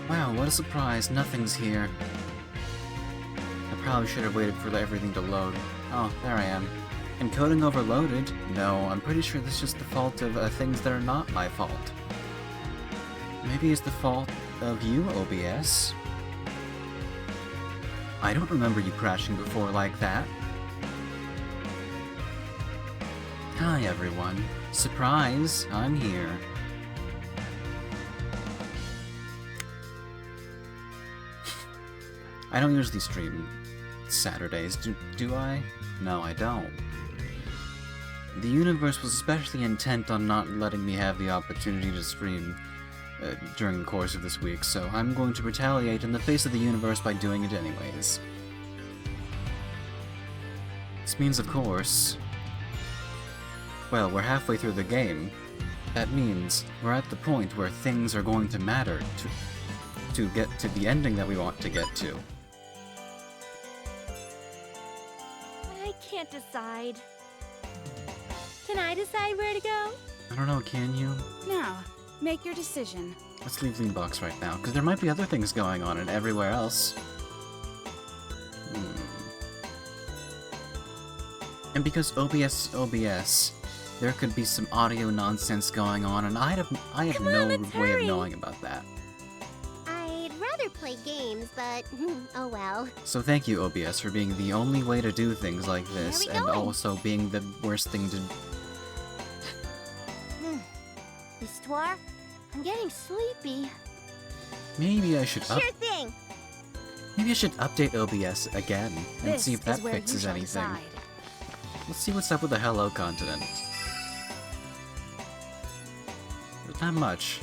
Wow, what a surprise. Nothing's here. I probably should have waited for everything to load. Oh, there I am. Encoding overloaded? No, I'm pretty sure this is just the fault of things that are not my fault. Maybe it's the fault of you, OBS? I don't remember you crashing before like that. Hi everyone. Surprise, I'm here. I don't usually stream Saturdays, do I? No, I don't. The universe was especially intent on not letting me have the opportunity to stream during the course of this week, so I'm going to retaliate in the face of the universe by doing it anyways. This means, of course... Well, we're halfway through the game. That means we're at the point where things are going to matter to get to the ending that we want to get to. I can't decide. Can I decide where to go? I don't know, can you? Now, make your decision. Let's leave Leanbox right now, because there might be other things going on and everywhere else. And because OBS is OBS, there could be some audio nonsense going on, and I have no way of knowing about that. I'd rather play games, but oh well. So thank you, OBS, for being the only way to do things like this, and going? also being the worst thing to... Histoire, I'm getting sleepy. Maybe I should Sure thing. Maybe I should update OBS again, and This see if that is where you fixes shall anything. decide. Let's see what's up with the Hello continent. There's not much.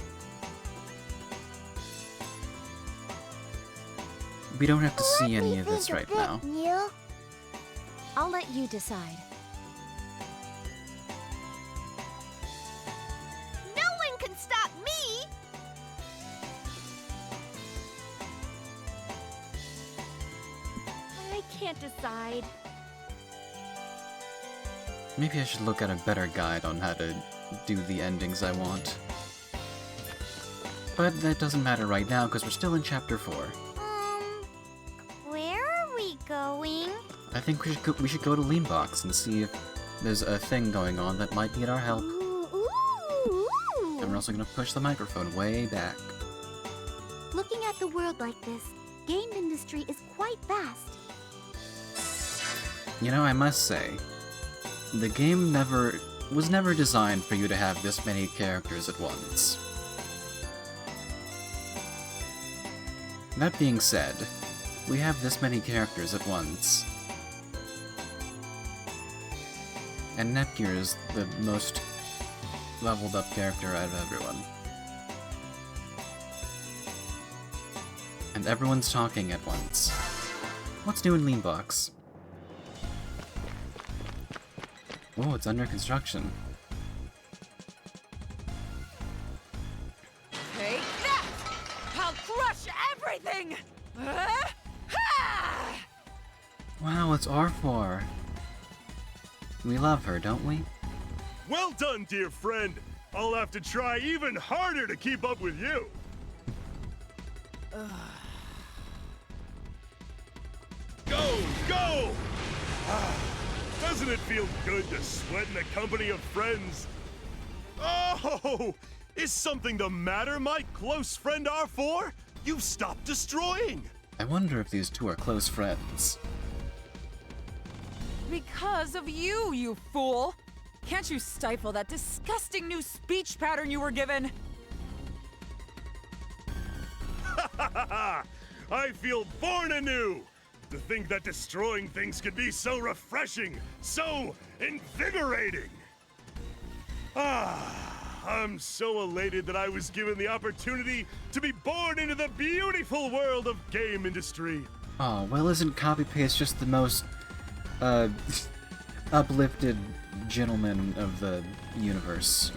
We don't have to see any of this right now. Neil? I'll let you decide. No one can stop me! I can't decide. Maybe I should look at a better guide on how to do the endings I want. But that doesn't matter right now, because we're still in Chapter 4. Where are we going? I think we should go to Leanbox and see if there's a thing going on that might need our help. Ooh. And we're also going to push the microphone way back. Looking at the world like this, game industry is quite vast. You know, I must say, the game was never designed for you to have this many characters at once. That being said, we have this many characters at once. And Nepgear is the most leveled up character out of everyone. And everyone's talking at once. What's new in Leanbox? Oh, it's under construction. Take that! I'll crush everything! Wow, it's R4. We love her, don't we? Well done, dear friend. I'll have to try even harder to keep up with you. Go, go! Doesn't it feel good to sweat in the company of friends? Oh, is something the matter, my close friend R4? You've stopped destroying. I wonder if these two are close friends. Because of you, you fool! Can't you stifle that disgusting new speech pattern you were given? I feel born anew! To think that destroying things could be so refreshing, so invigorating! I'm so elated that I was given the opportunity to be born into the beautiful world of game industry. Oh, well, isn't copy-paste just the most, uplifted gentleman of the universe?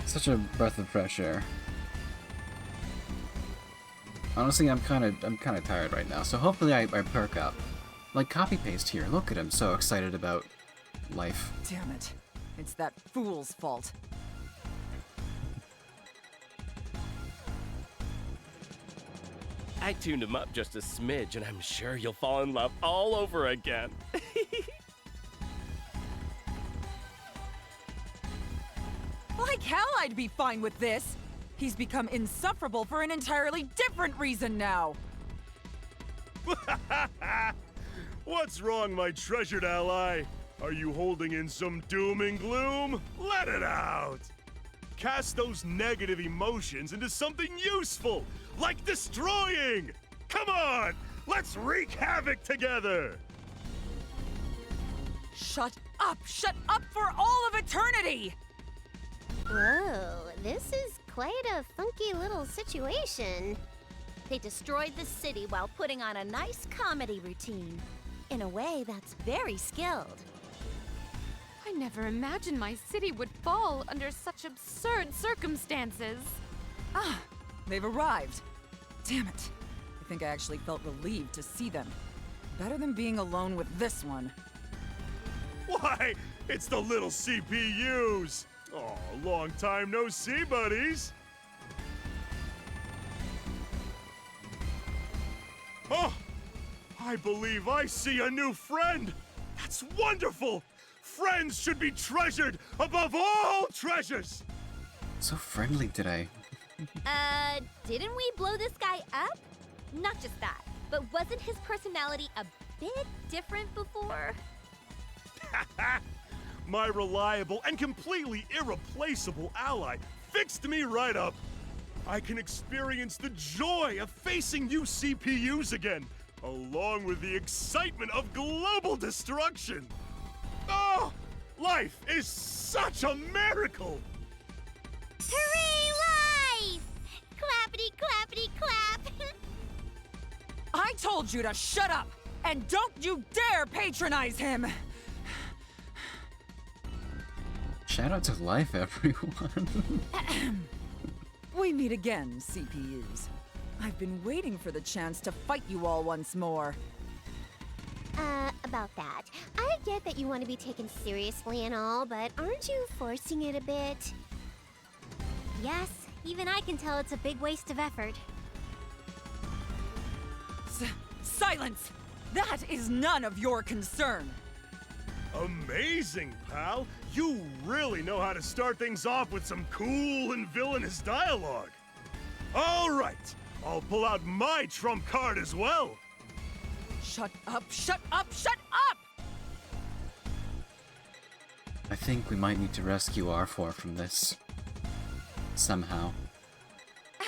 Such a breath of fresh air. Honestly, I'm kind of tired right now, so hopefully I perk up. Like copy-paste here, look at him, so excited about life. Damn it. It's that fool's fault. I tuned him up just a smidge, and I'm sure you'll fall in love all over again. Like hell I'd be fine with this. He's become insufferable for an entirely different reason now. What's wrong, my treasured ally? Are you holding in some doom and gloom? Let it out! Cast those negative emotions into something useful, like destroying! Come on! Let's wreak havoc together! Shut up! Shut up for all of eternity! Whoa, this is quite a funky little situation. They destroyed the city while putting on a nice comedy routine. In a way that's very skilled. I never imagined my city would fall under such absurd circumstances. Ah, they've arrived. Damn it. I think I actually felt relieved to see them. Better than being alone with this one. Why, it's the little CPUs! Oh, long time no see, buddies! Oh, I believe I see a new friend! That's wonderful! Friends should be treasured above all treasures! So friendly today. Didn't we blow this guy up? Not just that, but wasn't his personality a bit different before? My reliable and completely irreplaceable ally fixed me right up. I can experience the joy of facing you CPUs again, along with the excitement of global destruction. Oh, life is such a miracle! Hooray, life! Clappity, clappity, clap! I told you to shut up! And don't you dare patronize him! Shout out to life, everyone. We meet again, CPUs. I've been waiting for the chance to fight you all once more. About that. I get that you want to be taken seriously and all, but aren't you forcing it a bit? Yes, even I can tell it's a big waste of effort. Silence! That is none of your concern! Amazing, pal! You really know how to start things off with some cool and villainous dialogue. All right, I'll pull out my trump card as well. Shut up, shut up, shut up! I think we might need to rescue R4 from this. Somehow.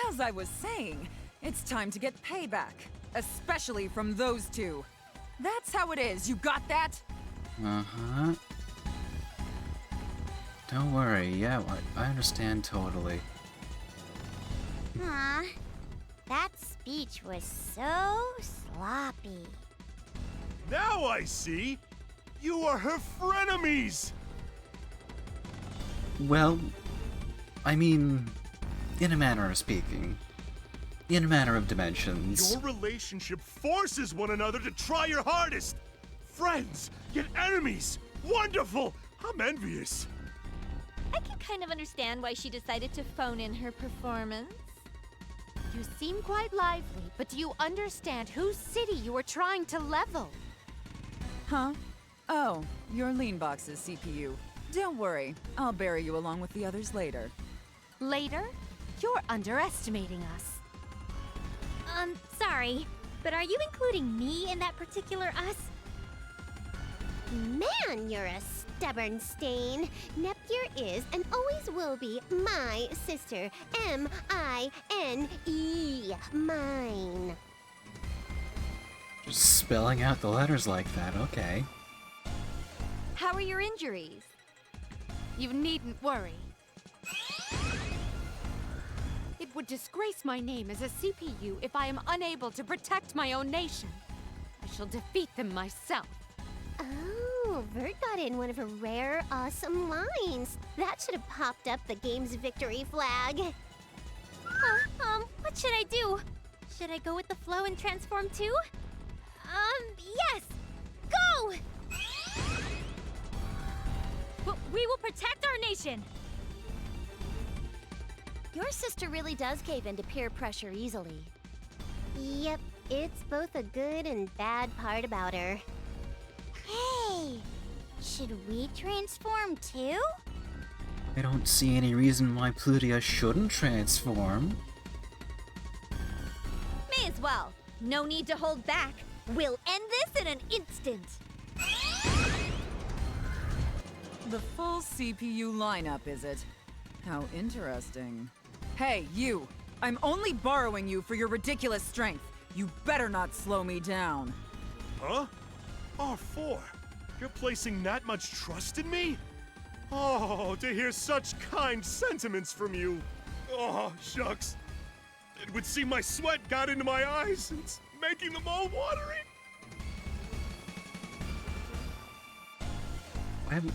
As I was saying, it's time to get payback. Especially from those two. That's how it is, you got that? Uh-huh. Don't worry, yeah, I understand totally. Aw, that speech was so sloppy. Now I see. You are her frenemies. Well, I mean, in a manner of speaking. In a manner of dimensions. Your relationship forces one another to try your hardest. Friends, yet enemies. Wonderful. I'm envious. I can kind of understand why she decided to phone in her performance. You seem quite lively, but do you understand whose city you are trying to level? Huh? Oh, your lean box's CPU. Don't worry, I'll bury you along with the others later. Later? You're underestimating us. Sorry, but are you including me in that particular us? Man, you're a stubborn stain. Neptunia is and always will be my sister. M-I-N-E. Mine. Just spelling out the letters like that, okay. How are your injuries? You needn't worry. It would disgrace my name as a CPU if I am unable to protect my own nation. I shall defeat them myself. Oh, Vert got in one of her rare, awesome lines. That should have popped up the game's victory flag. What should I do? Should I go with the flow and transform too? Yes! Go! We will protect our nation! Your sister really does cave into peer pressure easily. Yep, it's both a good and bad part about her. Hey, should we transform too? I don't see any reason why Plutia shouldn't transform. May as well. No need to hold back. We'll end this in an instant. The full CPU lineup, is it? How interesting. Hey, you! I'm only borrowing you for your ridiculous strength. You better not slow me down. Huh? R4, you're placing that much trust in me? Oh, to hear such kind sentiments from you. Oh, shucks. It would seem my sweat got into my eyes. It's making them all watery.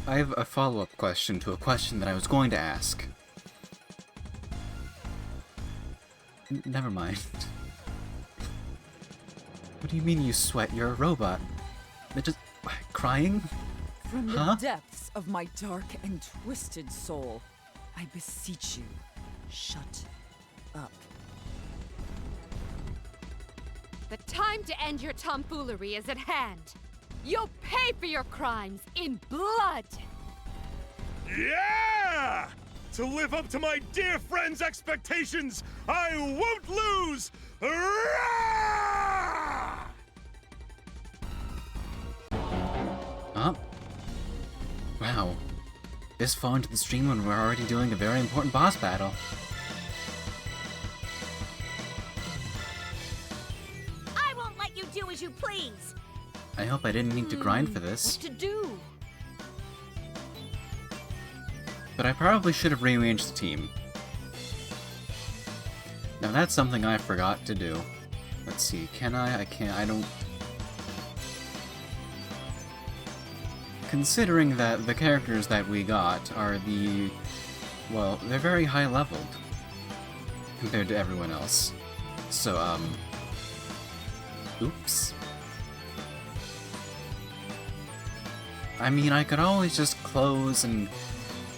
I have a follow-up question to a question that I was going to ask. Never mind. What do you mean you sweat? You're a robot. It just... crying? From the Huh? depths of my dark and twisted soul, I beseech you, shut up. The time to end your tomfoolery is at hand. You'll pay for your crimes in blood. Yeah! To live up to my dear friend's expectations, I won't lose! Rah! Huh? Wow. This far into the stream when we're already doing a very important boss battle. I won't let you do as you please. I hope I didn't need to grind for this. What to do? But I probably should have rearranged the team. Now that's something I forgot to do. Let's see, can I? I can't, I don't... Considering that the characters that we got are the... well, they're very high leveled compared to everyone else. So, oops. I mean, I could always just close and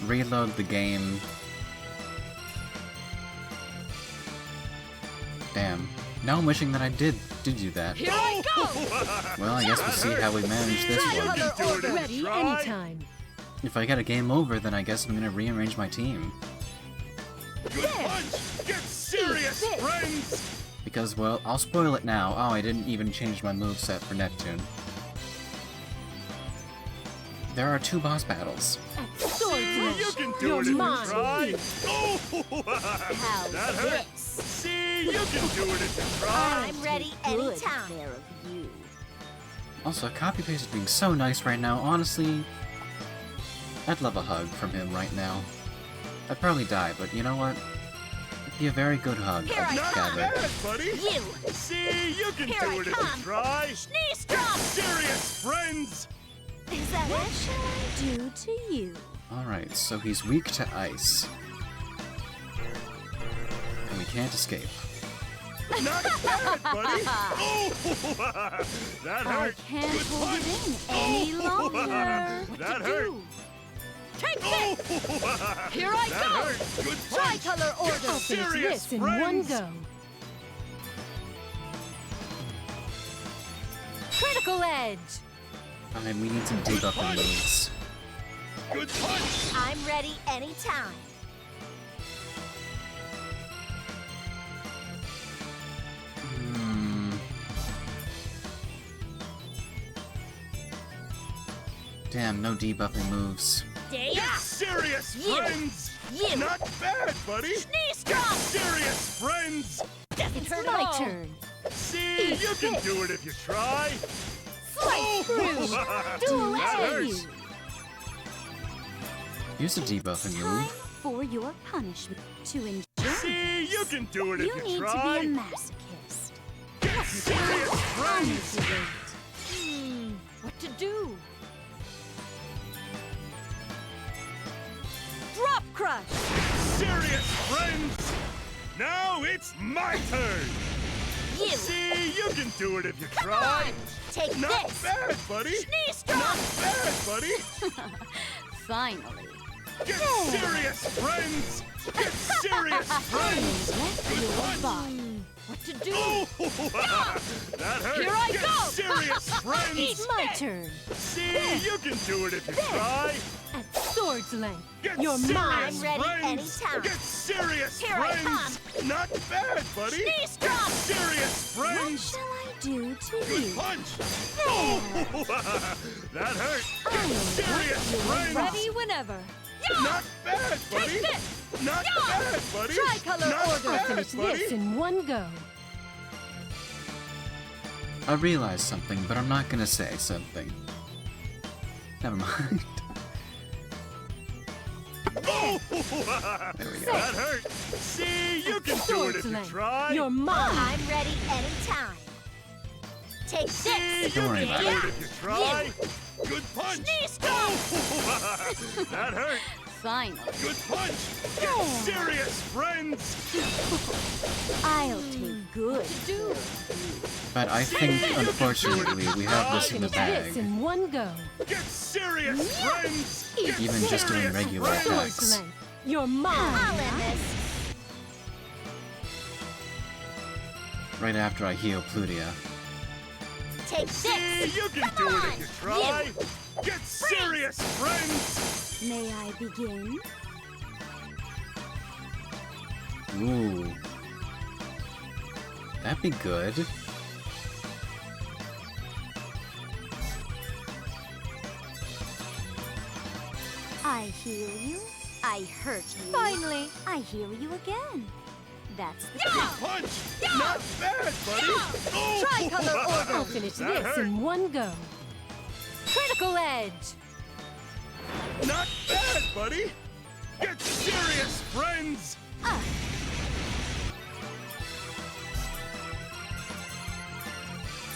reload the game. Damn. Now I'm wishing that I did do that. Here I go! Well, I guess we'll see how we manage this one. You can do it if you Ready try. anytime. If I get a game over, then I guess I'm gonna rearrange my team. Good punch! Get serious, friends! Because, well, I'll spoil it now. Oh, I didn't even change my moveset for Neptune. There are 2 boss battles. See, you can do it if you try! Oh! How's That hurt! this? See, you can do it if you try! I'm ready anytime. Care of you. Also, copy paste is being so nice right now. Honestly, I'd love a hug from him right now. I'd probably die, but you know what? It'd be a very good hug. Here I Not come. bad, buddy! You. See, you can Here do I it if come. you try! Knee strong. Serious, friends! Is that what shall I do to you? Alright, so he's weak to ice. And we can't escape. Not bad, buddy! Oh! That I hurt! can't Good hold punch. it in any Oh! longer. What That to hurt! do? Take Oh! this! Here I That go! hurt! Good punch! Tricolor order! Get serious, in friends! one go. Critical edge! We need some debuffing moves. Good punch! I'm ready anytime. Damn, no debuffing moves. Stay Get up. serious, You. friends! You. Not bad, buddy! Knee strong. Serious, friends! It's Turn my all. turn. See, you can do it if you try! Slice through! Dual That edge! hurts! Here's a debuffing Time move. for your punishment. To enjoy See, you can do it if you you need try! to be a masochist. Get serious, friends! What to do? Drop crush! Serious, friends! Now it's my turn! You. See, you can do it if you Come try! on. Take Not this. bad, buddy! Knee strong. Not bad, buddy! Finally. Get serious, friends! Get serious, friends! Good punch! what to do. Oh, that hurt. Here I Get go. serious, friends. My turn. See, you can do it if you try. At sword's length. Get You're serious, mine. I'm ready friends. anytime. Get serious, Here I friends. Not bad, buddy. Sneeze Get drop. serious, What friends. shall I do to Good you? punch. Oh, that hurt. Get serious, friends. Ready whenever. Not bad, buddy. Take this. Not bad, buddy. Tricolor Not order. I'll bad, finish buddy. this in one go. I realized something, but I'm not gonna say something. Never mind. Oh, There we go. that hurt. See, you can do it Sword's if you length. try. You're mine. I'm ready anytime. Take See, this. you Don't worry can about do it. it if you try. Good punch. Sneeze drop. Oh, that hurt. Finally. Good punch. Get serious, friends. I'll take good. Do. But I think, unfortunately, we have this in the This bag. in one go. Get serious, friends. Get Even just doing serious, regular friends. attacks. Sword's length. You're I'll mine. end this. Right after I heal Plutia. Take See, this. you can Come do on. it if you try. Get serious, friends. May I begin? Ooh. That'd be good. I heal you. I hurt you. Finally. I heal you again. That's the Good punch. Not bad, buddy. Oh, Tricolor order. I'll finish That this hurt. in one go. Critical edge. Not bad, buddy. Get serious, friends.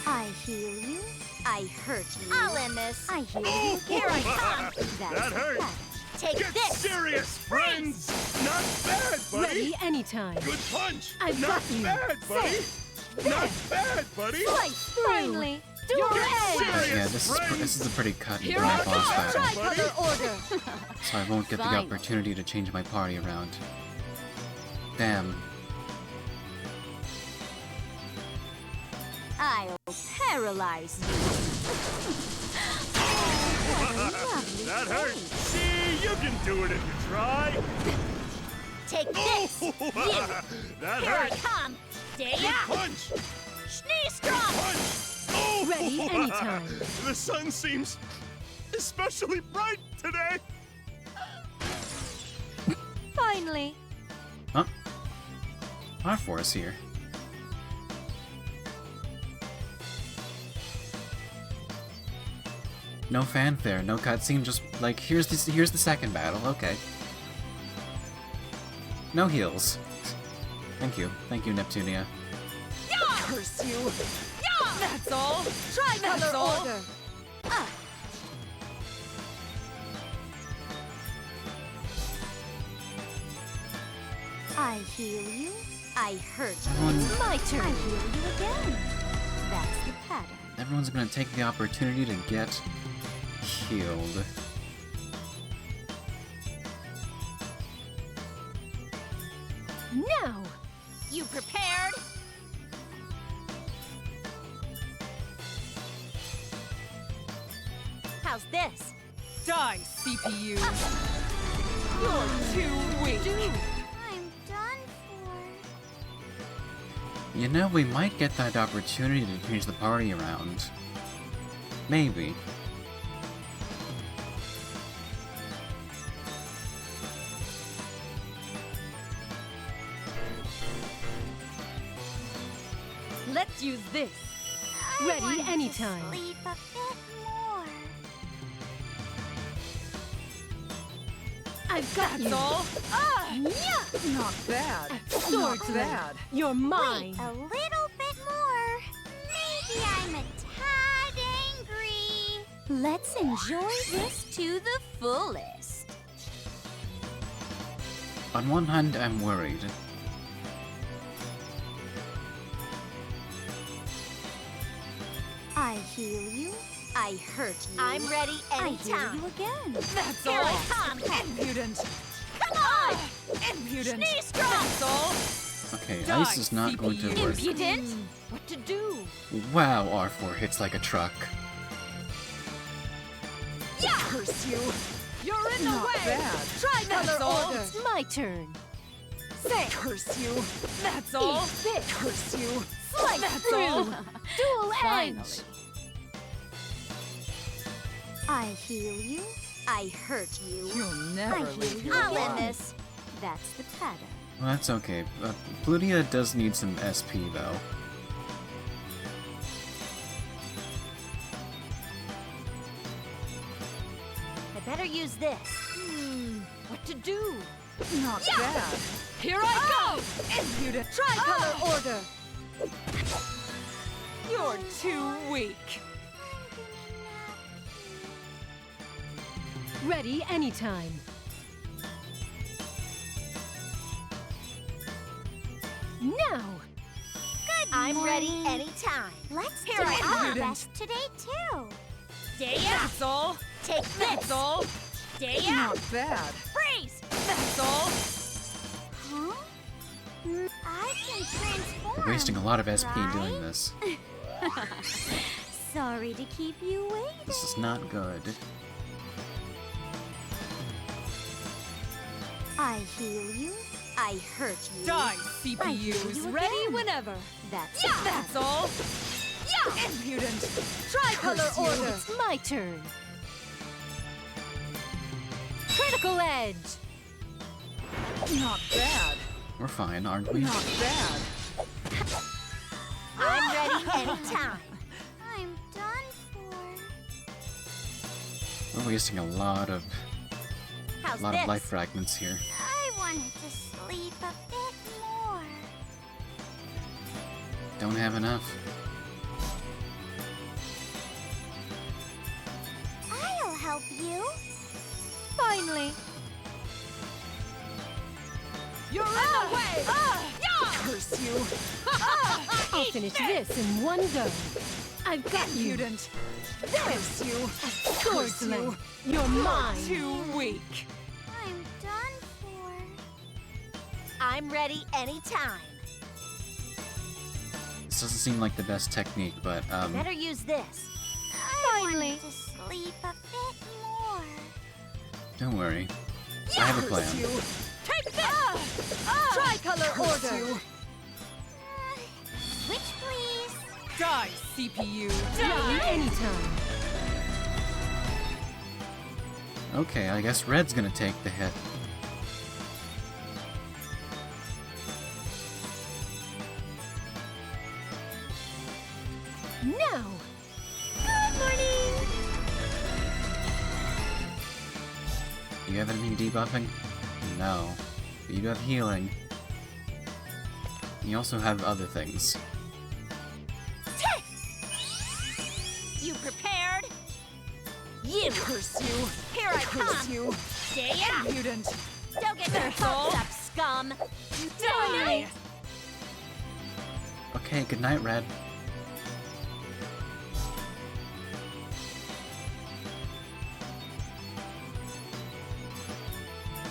I heal you. I hurt you. I'll end this. I heal you. Here I come. That's That the hurt. pattern. Take Get this. serious, friends. Not bad, buddy. Ready anytime. Good punch. I've Not got you. bad, buddy. Not bad, buddy. Slice through. Finally. Do Get it. serious, Yeah, this friends. is a pretty cut and Here dry I boss go. battle, Tricolor order. so I won't get the Finally. opportunity to change my party around. Damn. I'll paralyze you. That hurt. See, you can do it if you try. Take this. That Here I hurt. come. Stay Good up. punch. Sneeze drop. Punch. Oh. Ready anytime. The sun seems especially bright today. Finally. Huh? R4 is here. No fanfare, no cutscene, just like here's the second battle. Okay. No heals. Thank you, Neptunia. Curse you. That's all. Tricolor That's all. order. I heal you. I hurt you. Everyone- My turn. I heal you again. That's the pattern. Everyone's gonna take the opportunity to get healed. Now. You prepared? How's this? Die, CPU. You're too weak. I'm done for. You know, we might get that opportunity to change the party around. Maybe. Let's use this. I Ready want to anytime. Sleep a bit more. I've got you. That's all. Yeah. Not bad. Sword's Not length. bad. You're mine. A little bit more. Maybe I'm a tad angry. Let's enjoy this to the fullest. On one hand, I'm worried. I heal you. I hurt you. I'm ready anytime. I heal you again. That's Here all. I come. Impudent. Come on. Impudent. Sneeze drop. That's all. Okay, Die, ice is not going to CPU. work. Impudent! What to do? Wow, R4 hits like a truck. Curse you! You're in the Not way! bad. Tricolor That's all. order! It's my turn. Say, Curse you! That's all! eat this! Curse you! Slice That's through! all. Dual edge. I heal you. I hurt you. You'll never I leave heal your you. I'll end again. this. That's the pattern. Well, that's okay. Plutia does need some SP, though. I better use this. What to do? Not bad. Here I go! Impudent. Tricolor order! You're too weak. Ready anytime. Now. I'm ready anytime. Let's Here do I our am. best today too. Stay up! That's all. Take That's this. all. Stay up! Not bad. Freeze! That's all. Huh? I can transform. We're wasting a lot of SP right? doing this. Sorry to keep you waiting. This is not good. I heal you. I hurt you. Die, heal CPUs. you Ready again. whenever. That's That's all. Impudent. Tricolor Curse you. order! It's my turn. Critical edge. Not bad. We're fine, aren't we? Not bad. I'm ready anytime. I'm done for. We're wasting a lot of How's lot this? of life fragments here. I wanted to sleep a bit more. Don't have enough. I'll help you. Finally! You're in the way! Curse you. I'll finish this in one go. I've got you. Impudent. Curse you. Sword's you. length. You're mine. Too weak. I'm done for. I'm ready anytime. This doesn't seem like the best technique, but Better use this. Finally. I wanted to sleep a bit more. don't worry. I have a Curse plan. you. Take this! Tricolor Curse order! you. Switch, please. Die, CPU. Ready anytime. Okay, I guess Red's gonna take the hit. Now. Good morning. Do you have any debuffing? No. But you have healing. You also have other things. You prepared? You! Curse you. Here I Curse come! you. Stay up! Impudent. Don't get your That's all. hopes up, scum! Die. Okay, good night, Red.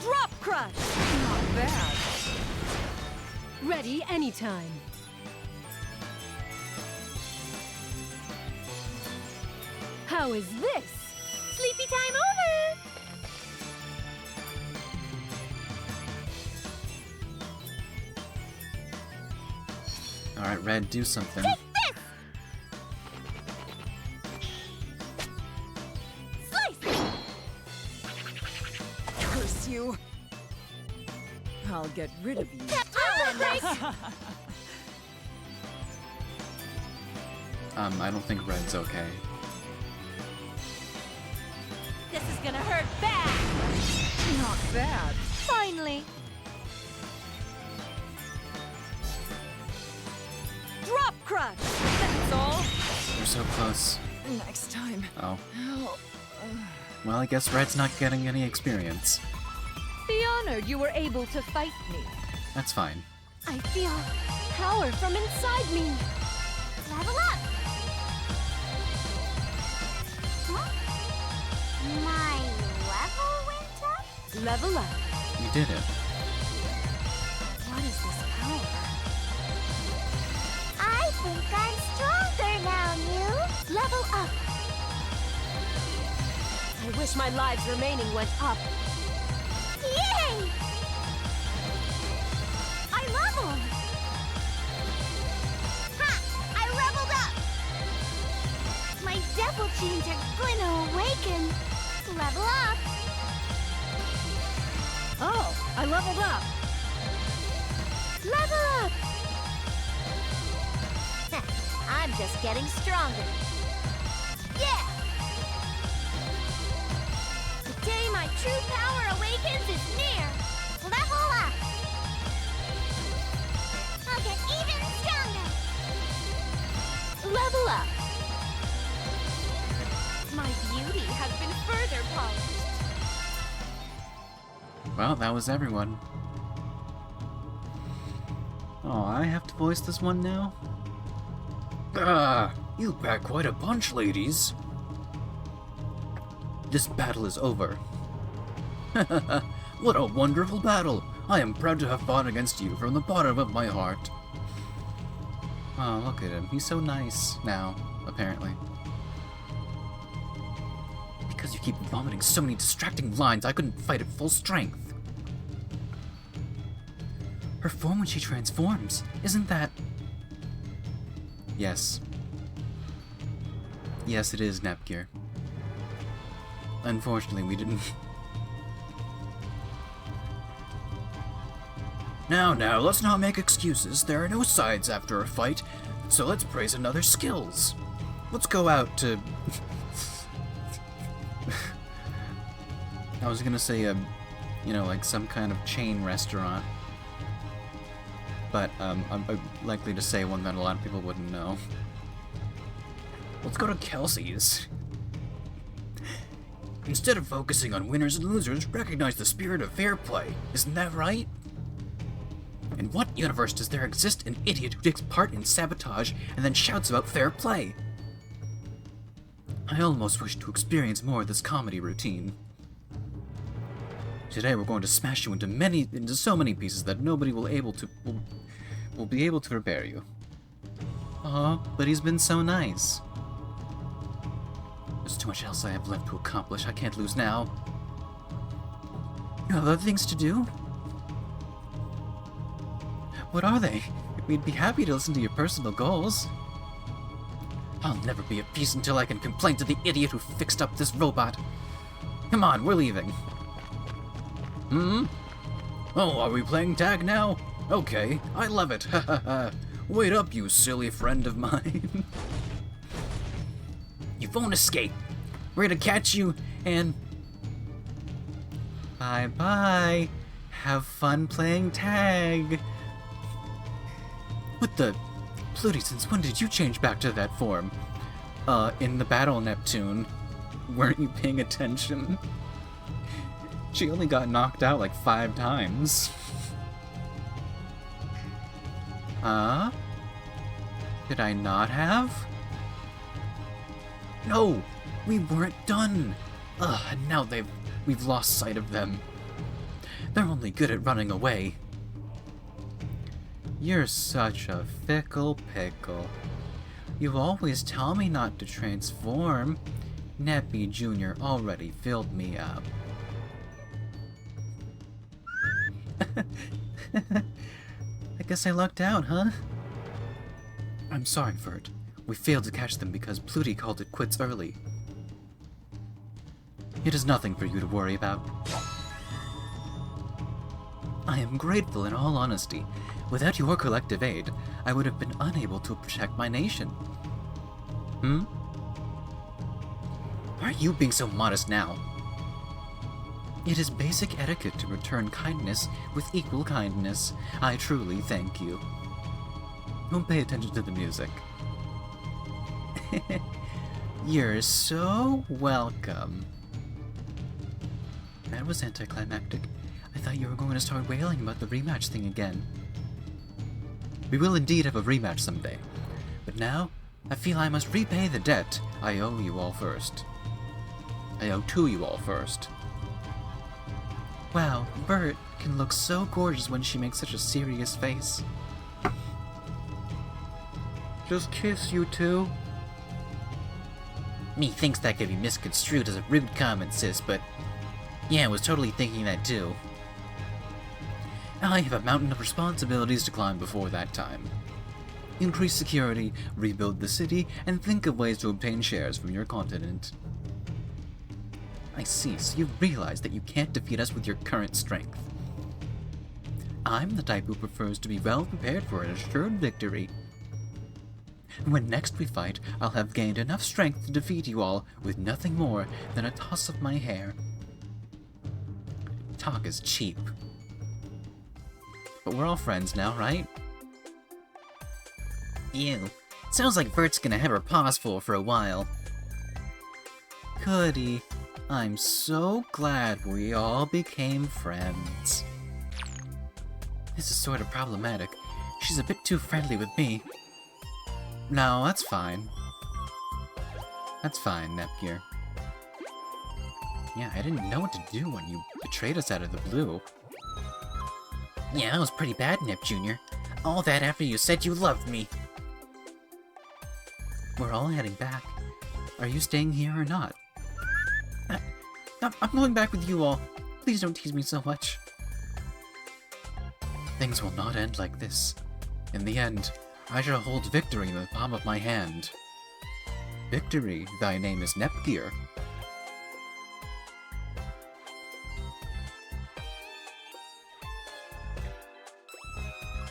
Drop crush! Not bad. Ready anytime. How is this? Sleepy time over. Alright, Red, do something. Curse you. I'll get rid of you. I don't think Red's okay. This is gonna hurt bad! Not bad. Finally! Drop crush! That's all. We're so close. Next time. Oh. Help. Well, I guess Red's not getting any experience. Be honored you were able to fight me. That's fine. I feel power from inside me. Level up. Huh? My level went up? Level up. You did it. What is this power? up! I wish my lives remaining went up. Yay! I leveled! Ha! I leveled up! My devil genes are gonna awaken. Level up! Oh, I leveled up. Level up! I'm just getting stronger. Yeah! The day my true power awakens is near. Level up! I'll get even stronger. Level up! My beauty has been further polished. Well, that was everyone. Oh, I have to voice this one now? Ah, you packed quite a bunch, ladies. This battle is over. What a wonderful battle! I am proud to have fought against you from the bottom of my heart. Oh, look at him. He's so nice now, apparently. Because you keep vomiting so many distracting lines, I couldn't fight at full strength. Her form when she transforms, isn't that... Yes. Yes, it is Nepgear. Unfortunately, we didn't... Now, let's not make excuses. There are no sides after a fight, so let's praise another's skills. Let's go out to... I was gonna say you know, like some kind of chain restaurant. But, I'm likely to say one that a lot of people wouldn't know. Let's go to Kelsey's. Instead of focusing on winners and losers, recognize the spirit of fair play. Isn't that right? In what universe does there exist an idiot who takes part in sabotage and then shouts about fair play? I almost wish to experience more of this comedy routine. Today we're going to smash you into so many pieces that nobody will be able to repair you. Aw, but he's been so nice. There's too much else I have left to accomplish. I can't lose now. You have other things to do? What are they? We'd be happy to listen to your personal goals. I'll never be at peace until I can complain to the idiot who fixed up this robot. Come on, we're leaving. Oh, are we playing tag now? Okay, I love it. Ha ha ha. Wait up, you silly friend of mine. You won't escape. We're gonna catch you and... Bye-bye. Have fun playing tag. What the... Pluty, since when did you change back to that form? In the battle, Neptune. Weren't you paying attention? She only got knocked out like 5 times. Huh? Did I not have? No! We weren't done! Ugh, and now we've lost sight of them. They're only good at running away. You're such a fickle pickle. You always tell me not to transform. Neppy Jr. already filled me up. I guess I lucked out, huh? I'm sorry, Vert. We failed to catch them because Pluty called it quits early. It is nothing for you to worry about. I am grateful in all honesty. Without your collective aid, I would have been unable to protect my nation. Why are you being so modest now? It is basic etiquette to return kindness with equal kindness. I truly thank you. Don't pay attention to the music. You're so welcome. That was anticlimactic. I thought you were going to start wailing about the rematch thing again. We will indeed have a rematch someday. But now, I feel I must repay the debt I owe you all first. I owe to you all first. Wow, Bert can look so gorgeous when she makes such a serious face. Just kiss you two. Thinks that could be misconstrued as a rude comment, sis, but yeah, I was totally thinking that too. I have a mountain of responsibilities to climb before that time. Increase security, rebuild the city, and think of ways to obtain shares from your continent. I see, so you've realized that you can't defeat us with your current strength. I'm the type who prefers to be well prepared for an assured victory. When next we fight, I'll have gained enough strength to defeat you all with nothing more than a toss of my hair. Talk is cheap. But we're all friends now, right? Ew. Sounds like Vert's gonna have her paws full for a while. Goody. I'm so glad we all became friends. This is sort of problematic. She's a bit too friendly with me. No, that's fine. That's fine, Nepgear. Yeah, I didn't know what to do when you betrayed us out of the blue. Yeah, that was pretty bad, Nep Jr. All that after you said you loved me. We're all heading back. Are you staying here or not? I'm going back with you all. Please don't tease me so much. Things will not end like this. In the end, I shall hold victory in the palm of my hand. Victory, thy name is Nepgear.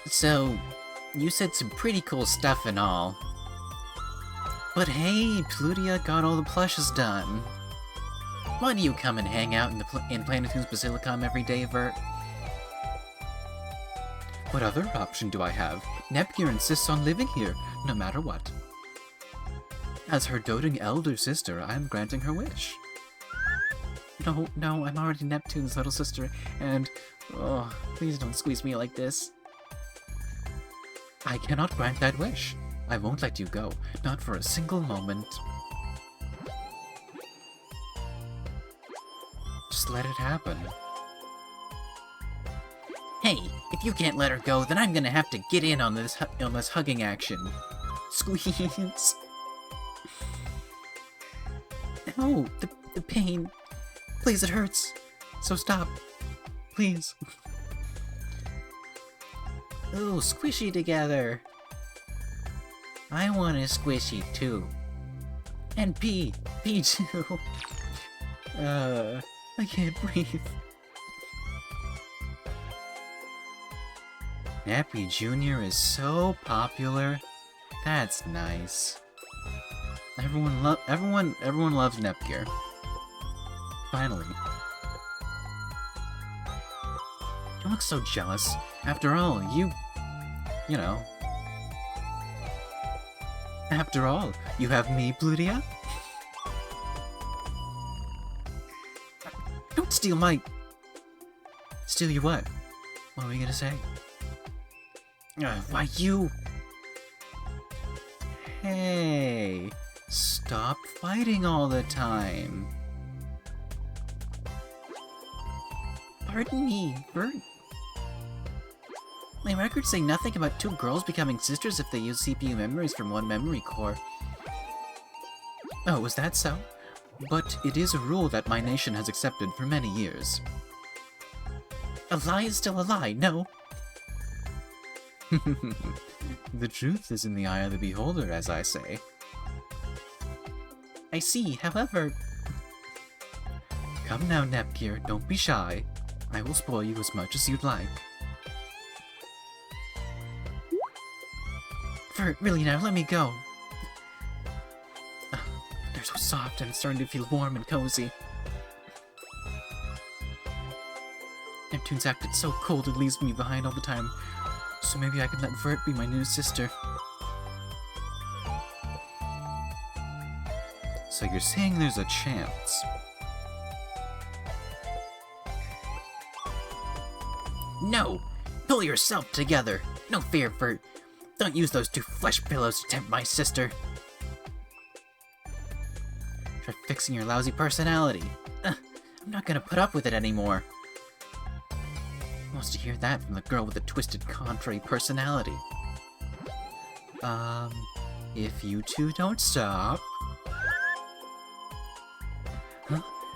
So, you said some pretty cool stuff and all. But hey, Plutia got all the plushes done. Why do you come and hang out in Planetoon's Basilicom every day, Vert? What other option do I have? Nepgear insists on living here, no matter what. As her doting elder sister, I am granting her wish. No, I'm already Neptune's little sister, and... oh, please don't squeeze me like this. I cannot grant that wish. I won't let you go, not for a single moment. Just let it happen. Hey, if you can't let her go, then I'm gonna have to get in on this hugging action. Squeeze. No, the pain. Please, it hurts. So stop. Please. Ooh, squishy together. I want a squishy too. And pee too. I can't breathe. Nappy Jr. is so popular. That's nice. Everyone loves Nepgear. Finally. Don't look so jealous. After all, you know. After all, you have me, Plutia? Don't steal my... Steal your what? What were you gonna say? Why you... Hey... Stop fighting all the time. Pardon me, Bert. My records say nothing about two girls becoming sisters if they use CPU memories from one memory core. Oh, was that so? But it is a rule that my nation has accepted for many years. A lie is still a lie, no? The truth is in the eye of the beholder, as I say. I see, however... Come now, Nepgear, don't be shy. I will spoil you as much as you'd like. Vert, really now, let me go. They're so soft and it's starting to feel warm and cozy. Neptune's acted so cold it leaves me behind all the time, so maybe I can let Vert be my new sister. So you're saying there's a chance? No! Pull yourself together! No fear, Vert. Don't use those two flesh pillows to tempt my sister. Try fixing your lousy personality. I'm not gonna put up with it anymore. Who wants to hear that from the girl with the twisted, contrary personality? If you two don't stop...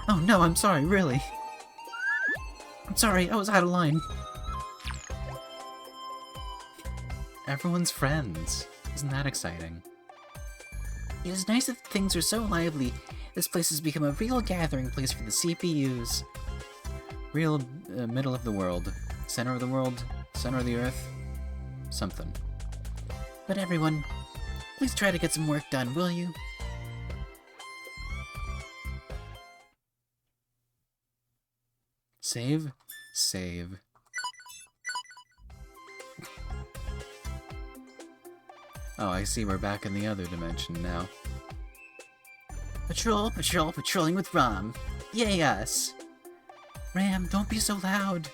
Oh no, I'm sorry, really. I'm sorry, I was out of line. Everyone's friends. Isn't that exciting? It is nice that things are so lively. This place has become a real gathering place for the CPUs. Real middle of the world. Center of the world? Center of the earth? Something. But everyone, please try to get some work done, will you? Save? Save. Oh, I see we're back in the other dimension now. Patrol, patrol, patrolling with Ram. Yay us! Ram, don't be so loud.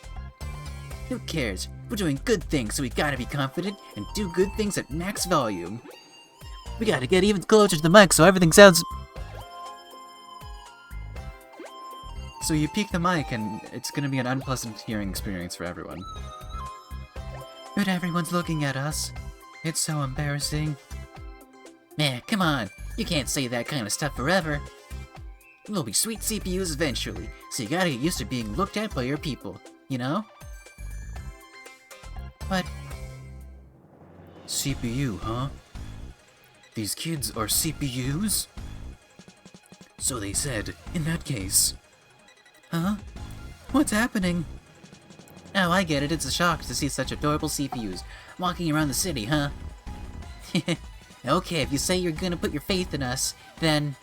Who cares? We're doing good things, so we gotta be confident and do good things at max volume. We gotta get even closer to the mic so everything sounds... So you peek the mic and it's gonna be an unpleasant hearing experience for everyone. But everyone's looking at us. It's so embarrassing. Man, come on. You can't say that kind of stuff forever. We'll be sweet CPUs eventually, so you gotta get used to being looked at by your people, you know? But... CPU, huh? These kids are CPUs? So they said, in that case. Huh? What's happening? Oh, I get it. It's a shock to see such adorable CPUs walking around the city, huh? Okay, if you say you're gonna put your faith in us, then...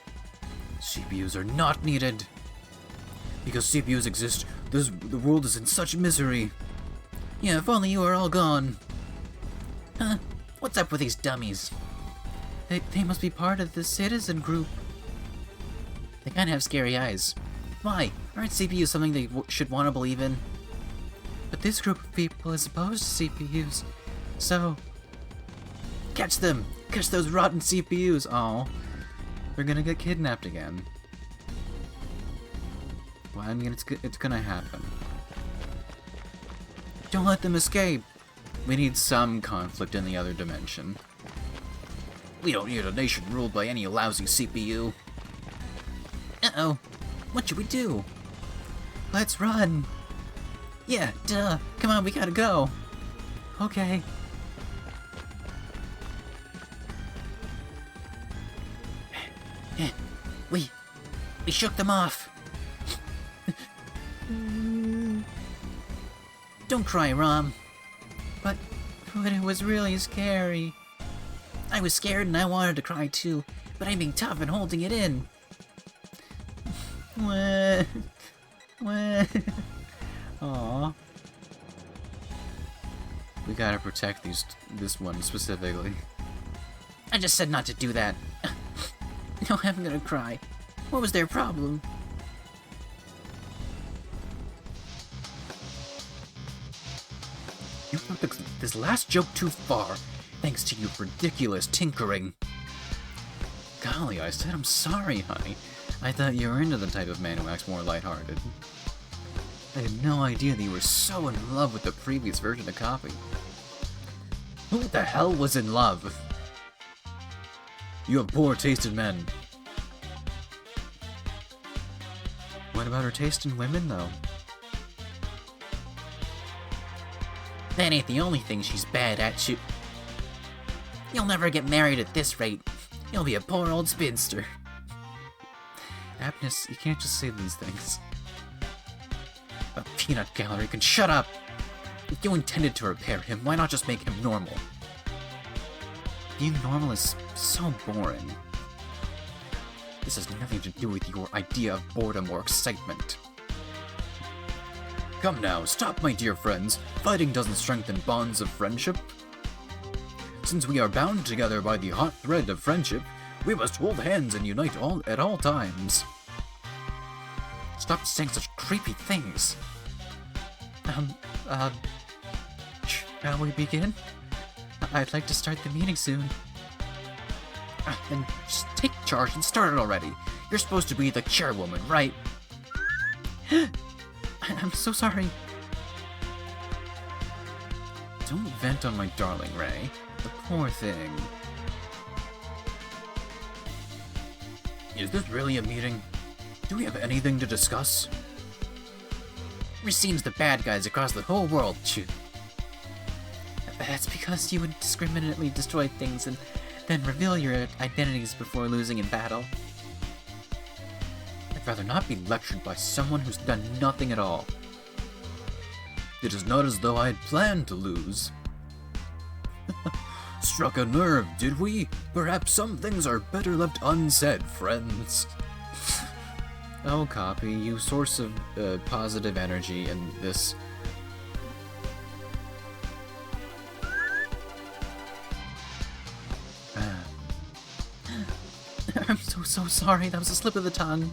CPUs are not needed. Because CPUs exist, the world is in such misery. Yeah, if only you were all gone. Huh? What's up with these dummies? They must be part of the citizen group. They kinda have scary eyes. Why? Aren't CPUs something they should want to believe in? But this group of people is opposed to CPUs, so... Catch them! Catch those rotten CPUs! Aw. They're gonna get kidnapped again. Well, I mean, it's gonna happen. Don't let them escape! We need some conflict in the other dimension. We don't need a nation ruled by any lousy CPU. Uh-oh. What should we do? Let's run! Yeah, duh! Come on, we gotta go! Okay. We shook them off! Don't cry, Rom. But it was really scary. I was scared and I wanted to cry too, but I'm being tough and holding it in. Aww. We gotta protect this one specifically. I just said not to do that. No, I'm gonna cry. What was their problem? You took this last joke too far, thanks to your ridiculous tinkering. Golly, I said I'm sorry, honey. I thought you were into the type of man who acts more lighthearted. I had no idea that you were so in love with the previous version of Copy. Who the hell was in love? You have poor taste in men. What about her taste in women, though? That ain't the only thing she's bad at, You'll never get married at this rate. You'll be a poor old spinster. Aptness, you can't just say these things. A peanut gallery can shut up! If you intended to repair him, why not just make him normal? Being normal is so boring. This has nothing to do with your idea of boredom or excitement. Come now, stop, my dear friends. Fighting doesn't strengthen bonds of friendship. Since we are bound together by the hot thread of friendship, we must hold hands and unite at all times. Stop saying such creepy things. Shall we begin? I'd like to start the meeting soon. Then just take charge and start it already. You're supposed to be the chairwoman, right? I'm so sorry. Don't vent on my darling, Ray. The poor thing. Is this really a meeting? Do we have anything to discuss? We're seen as the bad guys across the whole world, Chu. That's because you indiscriminately destroy things and then reveal your identities before losing in battle. I'd rather not be lectured by someone who's done nothing at all. It is not as though I had planned to lose. Struck a nerve, did we? Perhaps some things are better left unsaid, friends. Oh, Copy, you source of positive energy in this. I'm so sorry, that was a slip of the tongue.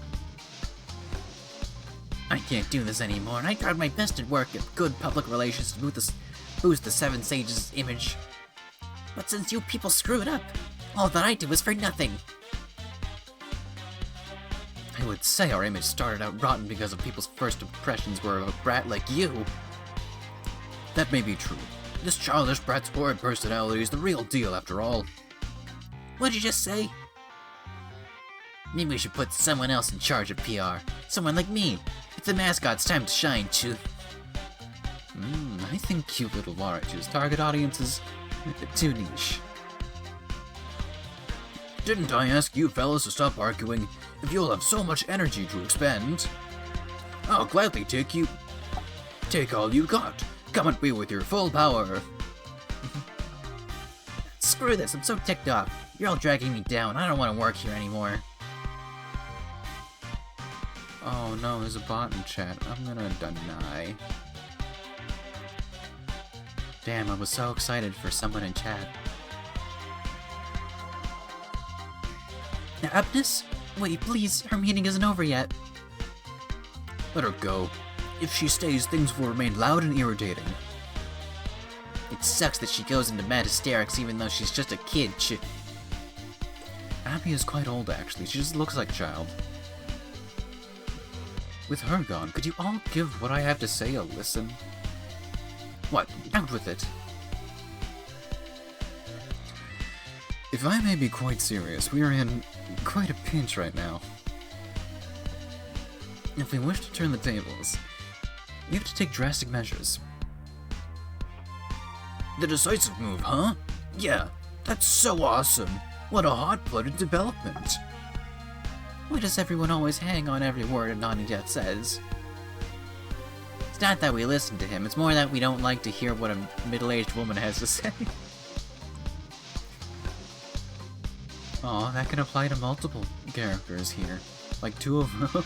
I can't do this anymore, and I tried my best at work at good public relations to boost the Seven Sages' image. But since you people screwed up, all that I did was for nothing. I would say our image started out rotten because of people's first impressions were of a brat like you. That may be true. This childish brat's horrid personality is the real deal, after all. What'd you just say? Maybe we should put someone else in charge of PR. Someone like me. It's the mascot's time to shine, Chu. I think cute little Warachu's target audience is too niche. Didn't I ask you fellas to stop arguing? If you'll have so much energy to expend, I'll gladly take all you got. Come at me with your full power. Screw this, I'm so ticked off. You're all dragging me down. I don't want to work here anymore. Oh no, there's a bot in chat. I'm gonna deny. Damn, I was so excited for someone in chat. Now, Upness? Wait, please, her meeting isn't over yet. Let her go. If she stays, things will remain loud and irritating. It sucks that she goes into mad hysterics even though she's just a kid. Abby is quite old, actually. She just looks like a child. With her gone, could you all give what I have to say a listen? What? Out with it! If I may be quite serious, we are in quite a pinch right now. If we wish to turn the tables, we have to take drastic measures. The decisive move, huh? Yeah, that's so awesome! What a hot-blooded development! Why does everyone always hang on every word a Nanijet says? It's not that we listen to him, it's more that we don't like to hear what a middle-aged woman has to say. Aw, that can apply to multiple characters here. Like 2 of them.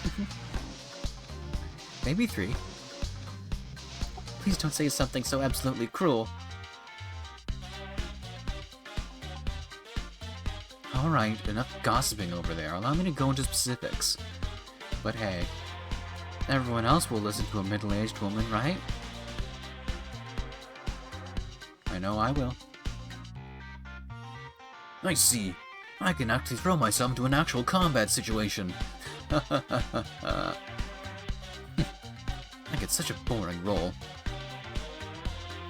Maybe 3. Please don't say something so absolutely cruel. Alright, enough gossiping over there. Allow me to go into specifics. But hey, everyone else will listen to a middle-aged woman, right? I know I will. I see. I can actually throw myself into an actual combat situation. I get such a boring role.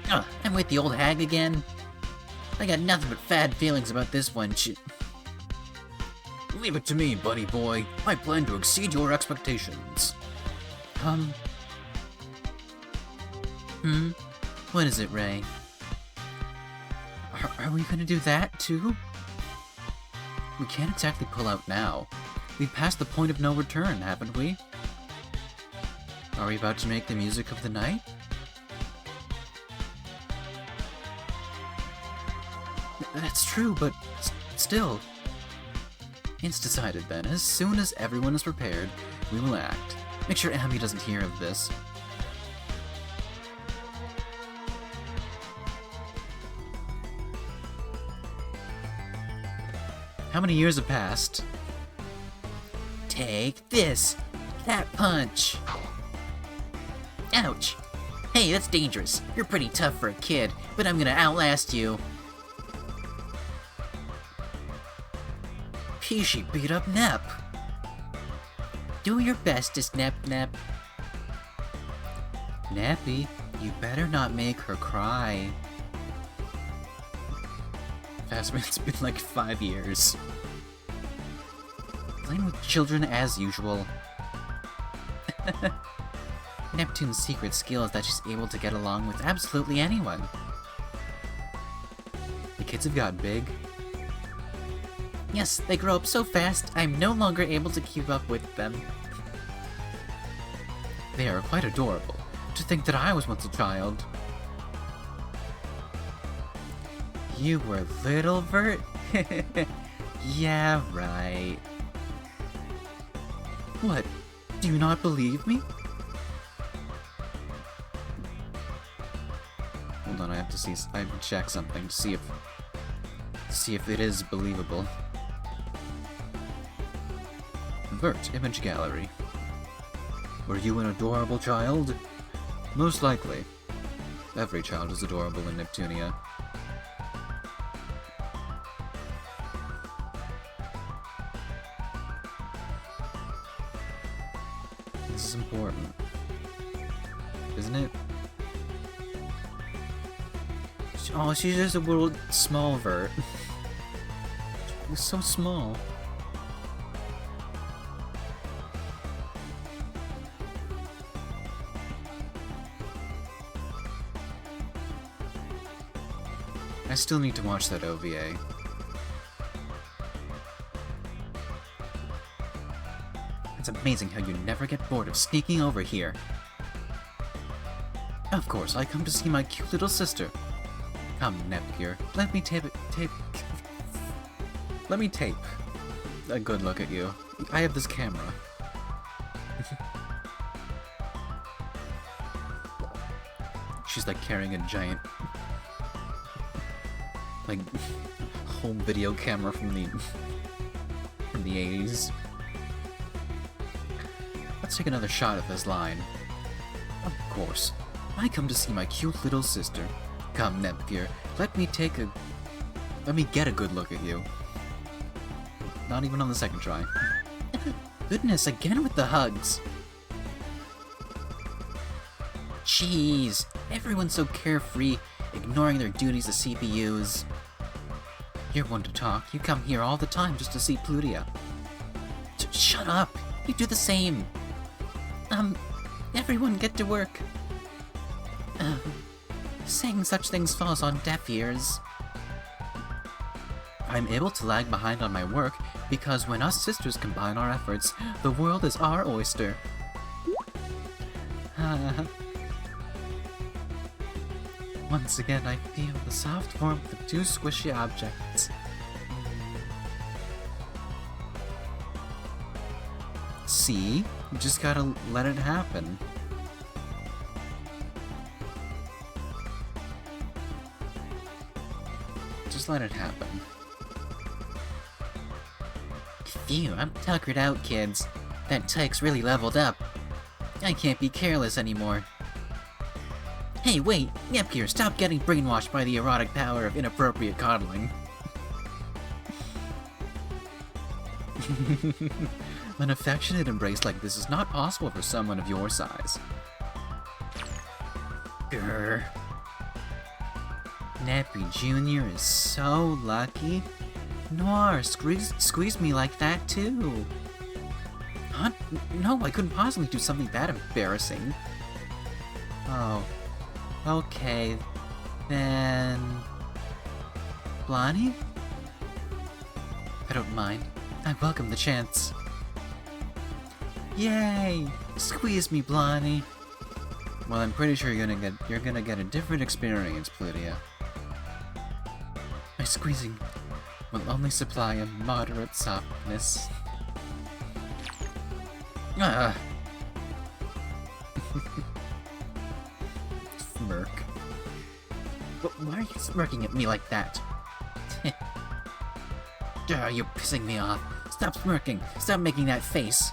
I'm with the old hag again. I got nothing but bad feelings about this one. Leave it to me, buddy boy. I plan to exceed your expectations. What is it, Ray? Are we gonna do that, too? We can't exactly pull out now. We've passed the point of no return, haven't we? Are we about to make the music of the night? That's true, but still. It's decided then. As soon as everyone is prepared, we will act. Make sure Abby doesn't hear of this. How many years have passed? Take this! That punch! Ouch! Hey, that's dangerous. You're pretty tough for a kid, but I'm gonna outlast you. She beat up Nep. Do your bestest, Nep. Nappy, you better not make her cry. It's been like 5 years. Playing with children as usual. Neptune's secret skill is that she's able to get along with absolutely anyone. The kids have got big. Yes, they grow up so fast, I'm no longer able to keep up with them. They are quite adorable. To think that I was once a child. You were little, Vert? Yeah, right. What? Do you not believe me? Hold on, I have to check something to see if it is believable. Vert, image gallery. Were you an adorable child? Most likely. Every child is adorable in Neptunia. This is important. Isn't it? Oh, she's just a little small Vert. She's so small. I still need to watch that OVA. It's amazing how you never get bored of sneaking over here. Of course, I come to see my cute little sister. Come, Neptunia, let me tape a good look at you. I have this camera. She's like carrying a giant like home video camera from the 80s. Let's take another shot at this line. Of course, I come to see my cute little sister. Come, Neptunia, let me get a good look at you. Not even on the second try. Goodness, again with the hugs. Jeez, everyone's so carefree, ignoring their duties as CPUs. You're one to talk. You come here all the time just to see Plutia. Shut up! You do the same! Everyone get to work. Saying such things falls on deaf ears. I'm able to lag behind on my work because when us sisters combine our efforts, the world is our oyster. Once again, I feel the soft warmth of two squishy objects. See? You just gotta let it happen. Just let it happen. Phew, I'm tuckered out, kids. That tyke's really leveled up. I can't be careless anymore. Hey, wait! Neptunia, stop getting brainwashed by the erotic power of inappropriate coddling. An affectionate embrace like this is not possible for someone of your size. Grr. Nappy Jr. is so lucky. Noir, squeeze me like that too. Huh? No, I couldn't possibly do something that embarrassing. Oh. Okay. Then... Blondie? I don't mind. I welcome the chance. Yay! Squeeze me, Blondie. Well, I'm pretty sure you're gonna get a different experience, Plutia. My squeezing will only supply a moderate softness. Ah. Smirk. But why are you smirking at me like that? You're pissing me off. Stop smirking. Stop making that face.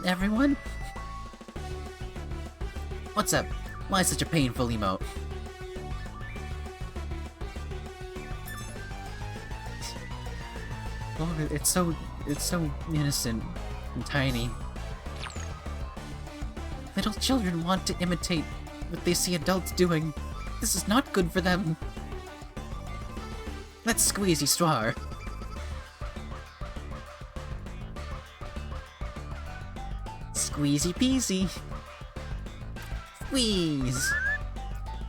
Everyone? What's up? Why such a painful emote? Oh, it's so innocent and tiny. Little children want to imitate what they see adults doing. This is not good for them. Let's squeeze histoire. Squeezy peasy. Squeeze.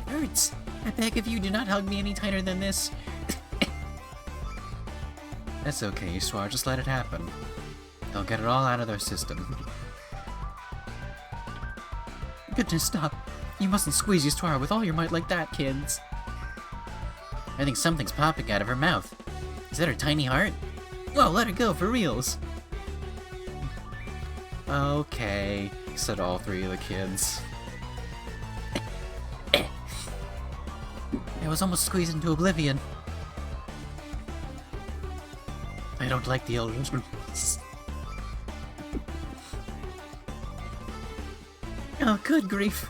Hurts. I beg of you, do not hug me any tighter than this. That's okay, Swar, just let it happen. They'll get it all out of their system. Goodness, stop. You mustn't squeeze Swar with all your might like that, kids. I think something's popping out of her mouth. Is that her tiny heart? Well, let her go, for reals. Okay, said all three of the kids. I was almost squeezed into oblivion. I don't like the old rules. Oh, good grief.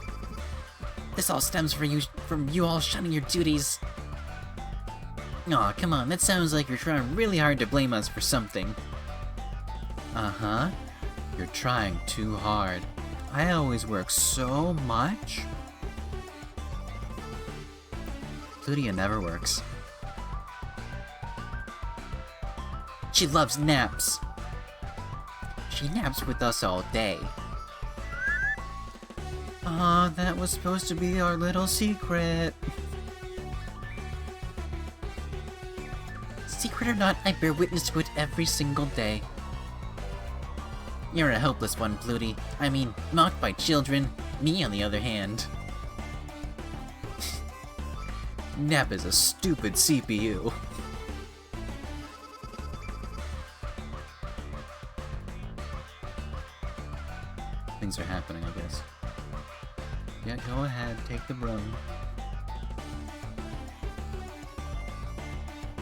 This all stems from you all shunning your duties. Aw, come on, that sounds like you're trying really hard to blame us for something. Uh-huh. You're trying too hard. I always work so much. Plutia never works. She loves naps. She naps with us all day. Aw, that was supposed to be our little secret. Secret or not, I bear witness to it every single day. You're a hopeless one, Plutie. I mean, mocked by children. Me, on the other hand. Nap is a stupid CPU. Things are happening, I guess. Yeah, go ahead, take the broom.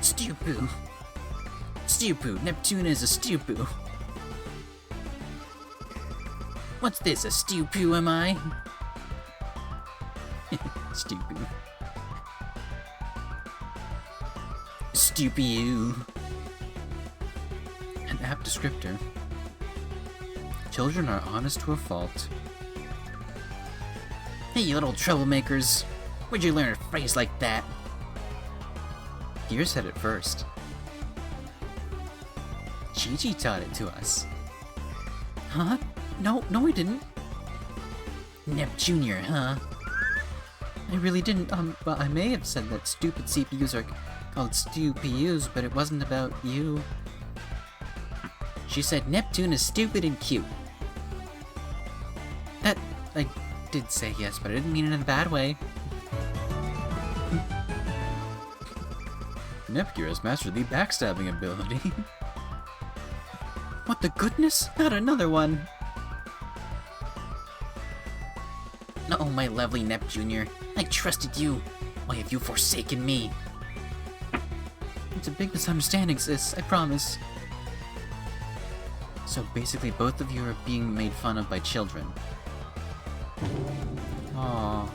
Stew-poo. Stew-poo. Neptunia is a stew-poo. What's this, a stew-poo, am I? Stew-poo. Stew-poo. An apt descriptor. Children are honest to a fault. Hey, you little troublemakers. Where'd you learn a phrase like that? Gear said it first. Chi-Chi taught it to us. Huh? No, we didn't. Nep Jr., huh? I really didn't, well, I may have said that stupid CPUs are called STUPUs, but it wasn't about you. She said Neptune is stupid and cute. That, I did say yes, but I didn't mean it in a bad way. Nepgear has mastered the backstabbing ability. What the goodness? Not another one! Oh, my lovely Nep Jr. I trusted you. Why have you forsaken me? It's a big misunderstanding, sis, I promise. So basically both of you are being made fun of by children. Aww.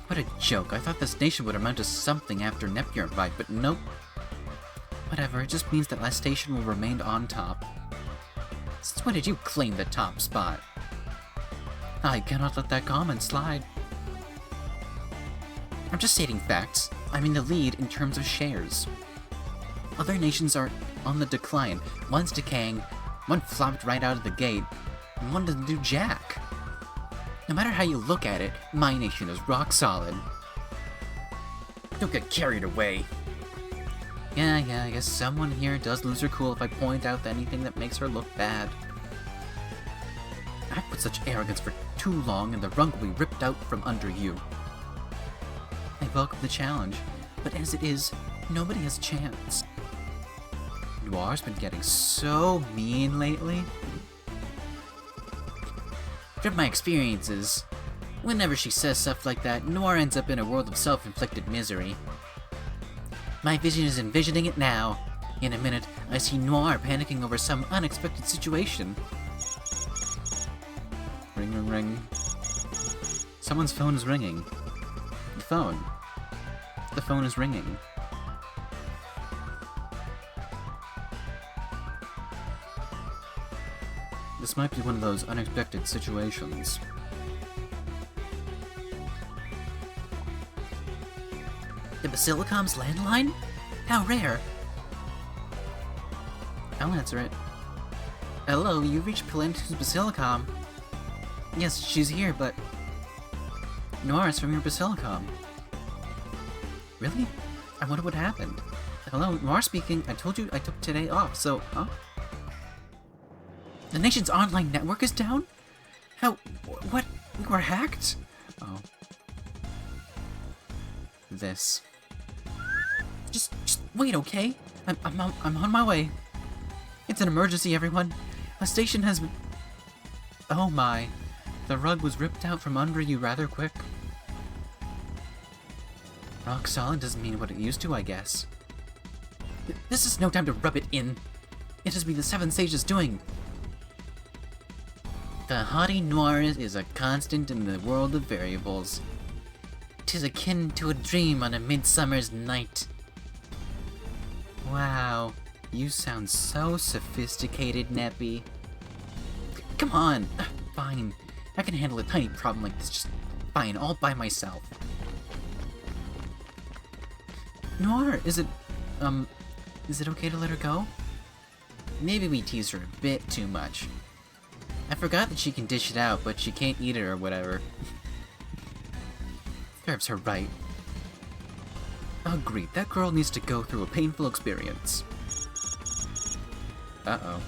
What a joke. I thought this nation would amount to something after Nepgear fight, but nope. Whatever, it just means that last station will remain on top. Since when did you claim the top spot? I cannot let that comment slide. I'm just stating facts. I'm in the lead in terms of shares. Other nations are on the decline. One's decaying, one flopped right out of the gate, and one doesn't do jack. No matter how you look at it, my nation is rock solid. Don't get carried away. Yeah, I guess someone here does lose her cool if I point out anything that makes her look bad. Act with such arrogance for too long and the rug will be ripped out from under you. I welcome the challenge, but as it is, nobody has a chance. Noir's been getting so mean lately. From my experiences, whenever she says stuff like that, Noir ends up in a world of self-inflicted misery. My vision is envisioning it now. In a minute, I see Noir panicking over some unexpected situation. Ring, ring, ring. Someone's phone is ringing. The phone. The phone is ringing. This might be one of those unexpected situations. The Basilicom's landline? How rare. I'll answer it. Hello, you reached Planet's Basilicom. Yes, she's here, but... Nora's from your Basilicom. Really? I wonder what happened. Hello, Nora speaking. I told you I took today off, so... Huh? The nation's online network is down? How... What? We were hacked? Oh. This. Just wait, okay? I'm on my way. It's an emergency, everyone. A station has been... Oh my. The rug was ripped out from under you rather quick. Rock solid doesn't mean what it used to, I guess. This is no time to rub it in. It has been the Seven Sages' doing. The haughty noir is a constant in the world of variables. 'Tis akin to a dream on a midsummer's night. Wow, you sound so sophisticated, Neppy. Come on, fine. I can handle a tiny problem like this just fine, all by myself. Noir, is it okay to let her go? Maybe we tease her a bit too much. I forgot that she can dish it out, but she can't eat it or whatever. Serves her right. Agreed, that girl needs to go through a painful experience. Uh-oh.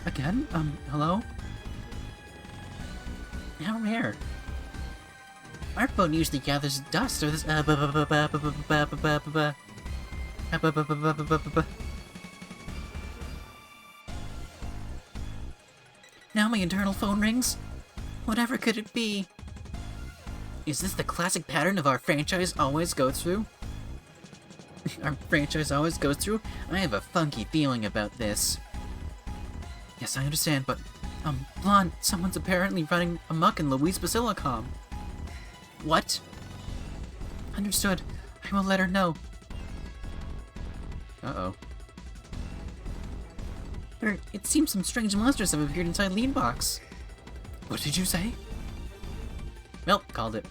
Again? Hello? How rare. Our phone usually gathers dust or this Now my internal phone rings? Whatever could it be? Is this the classic pattern of our franchise always goes through? Our franchise always goes through? I have a funky feeling about this. Yes, I understand, but, Blonde, someone's apparently running amok in Louise Basilicom. What? Understood. I will let her know. Uh-oh. It seems some strange monsters have appeared inside Lean Box. What did you say? Well, called it.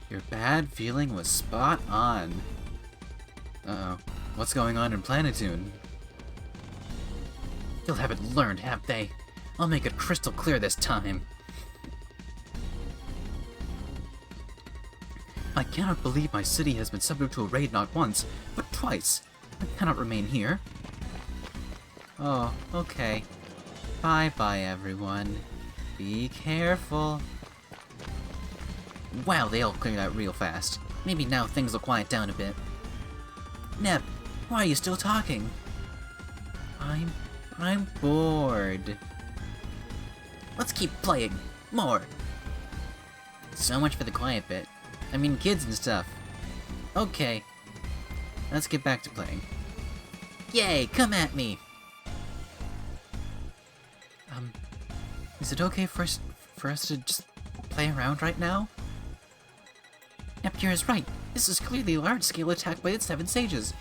Your bad feeling was spot on. Uh-oh. What's going on in Planetoon? They'll have it learned, have they? I'll make it crystal clear this time. I cannot believe my city has been subject to a raid not once, but twice. I cannot remain here. Oh, okay. Bye-bye, everyone. Be careful. Wow, they all cleared out real fast. Maybe now things will quiet down a bit. Nep, why are you still talking? I'm bored. Let's keep playing. More. So much for the quiet bit. I mean, kids and stuff. Okay. Let's get back to playing. Yay, come at me! Is it okay for us to just play around right now? Neptunia is right. This is clearly a large-scale attack by the Seven Sages.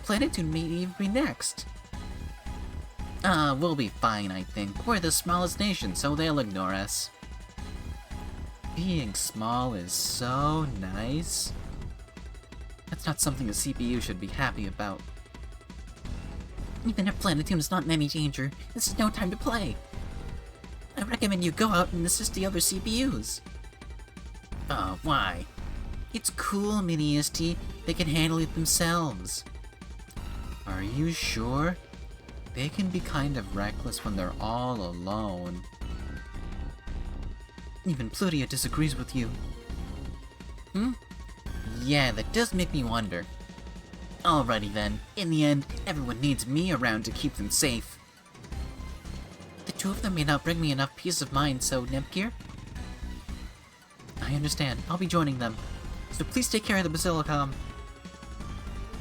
Planetoon may even be next. We'll be fine, I think. We're the smallest nation, so they'll ignore us. Being small is so nice. That's not something a CPU should be happy about. Even if Planetoon is not in any danger, this is no time to play. I recommend you go out and assist the other CPUs. Why? It's cool, Mini-ST. They can handle it themselves. Are you sure? They can be kind of reckless when they're all alone. Even Plutia disagrees with you. Yeah, that does make me wonder. Alrighty then. In the end, everyone needs me around to keep them safe. The two of them may not bring me enough peace of mind, so Nepgear? I understand. I'll be joining them. So please take care of the Basilicom.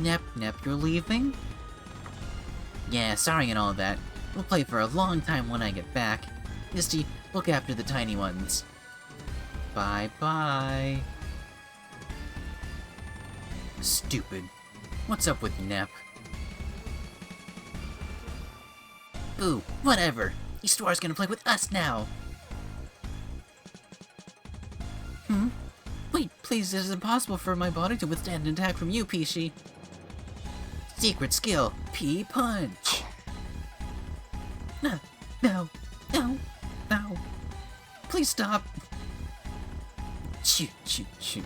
Nep, you're leaving? Yeah, sorry and all that. We'll play for a long time when I get back. Misty, look after the tiny ones. Bye-bye. Stupid. What's up with Nep? Ooh, whatever. Eastwar's gonna play with us now. Wait, please, it is impossible for my body to withstand an attack from you, Pishi. Secret skill, P-Punch! No, no, no, no. Please stop! Choo, choo, choo.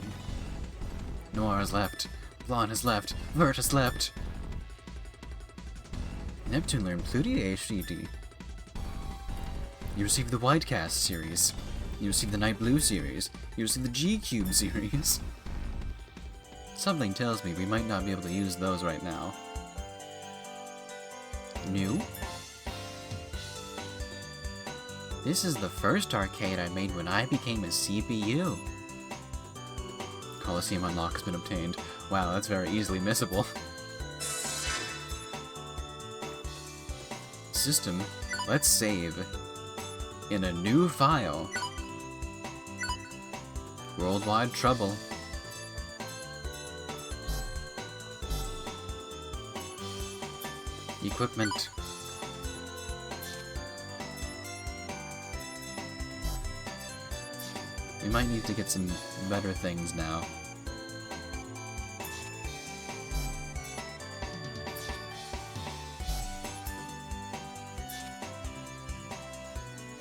Noir is left. Blonde is left. Vert is left. Neptune learned Plutia HDD. You received the Whitecast series. You received the Night Blue series. You received the G-Cube series. Something tells me we might not be able to use those right now. New? This is the first arcade I made when I became a CPU. Coliseum unlock has been obtained. Wow, that's very easily missable. System, let's save in a new file. Worldwide trouble. Equipment. We might need to get some better things now.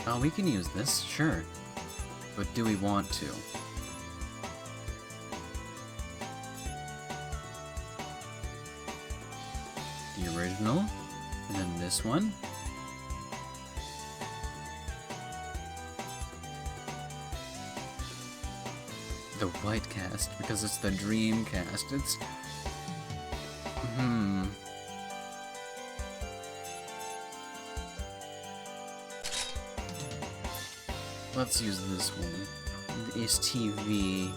Oh, we can use this, sure. But do we want to? The original, and then this one. The Whitecast, because it's the Dreamcast. It's... Let's use this one. The STV.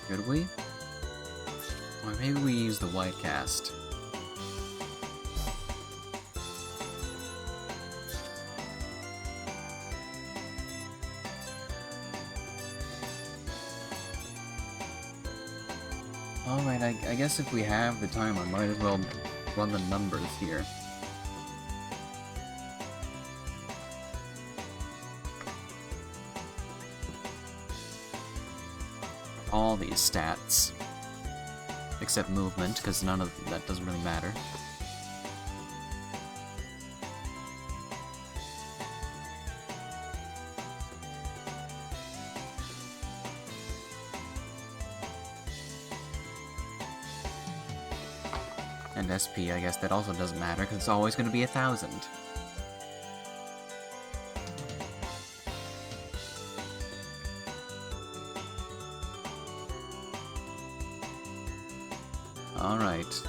Could we? Or maybe we use the Whitecast. Alright, I guess if we have the time, I might as well run the numbers here. All these stats. Except movement, because none of that doesn't really matter. And SP, I guess that also doesn't matter, because it's always going to be 1,000. Alright.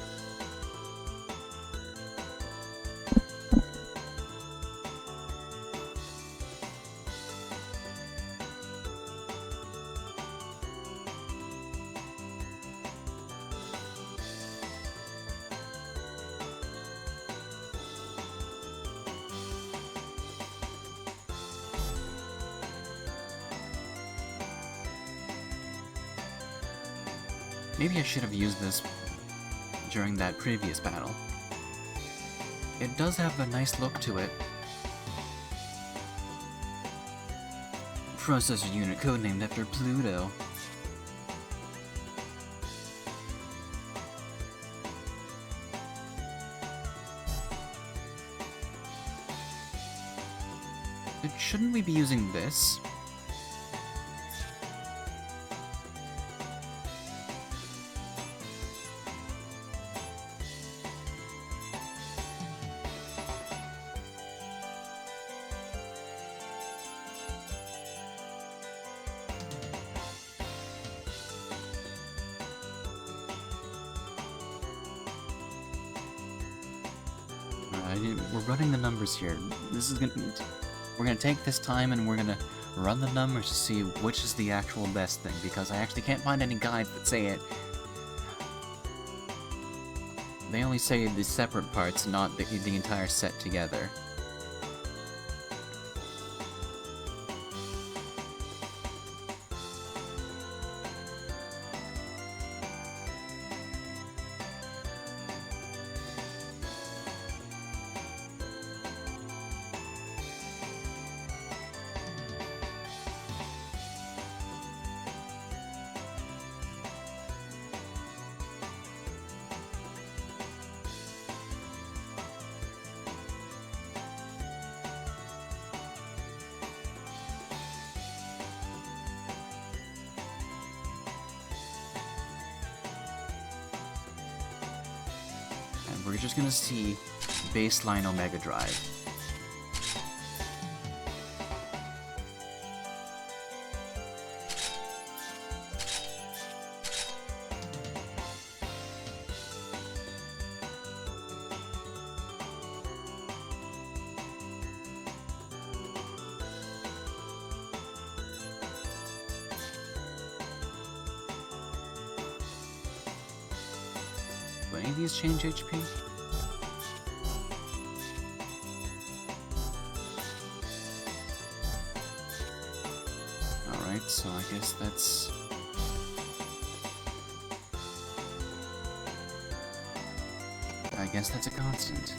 Maybe I should have used this during that previous battle. It does have a nice look to it. Processor unit codenamed after Pluto. Shouldn't we be using this? We're running the numbers here. We're gonna take this time and we're gonna run the numbers to see which is the actual best thing, because I actually can't find any guides that say it. They only say the separate parts, not the entire set together. we're just gonna see baseline Omega Drive. Do any of these change HP? Alright, so I guess that's... a constant.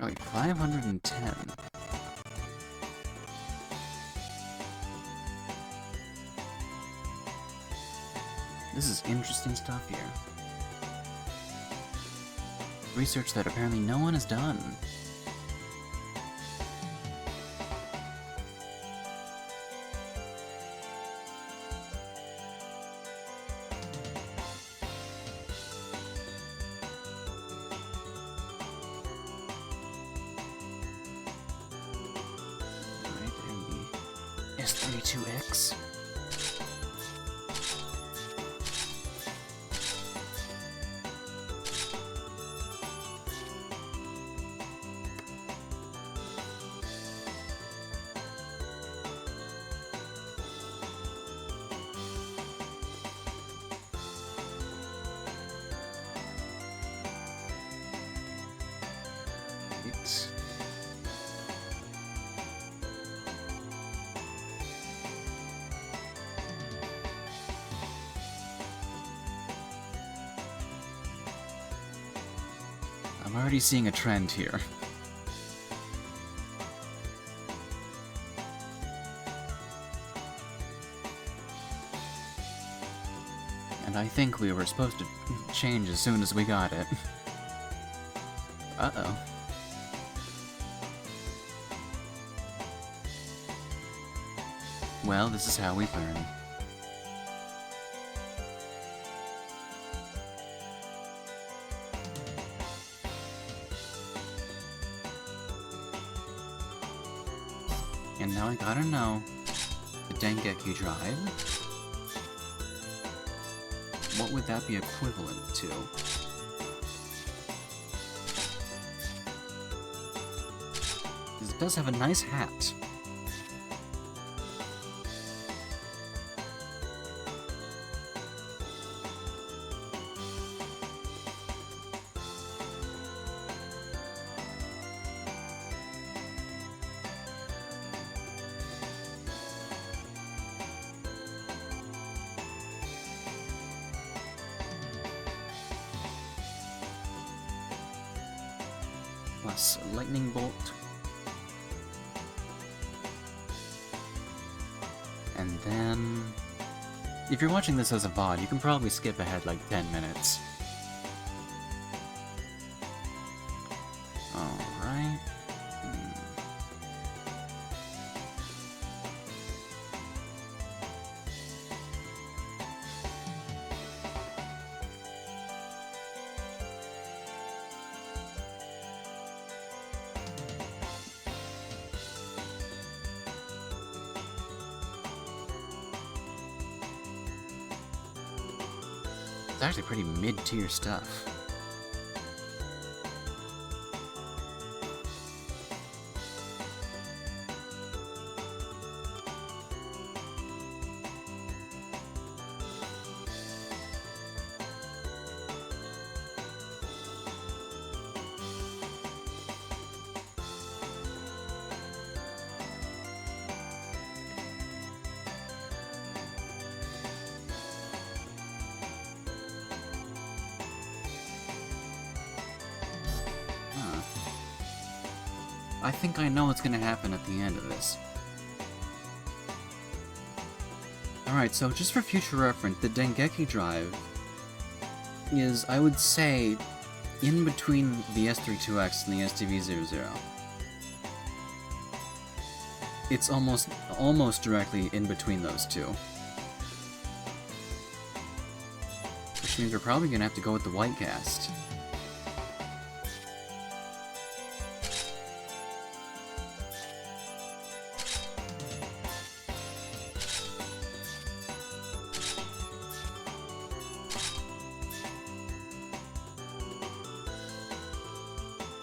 Oh, wait, 510. This is interesting stuff here. Research that apparently no one has done. Alright, and the S32X. I'm already seeing a trend here. And I think we were supposed to change as soon as we got it. Uh-oh. Well, this is how we learn. And now I gotta know the Dengeki drive. What would that be equivalent to? Because it does have a nice hat. Plus a lightning bolt. And then... if you're watching this as a VOD, you can probably skip ahead like 10 minutes. Alright. It's actually pretty mid-tier stuff. I think I know what's gonna happen at the end of this. Alright, so just for future reference, the Dengeki drive is, I would say, in between the S32X and the STV00. It's almost directly in between those two. Which means we're probably gonna have to go with the white cast.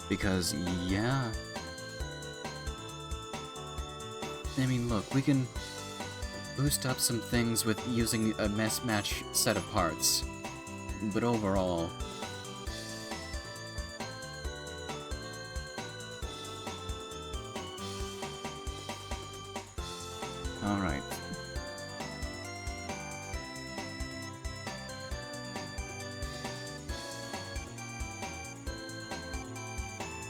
Because, yeah. I mean, look, we can boost up some things with using a mismatch set of parts. But overall... Alright.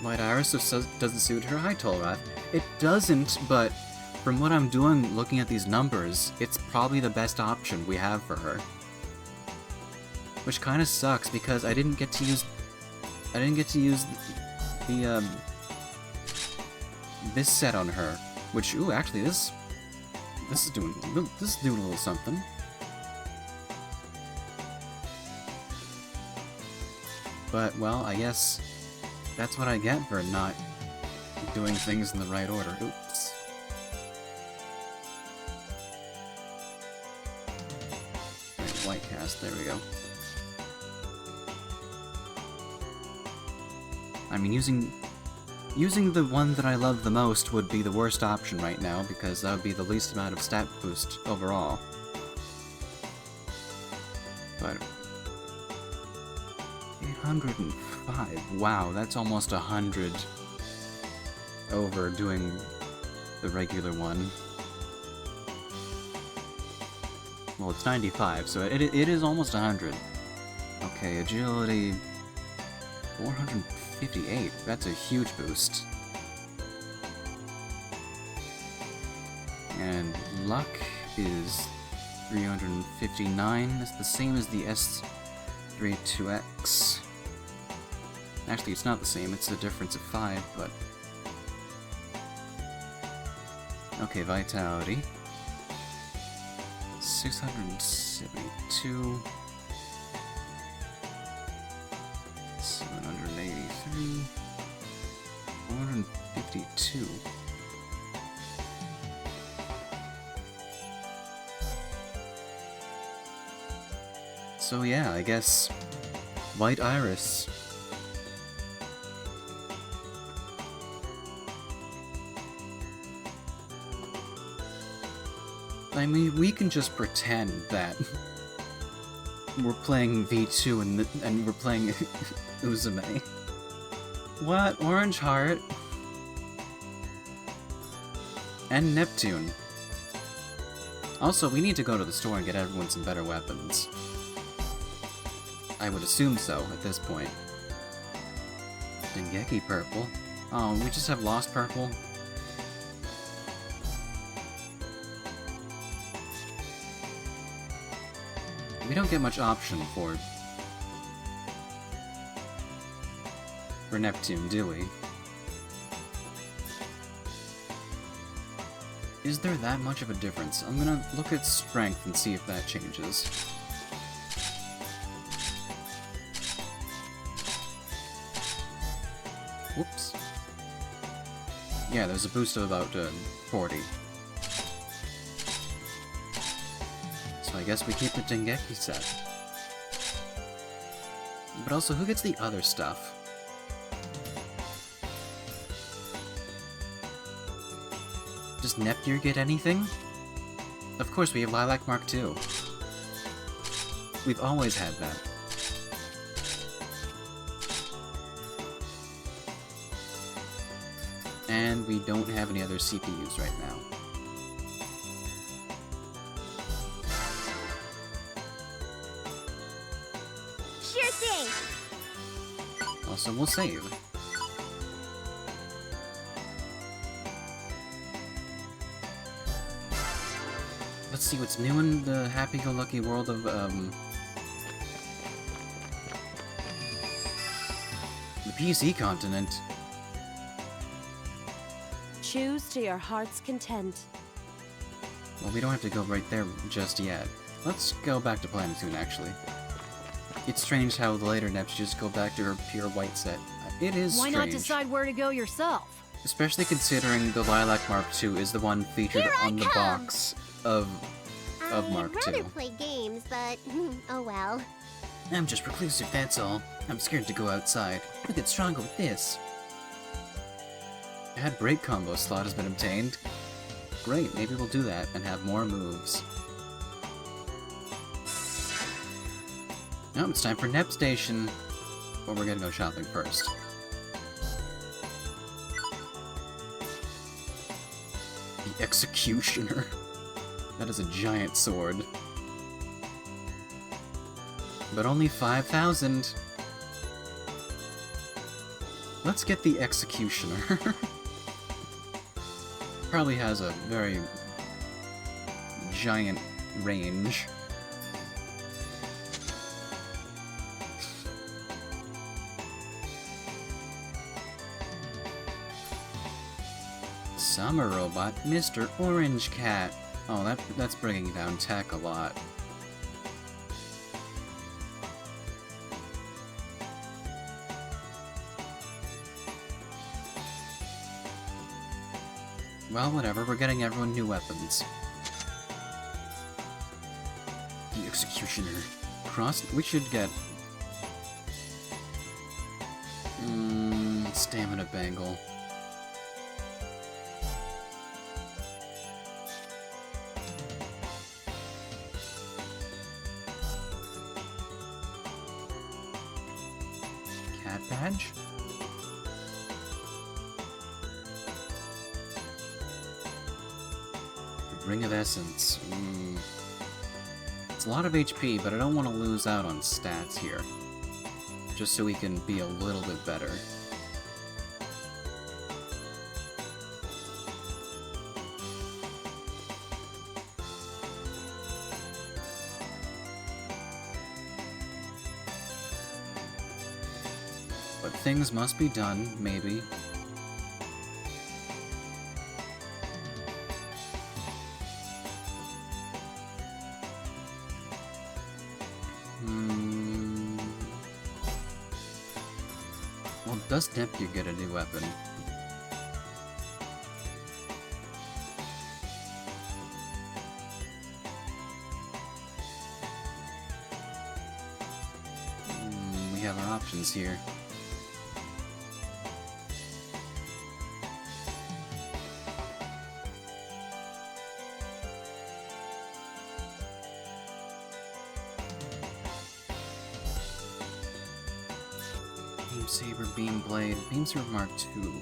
White Iris doesn't suit her. Hi, Tolrath. It doesn't, but from what I'm doing, looking at these numbers, it's probably the best option we have for her. Which kind of sucks because I didn't get to use the this set on her. Which, ooh, actually, this is doing a little something. But well, I guess that's what I get for not doing things in the right order. Oops. Right, white cast, there we go. I mean, using the one that I love the most would be the worst option right now, because that would be the least amount of stat boost overall. But 805, wow, that's almost 100 over doing the regular one. Well, it's 95, so it is almost 100. Okay, agility 458, that's a huge boost. And luck is 359, that's the same as the S32X. Actually, it's not the same, it's a difference of 5, but... Okay, vitality. 672... 783... 452... So yeah, I guess... White Iris. I mean, we can just pretend that we're playing V2 and we're playing Uzume. What? Orange Heart? And Neptune. Also, we need to go to the store and get everyone some better weapons. I would assume so, at this point. Dengeki Purple. Oh, we just have Lost Purple? We don't get much option for Neptune, do we? Is there that much of a difference? I'm gonna look at strength and see if that changes. Whoops. Yeah, there's a boost of about 40. So I guess we keep the Dengeki set. But also, who gets the other stuff? Does Neptune get anything? Of course, we have Lilac Mark II. We've always had that. And we don't have any other CPUs right now. Sure thing. Also, we'll save. Let's see what's new in the happy-go-lucky world of, PC continent. Choose to your heart's content. Well, we don't have to go right there just yet. Let's go back to Planetoon, actually. It's strange how the later Neps just go back to her pure white set. It is Why strange. not decide where to go yourself? Especially considering the Lilac Mark II is the one featured on the box of Mark I'd rather II. play games, but oh well. I'm just reclusive, that's all. I'm scared to go outside. We'll get stronger with this. Add break combo slot has been obtained. Great, maybe we'll do that and have more moves. Now it's time for Nep Station. But we're gonna go shopping first. The Executioner. That is a giant sword. But only 5,000. Let's get the Executioner. Probably has a very giant range. Summer Robot, Mr. Orange Cat. Oh, that's bringing down tech a lot. Well, whatever, we're getting everyone new weapons. The Executioner. We should get... Stamina Bangle. Cat Badge? Ring of Essence. It's a lot of HP, but I don't want to lose out on stats here. Just so we can be a little bit better. But things must be done, maybe. Well, does Neptunia get a new weapon? We have our options here. Beam Saber, Beam Blade, Beam Saber Mark II.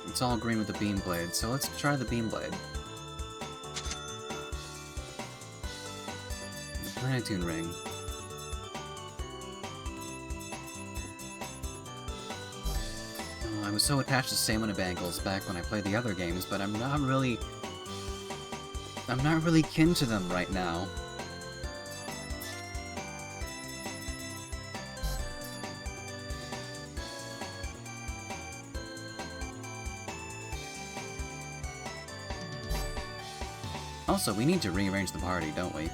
It's all green with the Beam Blade, so let's try the Beam Blade. The Planetoon Ring. Oh, I was so attached to Stamina Bangles back when I played the other games, but I'm not really kin to them right now. Also, we need to rearrange the party, don't we?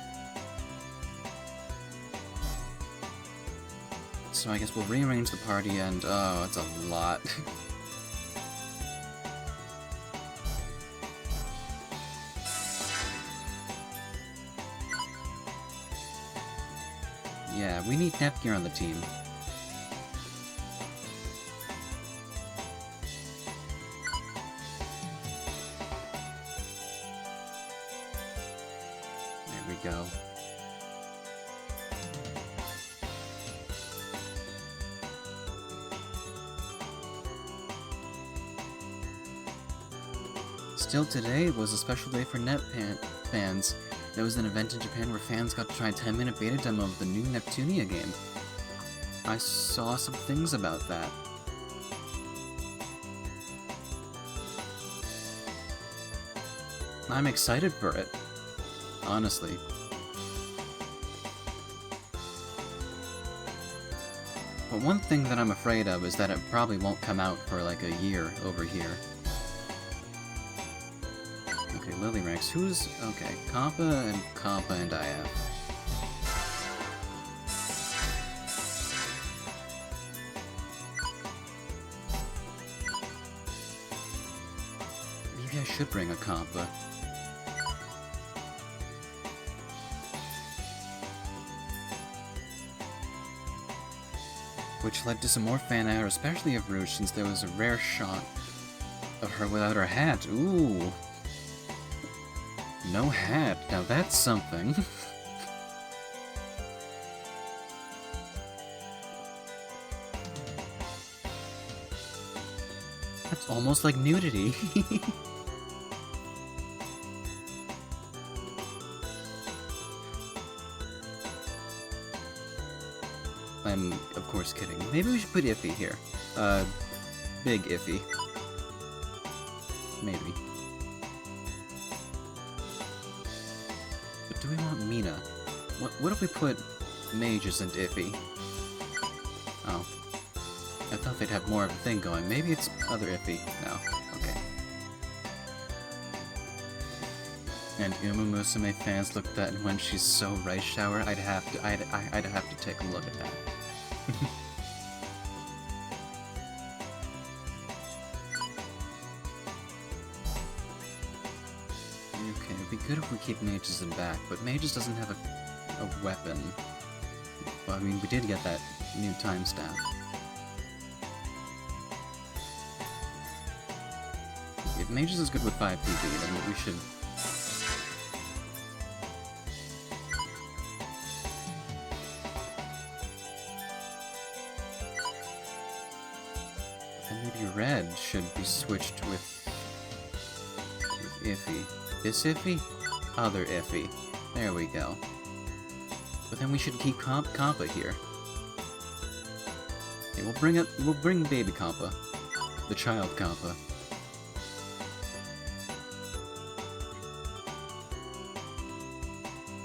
So I guess we'll rearrange the party and... oh, it's a lot. Yeah, we need Neptunia on the team. Go. Still today was a special day for fans. There was an event in Japan where fans got to try a 10-minute beta demo of the new Neptunia game. I saw some things about that. I'm excited for it. Honestly. But one thing that I'm afraid of is that it probably won't come out for like a year over here. Okay, Lily ranks. Who's... okay, Compa and IF. Maybe I should bring a Compa. Which led to some more fan art, especially of Rouge, since there was a rare shot of her without her hat. Ooh. No hat. Now that's something. That's almost like nudity. I'm, of course, kidding. Maybe we should put Iffy here. Big Iffy. Maybe. But do we want Mina? What if we put Mages and Iffy? Oh. I thought they'd have more of a thing going. Maybe it's other Iffy. No. Okay. And Uma Musume fans look at that, and when she's so rice shower, I'd have to take a look at that. Okay, it'd be good if we keep Mages in back, but Mages doesn't have a weapon. Well, I mean, we did get that new time staff. If Mages is good with 5 PP, then we should... then maybe Red should be switched with Iffy. This Iffy? Other Iffy. There we go. But then we should keep Compa here. Okay, we'll bring baby Compa. The child Compa.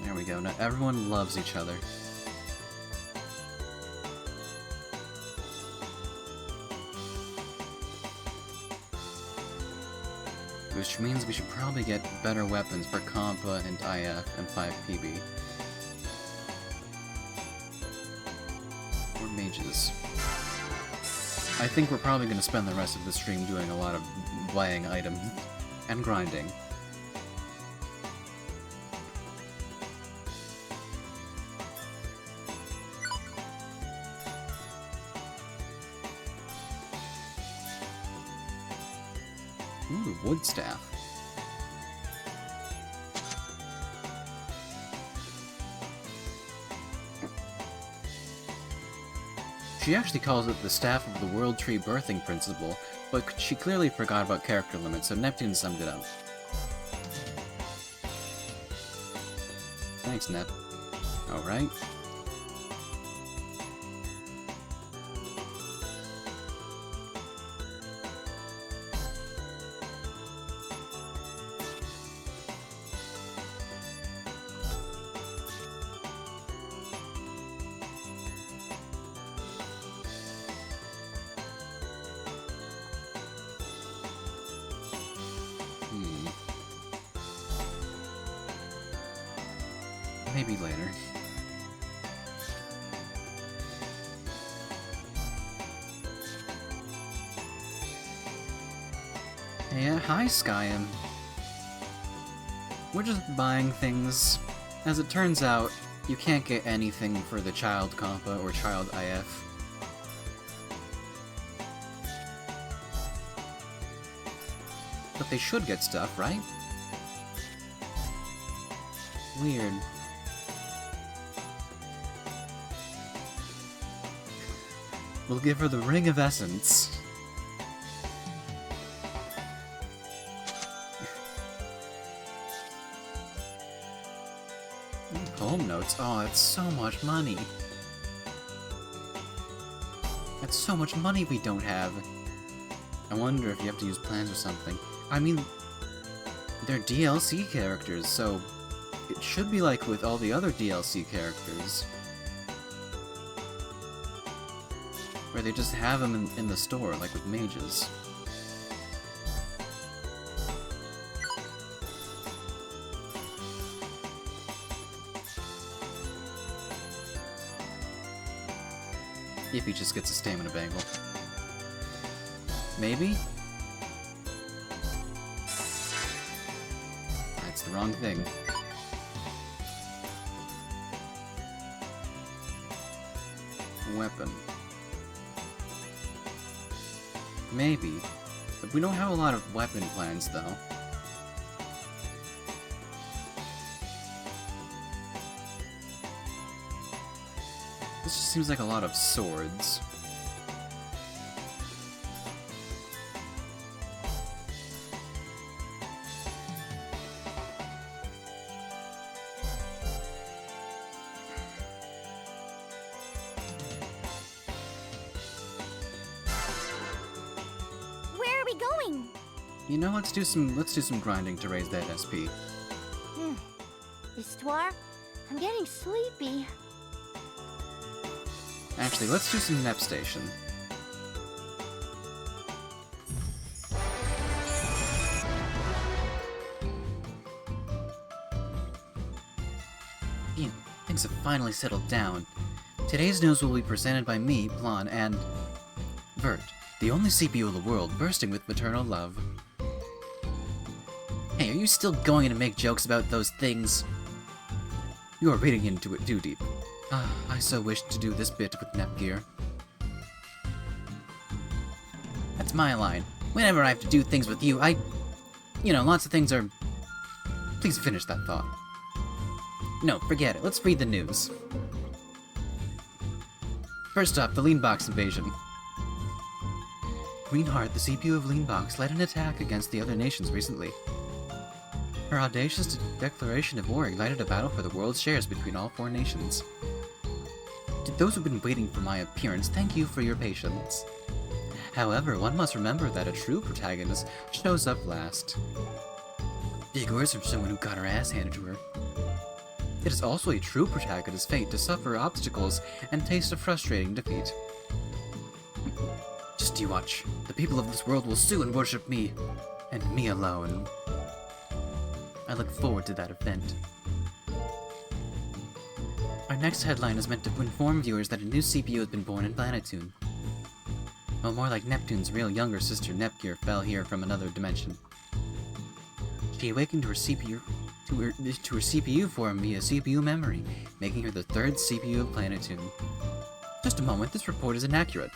There we go. Now everyone loves each other. Which means we should probably get better weapons for Compa and IF and 5 PB. Or Mages. I think we're probably going to spend the rest of the stream doing a lot of buying items and grinding. Ooh, wood staff. She actually calls it the Staff of the World Tree Birthing Principle, but she clearly forgot about character limits, so Neptune summed it up. Thanks, Nep. Alright. Maybe later. Yeah, hi Skyam. We're just buying things. As it turns out, you can't get anything for the child Compa or child IF. But they should get stuff, right? Weird. We'll give her the Ring of Essence. Poem notes? Oh, that's so much money. That's so much money we don't have. I wonder if you have to use plans or something. I mean, they're DLC characters, so it should be like with all the other DLC characters. Where they just have them in the store, like with mages. If he just gets a stamina bangle. Maybe? That's the wrong thing. Weapon. Maybe. But we don't have a lot of weapon plans, though. This just seems like a lot of swords. Where are we going? You know, let's do some grinding to raise that SP. Histoire, I'm getting sleepy. Actually, let's do some Nep Station. Phew, things have finally settled down. Today's news will be presented by me, Blonde, and Vert, the only CPU in the world bursting with maternal love. Hey, are you still going to make jokes about those things? You are reading into it too deep. Ah, I so wish to do this bit with Nepgear. That's my line. Whenever I have to do things with you, you know, lots of things are... Please finish that thought. No, forget it. Let's read the news. First up, the Leanbox invasion. Greenheart, the CPU of Leanbox, led an attack against the other nations recently. Her audacious declaration of war ignited a battle for the world's shares between all four nations. To those who've been waiting for my appearance, thank you for your patience. However, one must remember that a true protagonist shows up last. Big words from someone who got her ass handed to her. It is also a true protagonist's fate to suffer obstacles and taste a frustrating defeat. Just you watch. The people of this world will soon worship me, and me alone. I look forward to that event. Our next headline is meant to inform viewers that a new CPU has been born in Planetoon. Well, more like Neptune's real younger sister Nepgear fell here from another dimension. She awakened to her CPU form via CPU memory, making her the third CPU of Planetoon. Just a moment, this report is inaccurate.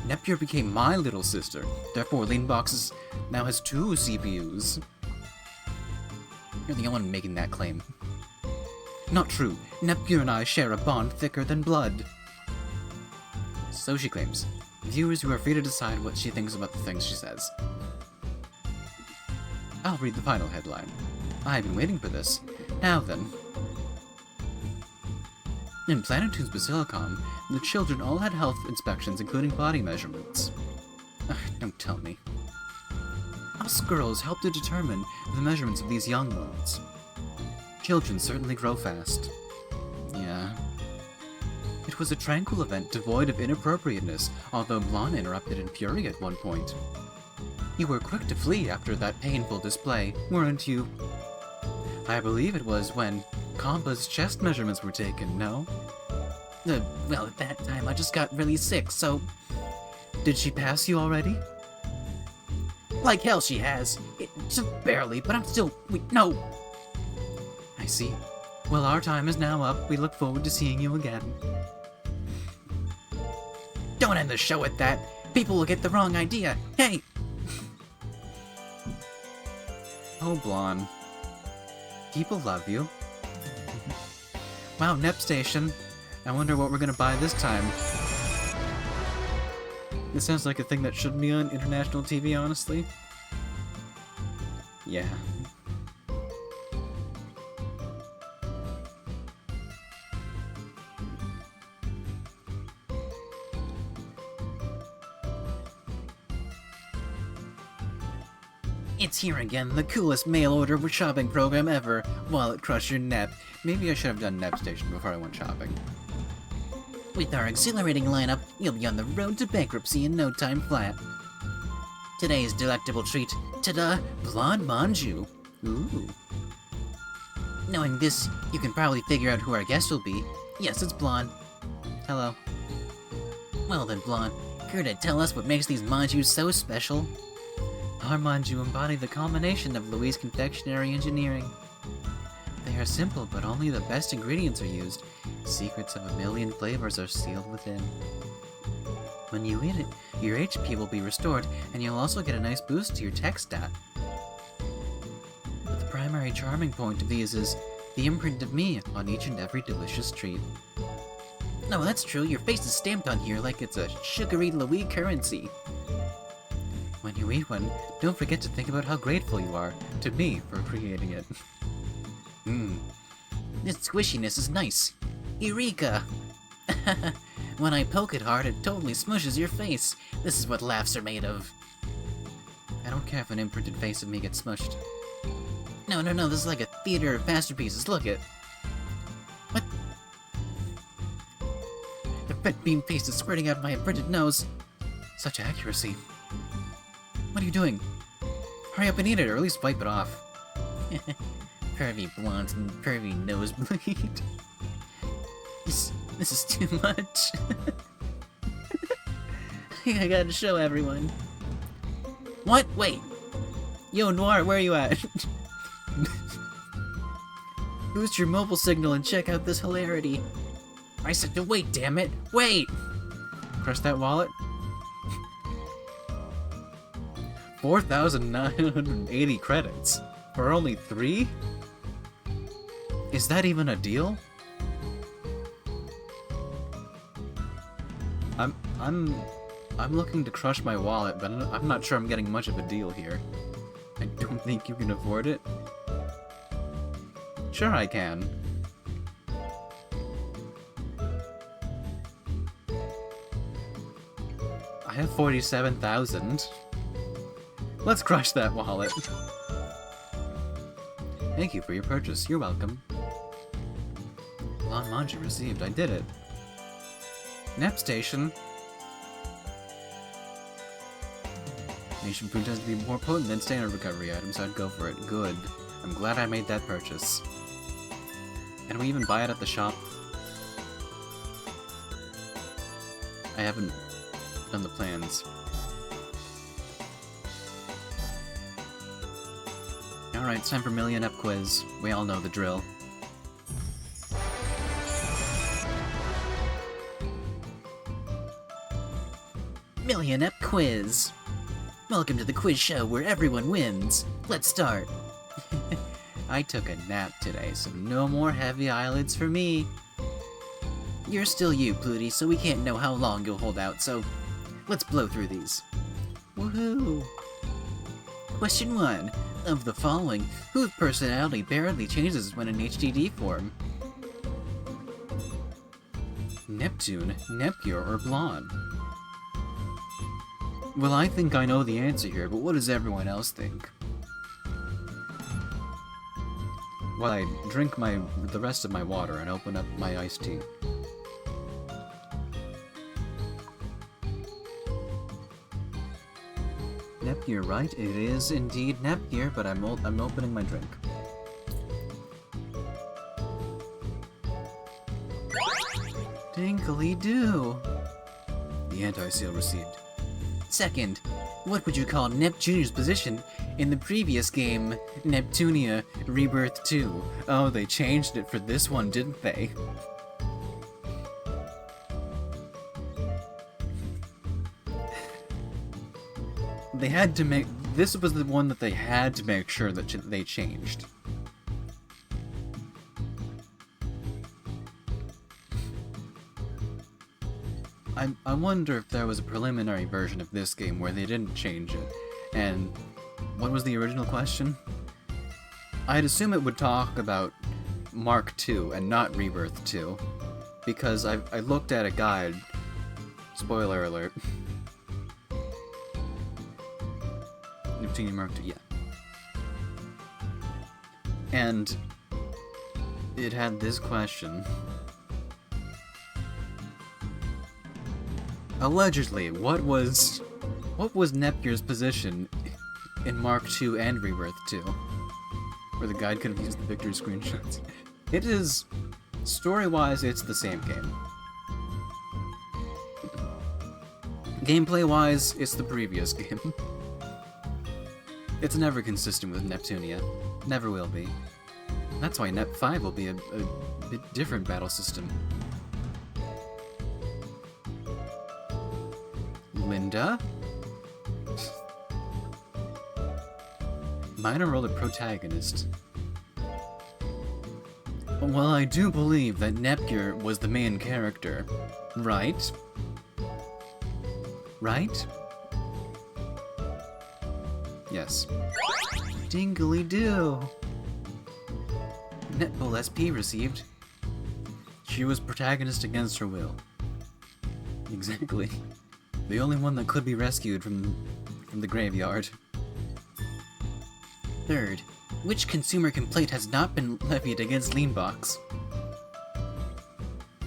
Nepgear became my little sister, therefore Leanbox now has 2 CPUs. You're the only one making that claim. Not true. Nepgear and I share a bond thicker than blood. So she claims. Viewers who are free to decide what she thinks about the things she says. I'll read the final headline. I've been waiting for this. Now then. In Planetoon's Basilicom, the children all had health inspections including body measurements. Don't tell me. Us girls help to determine the measurements of these young ones. Children certainly grow fast. Yeah. It was a tranquil event devoid of inappropriateness, although Blonde interrupted in fury at one point. You were quick to flee after that painful display, weren't you? I believe it was when Kampa's chest measurements were taken, no? Well, at that time I just got really sick, so... Did she pass you already? Like hell she has. Just barely, but I'm still... No! I see. Well, our time is now up. We look forward to seeing you again. Don't end the show with that. People will get the wrong idea. Hey! Oh, Blonde. People love you. Wow, Nep Station. I wonder what we're gonna buy this time. This sounds like a thing that should be on international TV, honestly. Yeah. It's here again, the coolest mail-order shopping program ever, Wallet Crusher Nep. Maybe I should have done Nep Station before I went shopping. With our exhilarating lineup, you'll be on the road to bankruptcy in no time flat. Today's delectable treat, ta-da, blonde manju. Ooh. Knowing this, you can probably figure out who our guest will be. Yes, it's Blonde. Hello. Well then, Blonde, care to tell us what makes these manjus so special? Our manju embody the culmination of Louise' confectionery engineering. They are simple, but only the best ingredients are used. Secrets of a million flavors are sealed within. When you eat it, your HP will be restored, and you'll also get a nice boost to your tech stat. But the primary charming point of these is the imprint of me on each and every delicious treat. No, that's true, your face is stamped on here like it's a sugary Louis currency. When you eat one, don't forget to think about how grateful you are to me for creating it. This squishiness is nice. Eureka! When I poke it hard, it totally smushes your face. This is what laughs are made of. I don't care if an imprinted face of me gets smushed. No, this is like a theater of masterpieces, look it. What? The red beam paste is squirting out of my imprinted nose. Such accuracy. What are you doing? Hurry up and eat it, or at least wipe it off. Pervy blondes and pervy nosebleed. This is too much. I gotta show everyone. What? Wait. Yo, Noir, where are you at? Boost your mobile signal and check out this hilarity. I said to wait, damn it. Wait! Crush that wallet? 4,980 credits. For only 3? Is that even a deal? I'm looking to crush my wallet, but I'm not sure I'm getting much of a deal here. I don't think you can afford it. Sure I can. I have 47,000. Let's crush that wallet. Thank you for your purchase. You're welcome. Blonde Manju received. I did it. Nap Station. Nation food tends to be more potent than standard recovery items, so I'd go for it. Good. I'm glad I made that purchase. Can we even buy it at the shop? I haven't done the plans. Alright, it's time for Million Up Quiz. We all know the drill. Million Up Quiz! Welcome to the quiz show where everyone wins. Let's start. I took a nap today, so no more heavy eyelids for me. You're still you, Pluty, so we can't know how long you'll hold out, so let's blow through these. Woohoo! Question 1. Of the following, whose personality barely changes when in HDD form? Neptune, Nepure, or Blonde? Well, I think I know the answer here, but what does everyone else think? While I drink the rest of my water and open up my iced tea. Nepure, right? It is indeed Nepure, but I'm opening my drink. Dinkly-doo! The anti-seal received. Second, what would you call Neptune's position in the previous game, Neptunia Rebirth 2? Oh, they changed it for this one, didn't they? They had to make... This was the one that they had to make sure that they changed. I wonder if there was a preliminary version of this game where they didn't change it. And what was the original question? I'd assume it would talk about Mark II and not Rebirth 2. Because I looked at a guide. Spoiler alert. Neptunia Mark II, yeah. And it had this question. Allegedly, what was Nepture's position in Mark II and Rebirth 2? Where the guide could have used the victory screenshots. It is, story-wise, it's the same game. Gameplay-wise, it's the previous game. It's never consistent with Neptunia. Never will be. That's why Nep 5 will be a bit different battle system. Linda? Minor role of protagonist. Well, I do believe that Neptune was the main character, right? Right? Yes. Dingly-doo! Netball SP received. She was protagonist against her will. Exactly. The only one that could be rescued from the graveyard. Third, which consumer complaint has not been levied against Leanbox?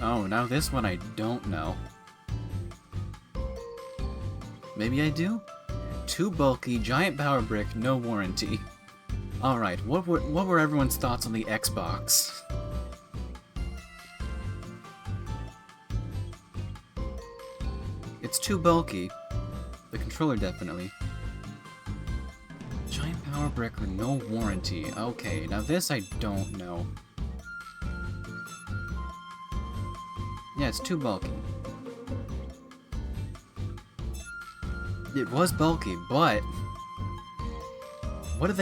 Oh, now this one I don't know. Maybe I do? Too bulky, giant power brick, no warranty. Alright, what were everyone's thoughts on the Xbox? It's too bulky. The controller definitely. Giant power brick or no warranty. Okay, now this I don't know. Yeah, it's too bulky. It was bulky, but what did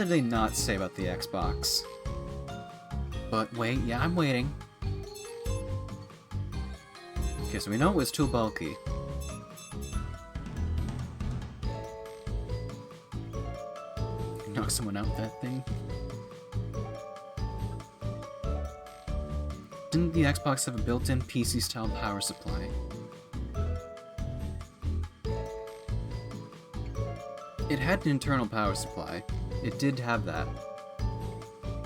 they not say about the Xbox? But wait, yeah, I'm waiting. Okay, so we know it was too bulky. Knock someone out with that thing. Didn't the Xbox have a built-in PC-style power supply? It had an internal power supply. It did have that.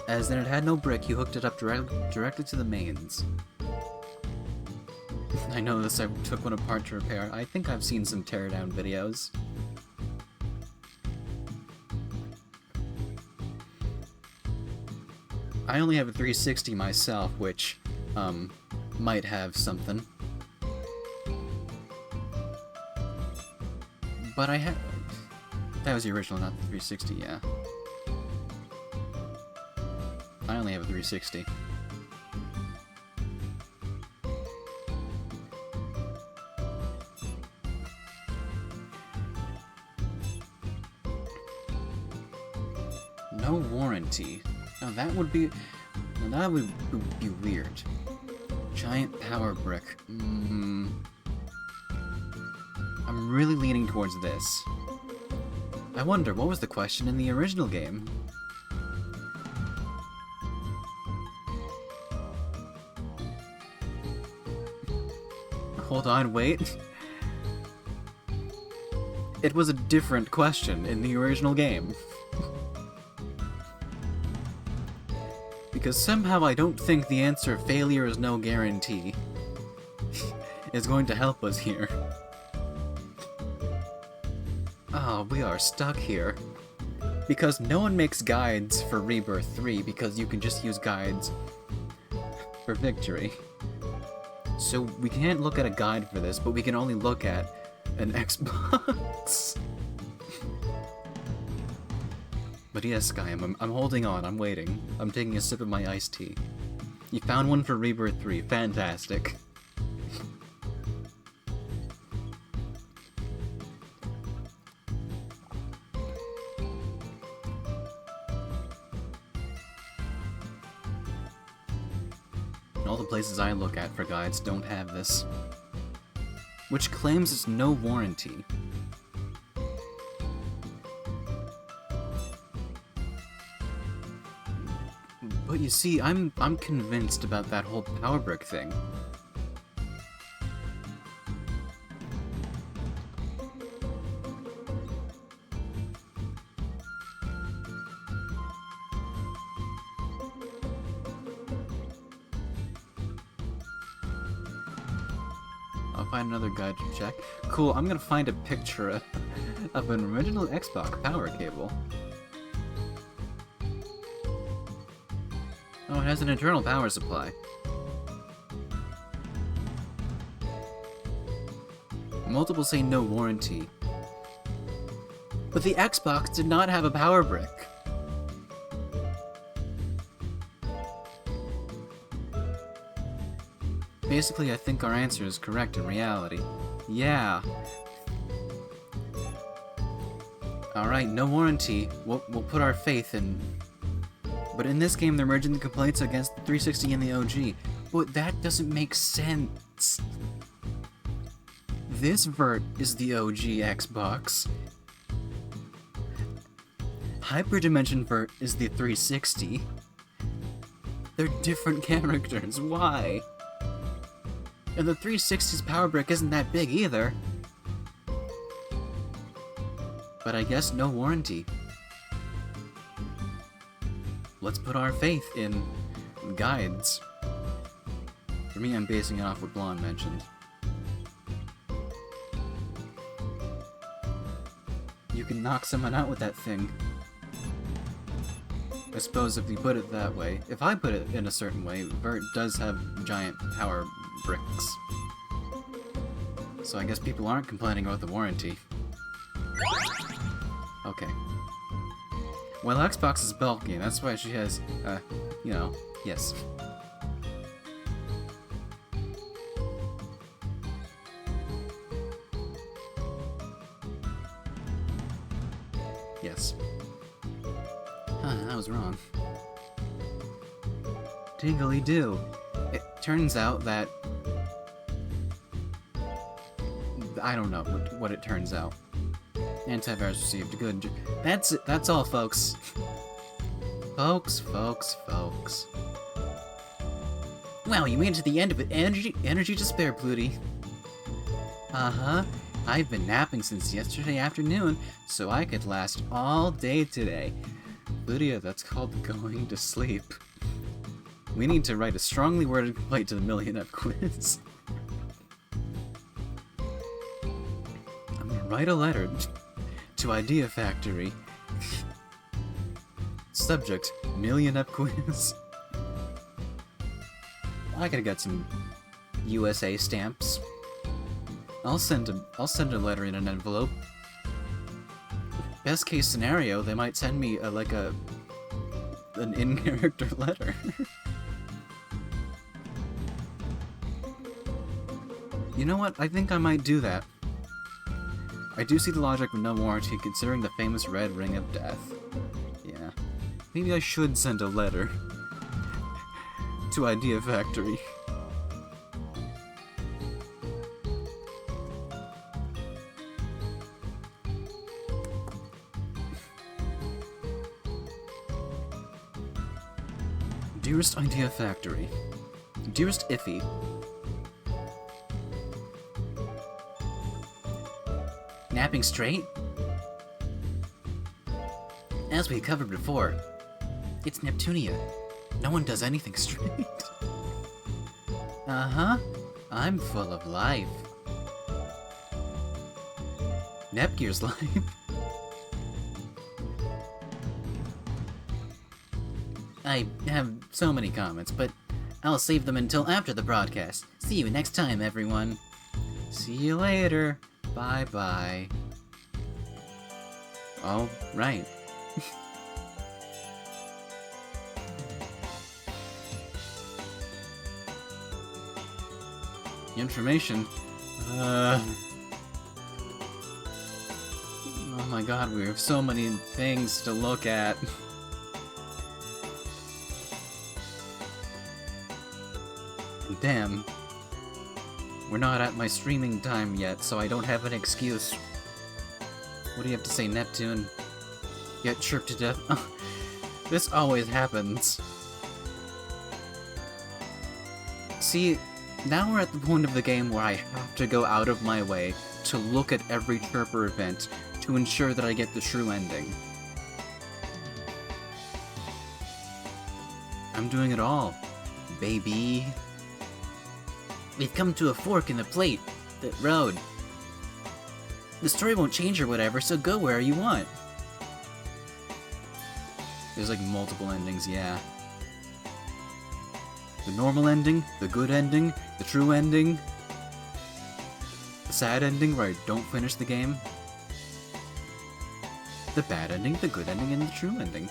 As in it had no brick, you hooked it up directly to the mains. I know this, I took one apart to repair. I think I've seen some teardown videos. I only have a 360 myself, which, might have something. But I have... That was the original, not the 360, yeah. I only have a 360. No warranty. Now that would be... Now that would be weird. Giant power brick. I'm really leaning towards this. I wonder, what was the question in the original game? Hold on, wait. It was a different question in the original game. Because somehow I don't think the answer failure is no guarantee is going to help us here. Oh, we are stuck here. Because no one makes guides for Rebirth 3 because you can just use guides for Victory. So we can't look at a guide for this, but we can only look at an Xbox. But yes, Sky, I'm holding on, I'm waiting. I'm taking a sip of my iced tea. You found one for Rebirth 3, fantastic. All the places I look at for guides don't have this. Which claims it's no warranty. But you see, I'm convinced about that whole power brick thing. I'll find another guide to check. Cool, I'm gonna find a picture of an original Xbox power cable. Oh, it has an internal power supply. Multiple say no warranty. But the Xbox did not have a power brick. Basically, I think our answer is correct in reality. Yeah. Alright, no warranty. We'll put our faith in... But in this game, they're merging the complaints against the 360 and the OG. But that doesn't make sense. This vert is the OG Xbox. Hyperdimension vert is the 360. They're different characters. Why? And the 360's power brick isn't that big either. But I guess no warranty. Let's put our faith in guides. For me, I'm basing it off what Blonde mentioned. You can knock someone out with that thing. I suppose if you put it that way. If I put it in a certain way, Vert does have giant power bricks. So I guess people aren't complaining about the warranty. Okay. Well, Xbox is bulky, and that's why she has, you know, yes. Yes. Huh, that was wrong. Tingly-do. It turns out that... I don't know what it turns out. Antivirus received. Good. That's it. That's all, folks. Folks. Well, you made it to the end of it. Energy to spare, Pluty. Uh-huh. I've been napping since yesterday afternoon, so I could last all day today. Plutia, that's called going to sleep. We need to write a strongly worded complaint to the Millionaire Quiz. I'm gonna write a letter to Idea Factory. Subject, Millionaire Quiz. I gotta get some USA stamps. I'll send a letter in an envelope. Best case scenario, they might send me an in-character letter. You know what? I think I might do that. I do see the logic with no warranty, considering the famous red ring of death. Yeah. Maybe I should send a letter to Idea Factory. Dearest Idea Factory. Dearest Iffy. Napping straight? As we covered before, it's Neptunia. No one does anything straight. Uh-huh. I'm full of life. Nepgear's life. I have so many comments, but I'll save them until after the broadcast. See you next time, everyone. See you later. Bye-bye. All right. Information. Oh my god, we have so many things to look at. Damn. We're not at my streaming time yet, so I don't have an excuse. What do you have to say, Neptune? Get chirped to death? This always happens. See, now we're at the point of the game where I have to go out of my way to look at every chirper event to ensure that I get the true ending. I'm doing it all, baby. We've come to a fork in the plate. The road. The story won't change or whatever, so go where you want. There's like multiple endings, yeah. The normal ending, the good ending, the true ending, the sad ending where I don't finish the game, the bad ending, the good ending, and the true ending.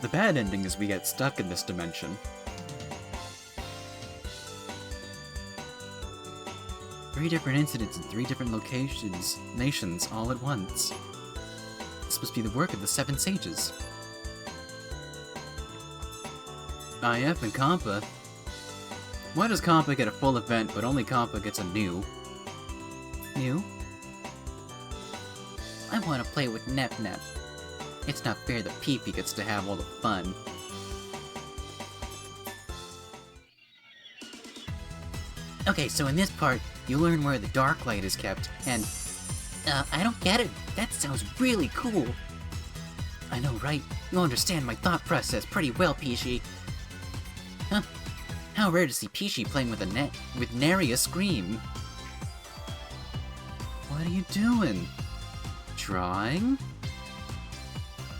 The bad ending is we get stuck in this dimension. 3 different incidents in 3 different locations, nations, all at once. It's supposed to be the work of the 7 sages. IF and Compa. Why does Compa get a full event, but only Compa gets a new? New? I want to play with Nep Nep. It's not fair that Pee-Pee gets to have all the fun. Okay, so in this part, you learn where the Dark Light is kept, and... I don't get it. That sounds really cool. I know, right? You understand my thought process pretty well, Peachy. Huh. How rare to see Peachy playing with with nary a scream. What are you doing? Drawing?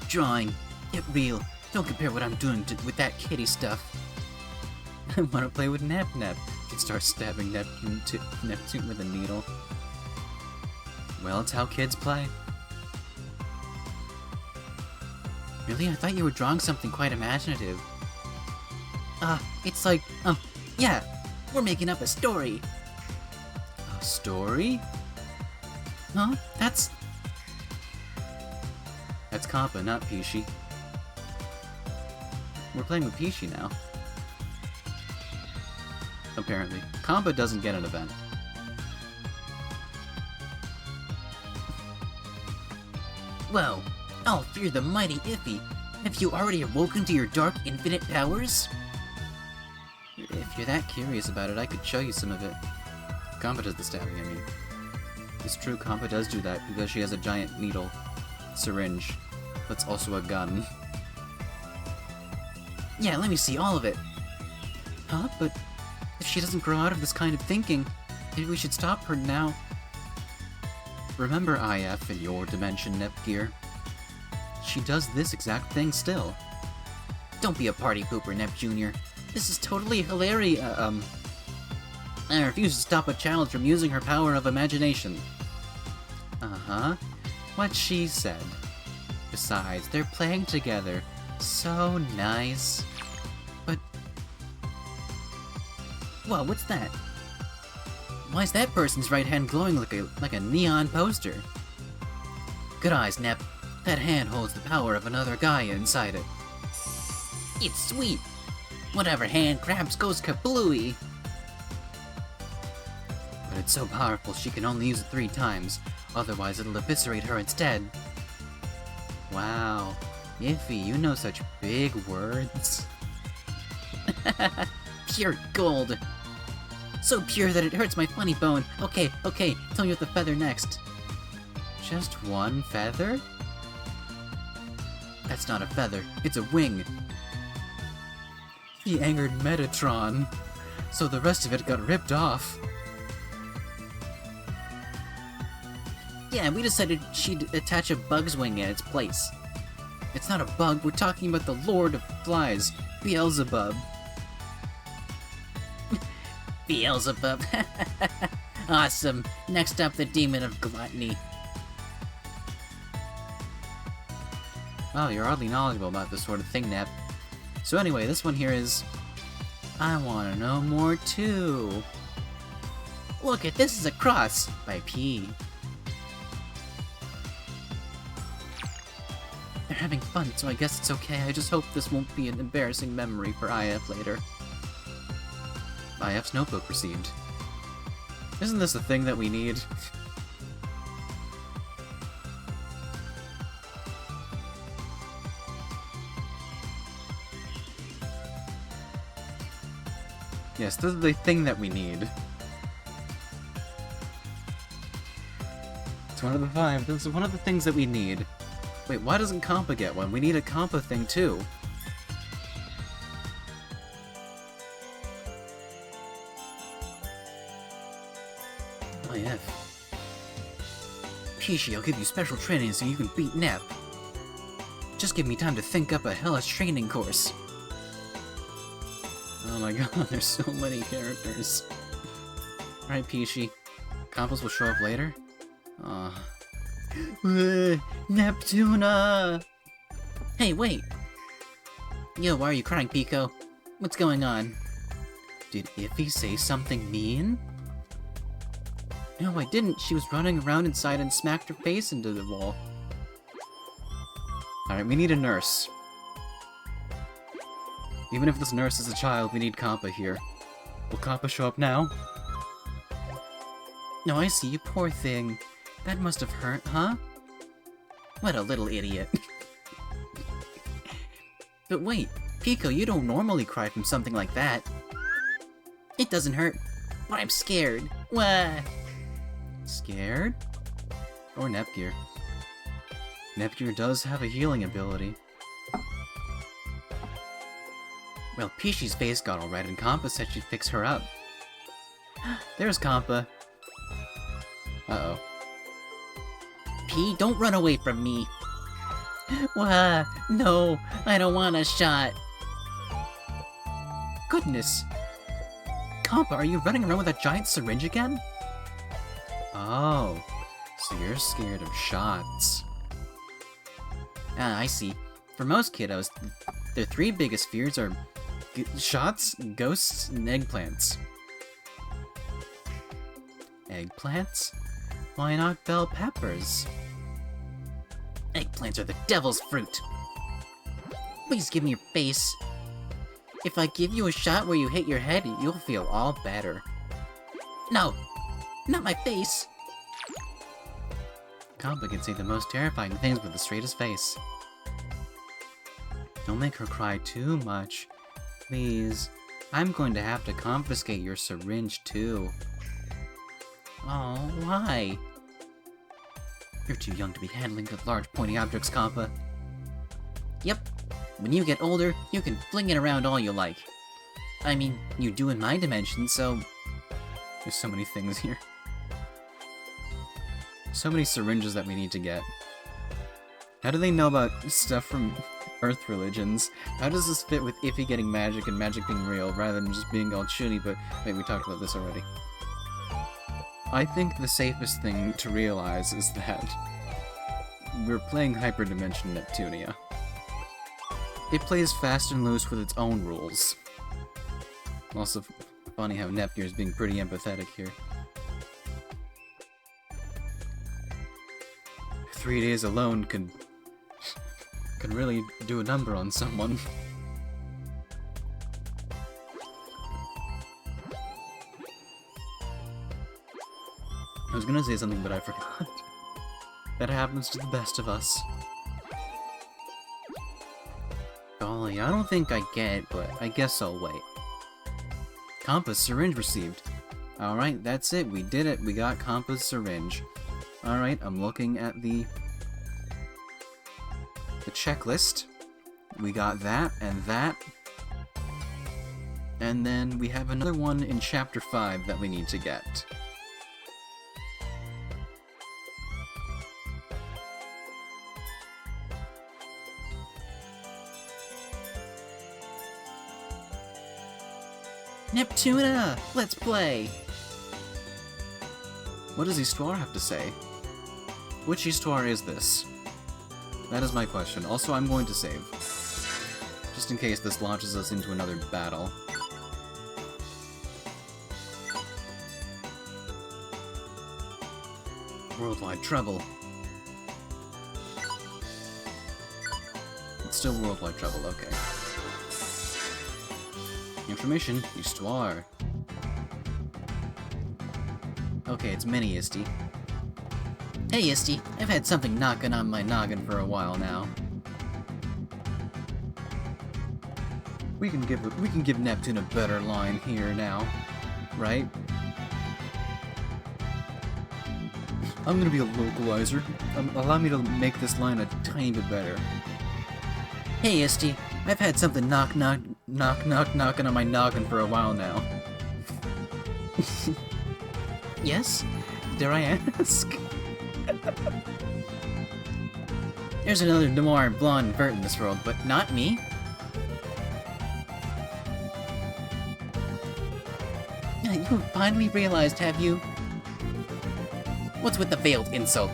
Drawing. Get real. Don't compare what I'm doing with that kitty stuff. I want to play with Nep Nep. And start stabbing Neptune with a needle. Well, it's how kids play. Really? I thought you were drawing something quite imaginative. It's like, yeah, we're making up a story. A story? Huh? That's Compa, not Peachy. We're playing with Peachy now. Apparently. Compa doesn't get an event. Whoa! I'll fear the mighty Iffy. Have you already awoken to your dark infinite powers? If you're that curious about it, I could show you some of it. Compa does the stabbing, I mean. It's true, Compa does do that because she has a giant needle. Syringe. That's also a gun. Yeah, let me see all of it. Huh? But if she doesn't grow out of this kind of thinking, maybe we should stop her now. Remember IF in your dimension, Nepgear? She does this exact thing still. Don't be a party pooper, Nep Jr. This is totally hilarious. I refuse to stop a child from using her power of imagination. Uh-huh. What she said. Besides, they're playing together. So nice. But... Whoa, what's that? Why is that person's right hand glowing like a neon poster? Good eyes, Nep. That hand holds the power of another Gaia inside it. It's sweet. Whatever hand grabs goes kablooey. But it's so powerful she can only use it 3 times. Otherwise it'll eviscerate her instead. Wow. Iffy, you know such big words. Pure gold. So pure that it hurts my funny bone. Okay, tell me what the feather next. Just one feather? That's not a feather, it's a wing. He angered Metatron, so the rest of it got ripped off. Yeah, we decided she'd attach a bug's wing in its place. It's not a bug, we're talking about the Lord of Flies, Beelzebub. Beelzebub. Awesome. Next up, the Demon of Gluttony. Wow, you're oddly knowledgeable about this sort of thing, Nep. So anyway, this one here is... I wanna know more too. Look at this is a cross by P. They're having fun, so I guess it's okay. I just hope this won't be an embarrassing memory for IF later. IF's notebook received. Isn't this a thing that we need? Yes, this is the thing that we need. It's one of the 5. This is one of the things that we need. Wait, why doesn't Compa get one? We need a Compa thing too. IF. Peachy, I'll give you special training so you can beat Nep. Just give me time to think up a hellish training course. Oh my god, there's so many characters. Alright, Peachy. Combos will show up later? Neptuna! Hey, wait! Yo, why are you crying, Pico? What's going on? Did Iffy say something mean? No, I didn't. She was running around inside and smacked her face into the wall. Alright, we need a nurse. Even if this nurse is a child, we need Kappa here. Will Kappa show up now? No, I see you, poor thing. That must have hurt, huh? What a little idiot. But wait, Pico, you don't normally cry from something like that. It doesn't hurt, but I'm scared. Wah! Scared? Or Nepgear. Nepgear does have a healing ability. Well, Peachy's face got all red, and Kampa said she'd fix her up. There's Kampa. Uh-oh. P, don't run away from me. Wah, no, I don't want a shot. Goodness. Kampa, are you running around with a giant syringe again? Oh, so you're scared of shots. Ah, I see. For most kiddos, their three biggest fears are shots, ghosts, and eggplants. Eggplants? Why not bell peppers? Eggplants are the devil's fruit. Please give me your face. If I give you a shot where you hit your head, you'll feel all better. No! Not my face! Kampa can say the most terrifying things with the straightest face. Don't make her cry too much. Please. I'm going to have to confiscate your syringe too. Oh, why? You're too young to be handling the large pointy objects, Kampa. Yep. When you get older, you can fling it around all you like. I mean, you do in my dimension, so... There's so many things here. So many syringes that we need to get. How do they know about stuff from Earth religions? How does this fit with Iffy getting magic and magic being real, rather than just being all shitty, but... Wait, we talked about this already. I think the safest thing to realize is that we're playing Hyperdimension Neptunia. It plays fast and loose with its own rules. Also, funny how Nepgear is being pretty empathetic here. 3 days alone can really do a number on someone. I was gonna say something, but I forgot. That happens to the best of us. Golly, I don't think I get it, but I guess I'll wait. Kampa's syringe received. Alright, that's it. We did it. We got Kampa's syringe. Alright, I'm looking at the checklist. We got that, and that. And then we have another one in Chapter 5 that we need to get. Neptuna! Let's play! What does Histoire have to say? Which Histoire is this? That is my question. Also, I'm going to save. Just in case this launches us into another battle. Worldwide trouble. It's still worldwide trouble, okay. Information, Histoire. Okay, it's Mini Isty. Hey Isty, I've had something knocking on my noggin for a while now. We can give Neptune a better line here now, right? I'm gonna be a localizer. Allow me to make this line a tiny bit better. Hey Isty, I've had something knocking on my noggin for a while now. Yes? dare I ask? There's another noir blonde vert in this world, but not me. You finally realized, have you? What's with the veiled insult?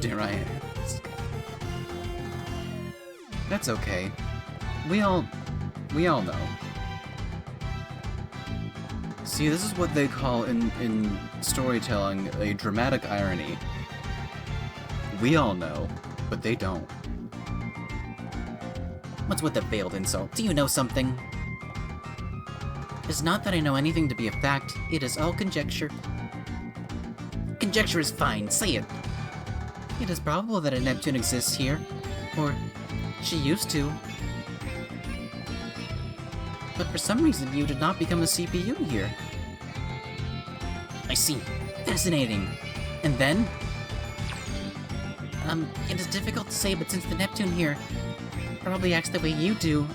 Dare I ask? That's okay. We all know. See, this is what they call in storytelling a dramatic irony. We all know, but they don't. What's with the veiled insult? Do you know something? It's not that I know anything to be a fact, it is all conjecture. Conjecture is fine, say it. It is probable that a Neptune exists here, or she used to. But for some reason, you did not become a CPU here. I see. Fascinating. And then? It is difficult to say, but since the Neptune here probably acts the way you do,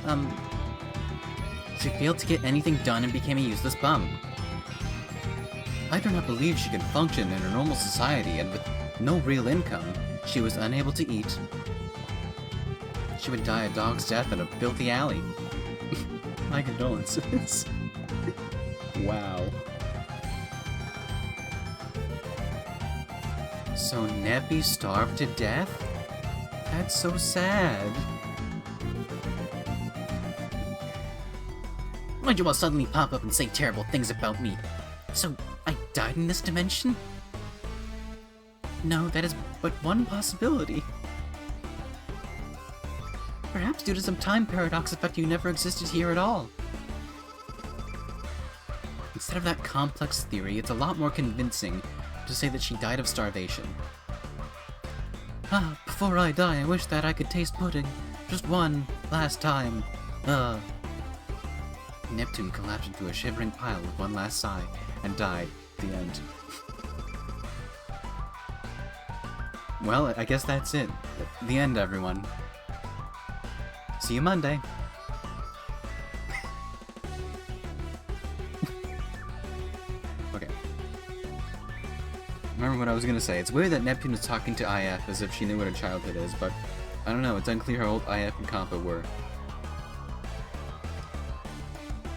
she failed to get anything done and became a useless bum. I do not believe she can function in a normal society, and with no real income, she was unable to eat. She would die a dog's death in a filthy alley. My condolences. Wow. So Neppy starved to death? That's so sad. Why'd you all suddenly pop up and say terrible things about me? So, I died in this dimension? No, that is but one possibility. Perhaps due to some time paradox effect you never existed here at all. Instead of that complex theory, it's a lot more convincing to say that she died of starvation. Ah, before I die, I wish that I could taste pudding. Just one last time. Neptune collapsed into a shivering pile with one last sigh, and died. The end. Well, I guess that's it. The end, everyone. See you Monday. Okay. Remember what I was gonna say. It's weird that Neptune is talking to IF as if she knew what her childhood is, but I don't know, it's unclear how old IF and Compa were.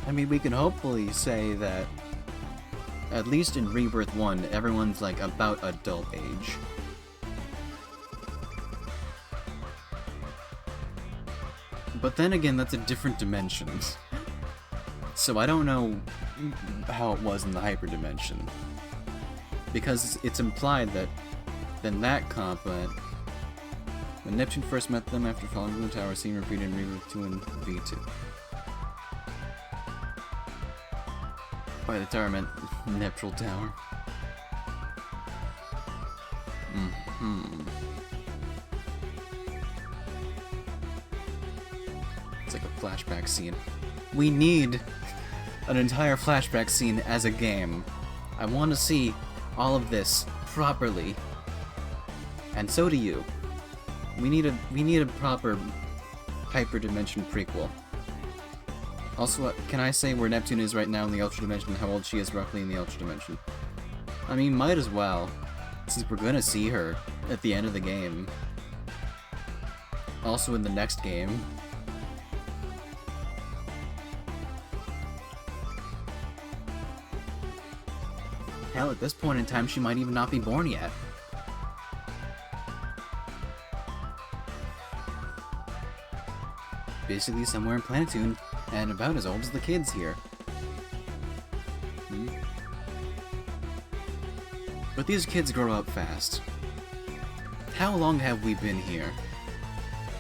I mean, we can hopefully say that, at least in Rebirth 1, everyone's like about adult age. But then again, that's a different dimension. So I don't know how it was in the hyper dimension. Because it's implied that in that compa, when Neptune first met them after falling from the tower, scene repeated in Rebirth 2 and V2. By the tower meant Neptral Tower. It's like a flashback scene. We need an entire flashback scene as a game. I want to see all of this properly. And so do you. We need a proper hyperdimension prequel. Also, can I say where Neptune is right now in the Ultra Dimension and how old she is roughly in the Ultra Dimension? I mean, might as well, since we're gonna see her at the end of the game. Also in the next game. Hell, at this point in time, she might even not be born yet. Basically somewhere in Planetoon, and about as old as the kids here. But these kids grow up fast. How long have we been here?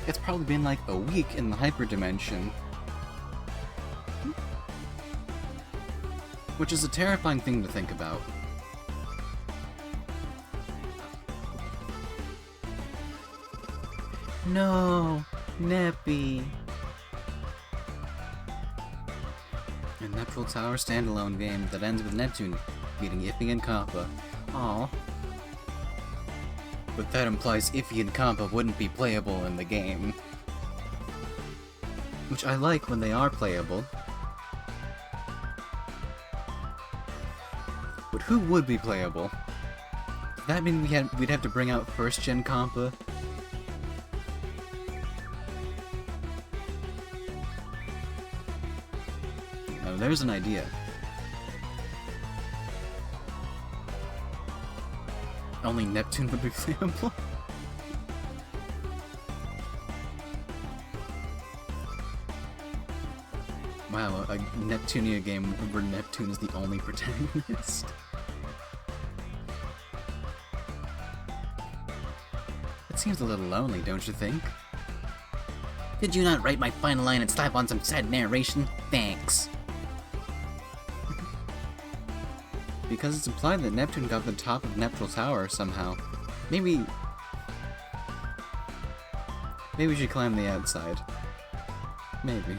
It's probably been like a week in the hyperdimension. Which is a terrifying thing to think about. No, Neppy. A Neptral Tower standalone game that ends with Neptune beating Iffy and Compa. Aww. But that implies Iffy and Compa wouldn't be playable in the game. Which I like when they are playable. But who would be playable? Does that mean we'd have to bring out first-gen Compa? Now there's an idea. Only Neptune would be playable? Wow, a Neptunia game where Neptune is the only protagonist. It seems a little lonely, don't you think? Did you not write my final line and slap on some sad narration? Thanks. Because it's implied that Neptune got the top of Neutral Tower somehow. Maybe we should climb the outside. Maybe.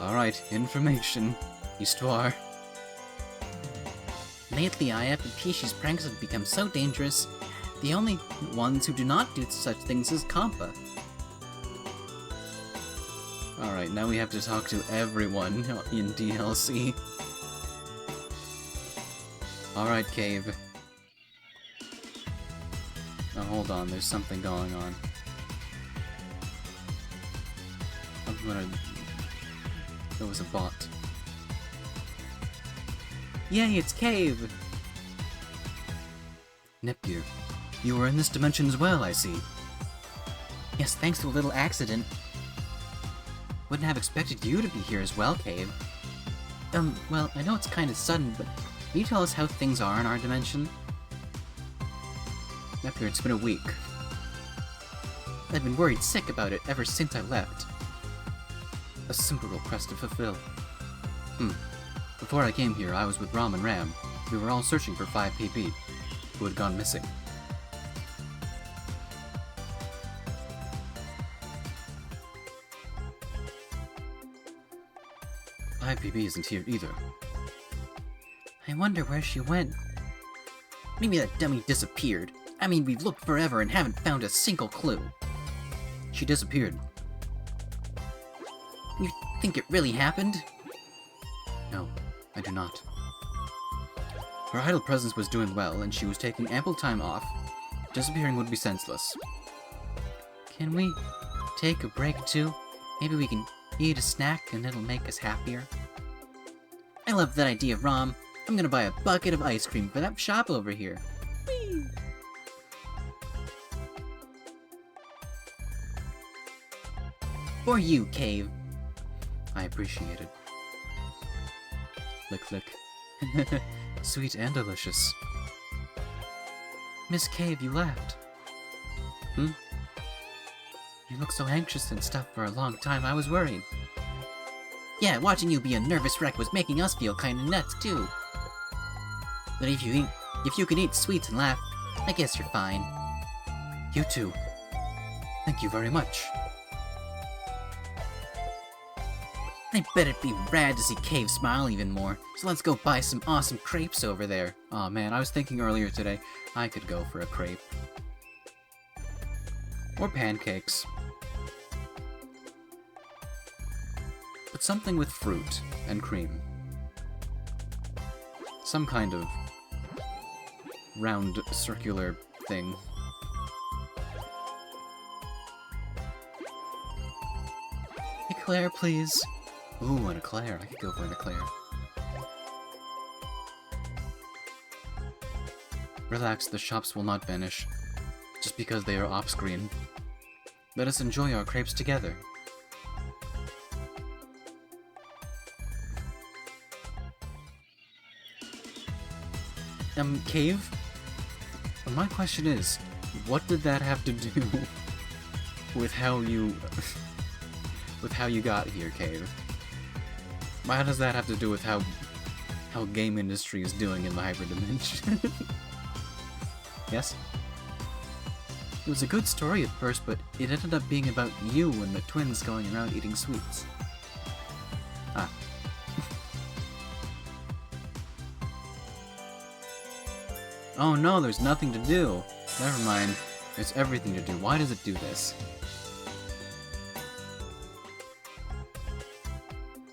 Alright, information. Histoire. Lately, IFP's pranks have become so dangerous. The only ones who do not do such things is Compa. Alright, now we have to talk to everyone in DLC. Alright, Cave. Oh, hold on, there's something going on. I'm gonna... There was a bot. Yay, it's Cave! Nepgear, you were in this dimension as well, I see. Yes, thanks to a little accident. Wouldn't have expected you to be here as well, Cave. Well, I know it's kind of sudden, but can you tell us how things are in our dimension? Nepgear, it's been a week. I've been worried sick about it ever since I left. A simple request to fulfill. Before I came here, I was with Ram and Ram. We were all searching for 5PP, who had gone missing. IPB isn't here either. I wonder where she went. Maybe that dummy disappeared. I mean, we've looked forever and haven't found a single clue. She disappeared. You think it really happened? No, I do not. Her idle presence was doing well, and she was taking ample time off. Disappearing would be senseless. Can we take a break too? Maybe we can eat a snack and it'll make us happier. I love that idea, Rom. I'm gonna buy a bucket of ice cream for that shop over here. Whee! For you, Cave. I appreciate it. Lick, lick. Sweet and delicious. Miss Cave, you left. You look so anxious and stuff for a long time, I was worried. Yeah, watching you be a nervous wreck was making us feel kinda nuts, too. But if you can eat sweets and laugh, I guess you're fine. You too. Thank you very much. I bet it'd be rad to see Cave smile even more, so let's go buy some awesome crepes over there. Aw man, I was thinking earlier today, I could go for a crepe. Or pancakes. But something with fruit and cream. Some kind of round, circular thing. Eclair, please. Ooh, an eclair. I could go for an eclair. Relax, the shops will not vanish. Just because they are off-screen. Let us enjoy our crepes together. Cave? Well, my question is, what did that have to do with how you... with how you got here, Cave? Why does that have to do with how game industry is doing in the hyperdimension? Yes? It was a good story at first, but it ended up being about you and the twins going around eating sweets. Ah. Oh no, there's nothing to do. Never mind. There's everything to do. Why does it do this?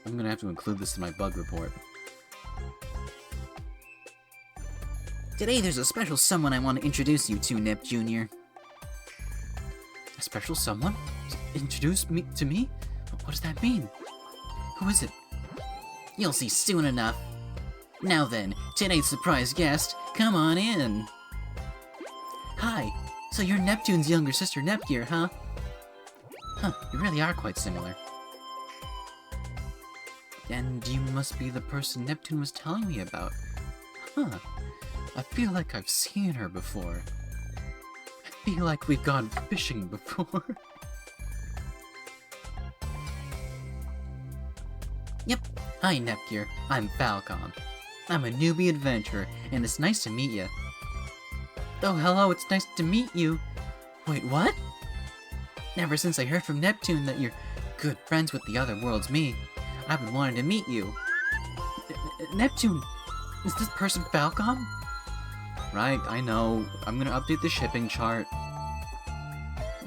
I'm gonna have to include this in my bug report. Today there's a special someone I want to introduce you to, Nep Jr. A special someone? Introduce me to me? What does that mean? Who is it? You'll see soon enough. Now then, today's surprise guest, come on in. Hi, so you're Neptune's younger sister Nepgear, huh? Huh, you really are quite similar. And you must be the person Neptune was telling me about. Huh, I feel like I've seen her before. I feel like we've gone fishing before. Yep, hi Nepgear, I'm Falcon. I'm a newbie adventurer, and it's nice to meet you. Oh, hello, it's nice to meet you. Wait, what? Ever since I heard from Neptune that you're good friends with the other world's me, I've been wanting to meet you. Neptune, is this person Falcon? Right, I know. I'm gonna update the shipping chart.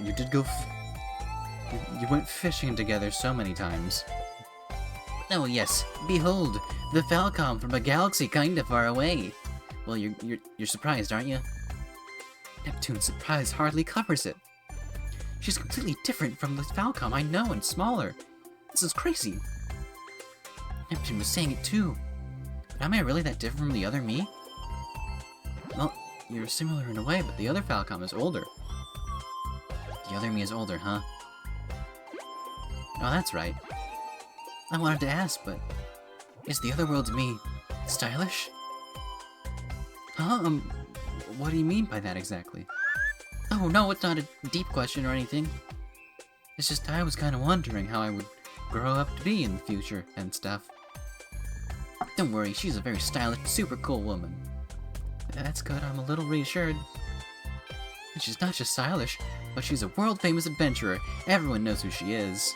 You did go you went fishing together so many times. Oh yes, behold, the Falcon from a galaxy kinda far away. Well, you're surprised, aren't you? Neptune's surprise hardly covers it. She's completely different from the Falcon I know and smaller. This is crazy. Neptune was saying it too. But am I really that different from the other me? Well, you're similar in a way, but the other Falcon is older. The other me is older, huh? Oh, that's right. I wanted to ask, but is the other world's me stylish? Huh? What do you mean by that exactly? Oh no, it's not a deep question or anything. It's just I was kind of wondering how I would grow up to be in the future and stuff. Don't worry, she's a very stylish, super cool woman. That's good, I'm a little reassured. And she's not just stylish, but she's a world-famous adventurer. Everyone knows who she is.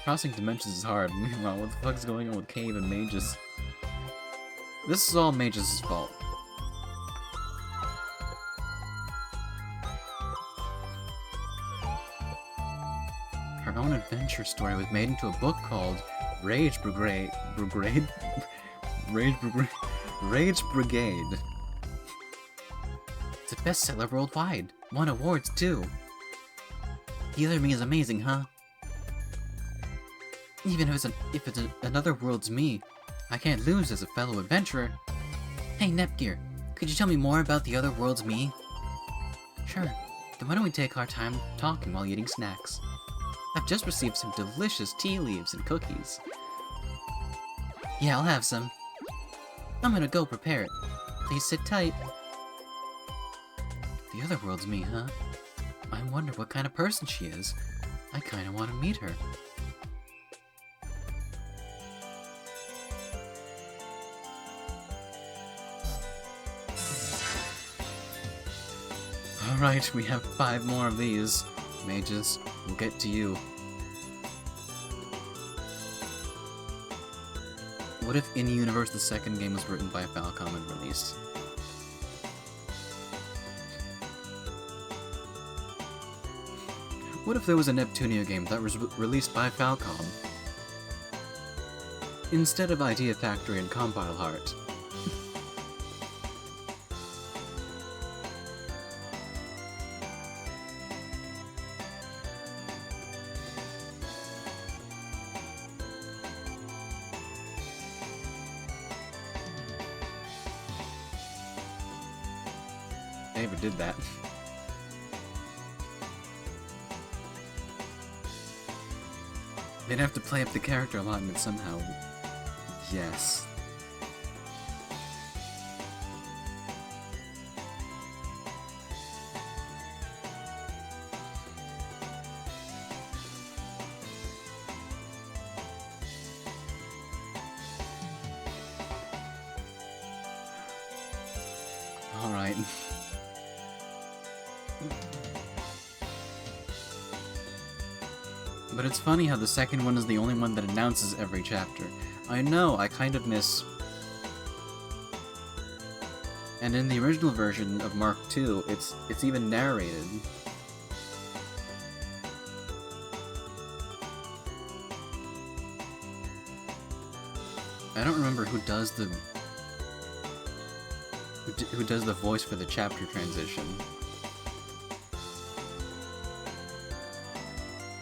Crossing dimensions is hard. Meanwhile, what the fuck is going on with Cave and Magus? This is all Magus' fault. Her own adventure story was made into a book called Rage Brigade. Rage Brigade. It's a bestseller worldwide. Won awards too. The other me is amazing, huh? Even if it's another world's me, I can't lose as a fellow adventurer. Hey Nepgear, could you tell me more about the other world's me? Sure, then why don't we take our time talking while eating snacks? I've just received some delicious tea leaves and cookies. Yeah, I'll have some. I'm gonna go prepare it. Please sit tight. The other world's me, huh? I wonder what kind of person she is. I kinda want to meet her. Alright, we have 5 more of these. Mages, we'll get to you. What if in universe the second game was written by Falcom and released? What if there was a Neptunia game that was released by Falcom instead of Idea Factory and Compile Heart? They ever did that. They'd have to play up the character alignment somehow. Yes. Alright. But it's funny how the second one is the only one that announces every chapter. I know, I kind of miss... And in the original version of Mark II, it's even narrated. I don't remember who does the who does the voice for the chapter transition.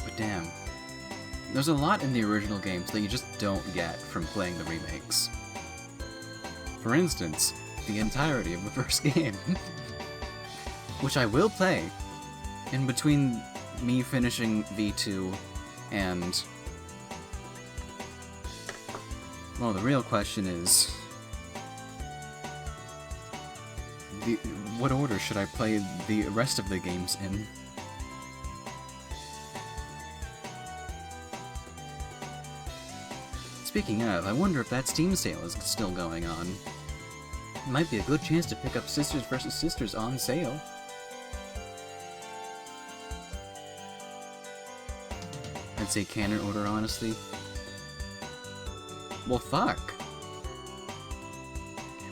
But damn. There's a lot in the original games that you just don't get from playing the remakes. For instance, the entirety of the first game. Which I will play in between me finishing V2 and... Well, the real question is... what order should I play the rest of the games in? Speaking of, I wonder if that Steam sale is still going on. It might be a good chance to pick up Sisters vs. Sisters on sale. I'd say canon order, honestly. Well, fuck.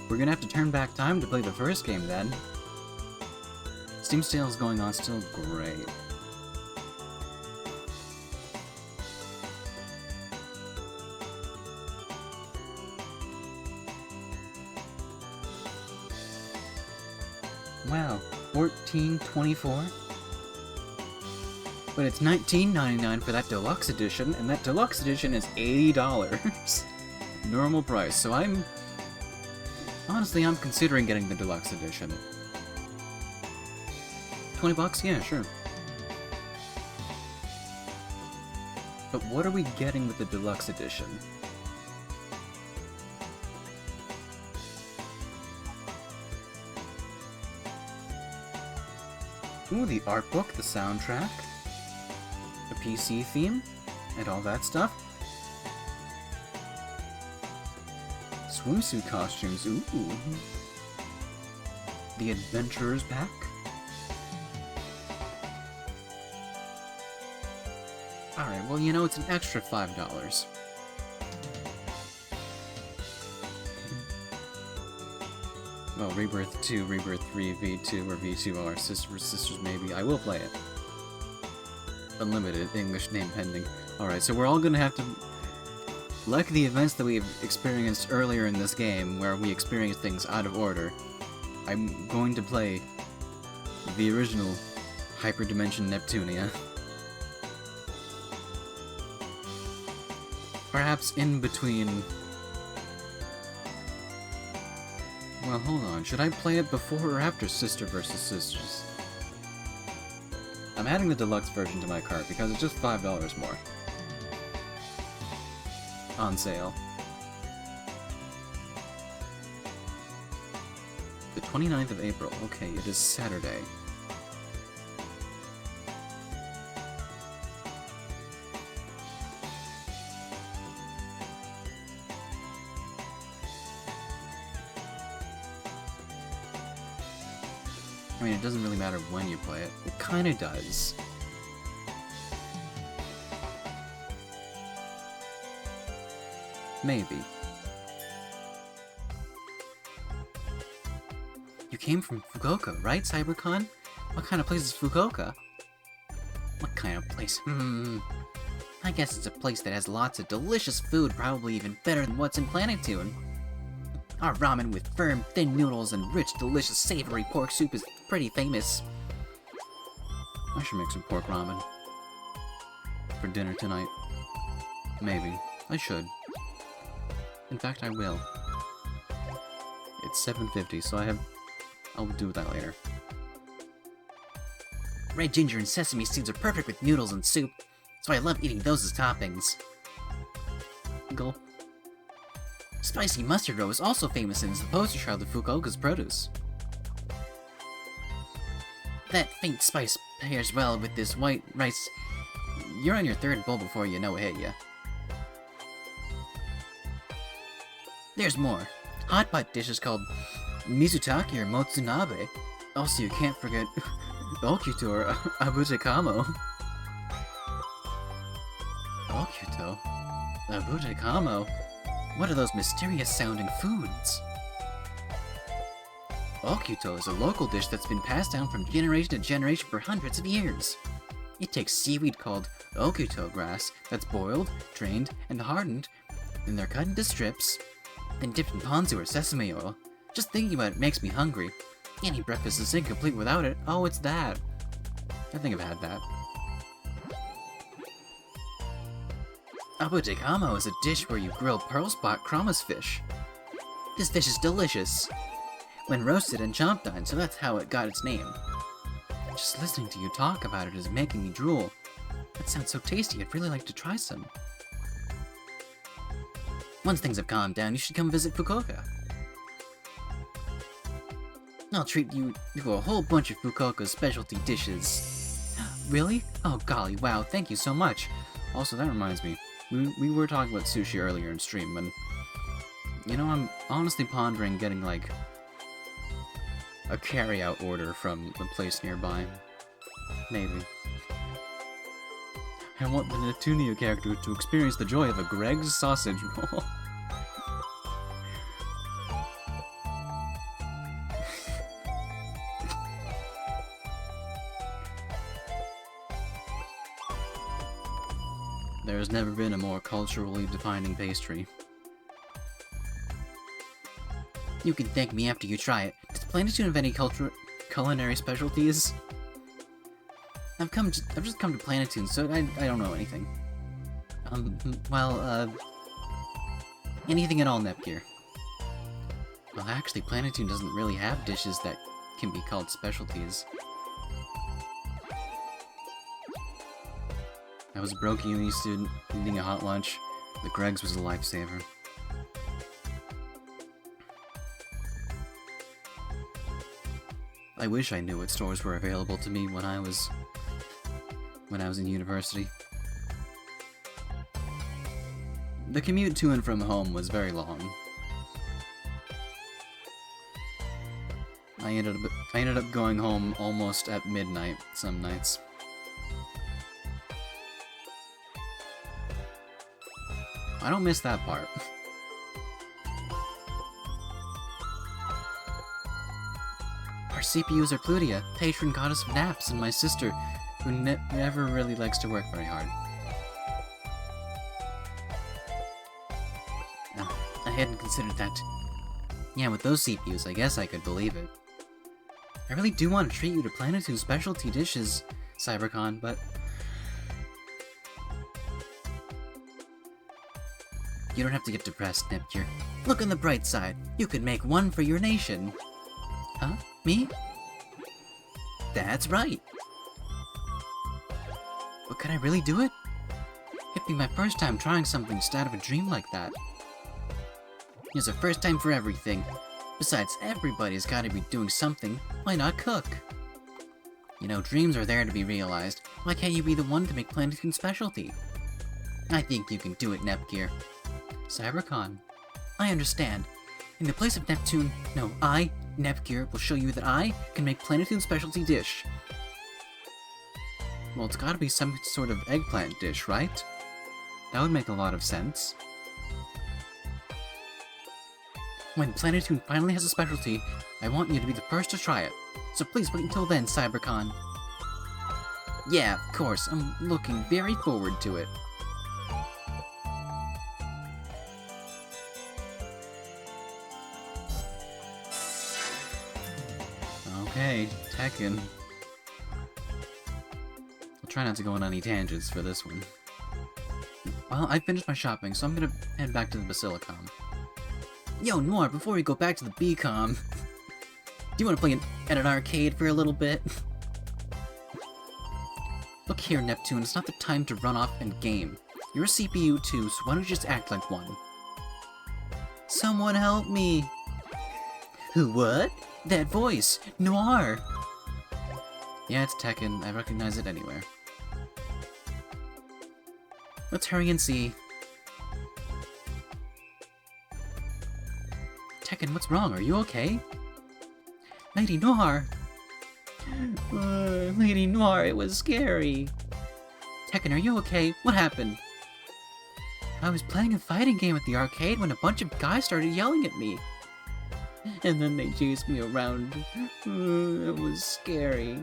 We're gonna have to turn back time to play the first game, then. Steam sale is going on still. Great. Wow, $14.24? But it's $19.99 for that deluxe edition, and that deluxe edition is $80. Normal price, so honestly, I'm considering getting the deluxe edition. $20? Yeah, sure. But what are we getting with the deluxe edition? Ooh, the art book, the soundtrack, the PC theme, and all that stuff. Swimsuit costumes, ooh. The Adventurer's Pack. Alright, well, you know, it's an extra $5. Well, Rebirth 2, Rebirth 3, V2, or V2R, Sisters maybe. I will play it. Unlimited, English name pending. Alright, so we're all gonna have to... Like the events that we've experienced earlier in this game, where we experienced things out of order, I'm going to play the original Hyperdimension Neptunia. Perhaps in between... Well, hold on. Should I play it before or after Sister vs. Sisters? I'm adding the deluxe version to my cart because it's just $5 more. On sale. The 29th of April. Okay, it is Saturday. I mean, it doesn't really matter when you play it. It kinda does. Maybe. You came from Fukuoka, right, CyberCon? What kind of place is Fukuoka? What kind of place? I guess it's a place that has lots of delicious food, probably even better than what's in Planetune. Our ramen with firm, thin noodles and rich, delicious, savory pork soup is pretty famous. I should make some pork ramen. For dinner tonight. Maybe. I should. In fact, I will. It's 7:50, so I'll do that later. Red ginger and sesame seeds are perfect with noodles and soup, so I love eating those as toppings. Gulp. Spicy mustard roe is also famous and is the poster child of Fukuoka's produce. That faint spice pairs well with this white rice. You're on your third bowl before you know it hit ya. There's more. Hot pot dishes called Mizutaki or Motsunabe. Also, you can't forget Okuto or Abutekamo. Okuto? Abutekamo? What are those mysterious-sounding foods? Okuto is a local dish that's been passed down from generation to generation for hundreds of years. It takes seaweed called Okuto grass that's boiled, drained, and hardened, then they're cut into strips, then dipped in ponzu or sesame oil, Just thinking about it makes me hungry. Any breakfast is incomplete without it. Oh, it's that. I think I've had that. Abu Dekamo is a dish where you grill pearl spot Kramas fish. This fish is delicious. When roasted and chopped on, so that's how it got its name. Just listening to you talk about it is making me drool. That sounds so tasty, I'd really like to try some. Once things have calmed down, you should come visit Fukuoka. I'll treat you to a whole bunch of Fukuoka's specialty dishes. Really? Oh golly, wow, thank you so much. Also, that reminds me, we were talking about sushi earlier in stream, and you know, I'm honestly pondering getting, like, a carry-out order from a place nearby. Maybe. I want the Neptunia character to experience the joy of a Greg's sausage roll. There's never been a more culturally defining pastry. You can thank me after you try it. Does Planetoon have any culinary specialties? I've just come to Planetoon, so I don't know anything. Anything at all, Nepgear. Well, actually, Planetoon doesn't really have dishes that can be called specialties. I was a broke uni student, eating a hot lunch. The Greg's was a lifesaver. I wish I knew what stores were available to me when I was in university. The commute to and from home was very long. I ended up going home almost at midnight some nights. I don't miss that part. Our CPUs are Plutia, patron goddess of naps, and my sister, who never really likes to work very hard. I hadn't considered that. Yeah, with those CPUs, I guess I could believe it. I really do want to treat you to Planetoon's specialty dishes, CyberCon, but you don't have to get depressed, Neptune. Look on the bright side. You could make one for your nation. Huh? Me? That's right. But could I really do it? It'd be my first time trying something just out of a dream like that. There's a first time for everything. Besides, everybody's gotta be doing something. Why not cook? You know, dreams are there to be realized. Why can't you be the one to make Planetoon's specialty? I think you can do it, Nepgear. CyberCon. I understand. In the place of Neptune, no, I, Nepgear, will show you that I can make Planetoon's specialty dish. Well, it's gotta be some sort of eggplant dish, right? That would make a lot of sense. When Planetoon finally has a specialty, I want you to be the first to try it. So please wait until then, CyberCon. Yeah, of course, I'm looking very forward to it. Okay, Tekken. I'll try not to go on any tangents for this one. Well, I finished my shopping, so I'm gonna head back to the Basilicom. Yo, Noir, before we go back to the BCom, do you want to play at an arcade for a little bit? Look here, Neptune, it's not the time to run off and game. You're a CPU too, so why don't you just act like one? Someone help me! Who, what? That voice! Noir! Yeah, it's Tekken. I recognize it anywhere. Let's hurry and see. Tekken, what's wrong? Are you okay? Lady Noir! Lady Noir, it was scary. Tekken, are you okay? What happened? I was playing a fighting game at the arcade when a bunch of guys started yelling at me. And then they chased me around. It was scary.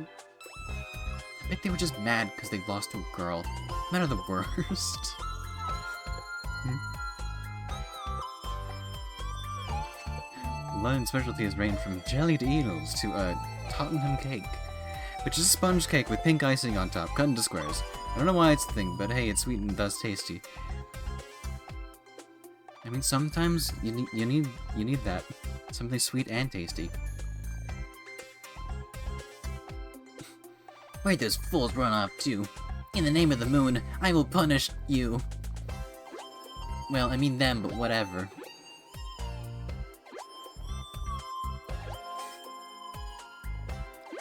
I bet they were just mad because they lost to a girl. Men are the worst. London specialties range from jellied eels to a Tottenham cake, which is a sponge cake with pink icing on top, cut into squares. I don't know why it's a thing, but hey, it's sweet and thus tasty. I mean, sometimes you need that. Something sweet and tasty. Where'd those fools run off to? In the name of the moon, I will punish you. Well, I mean them, but whatever.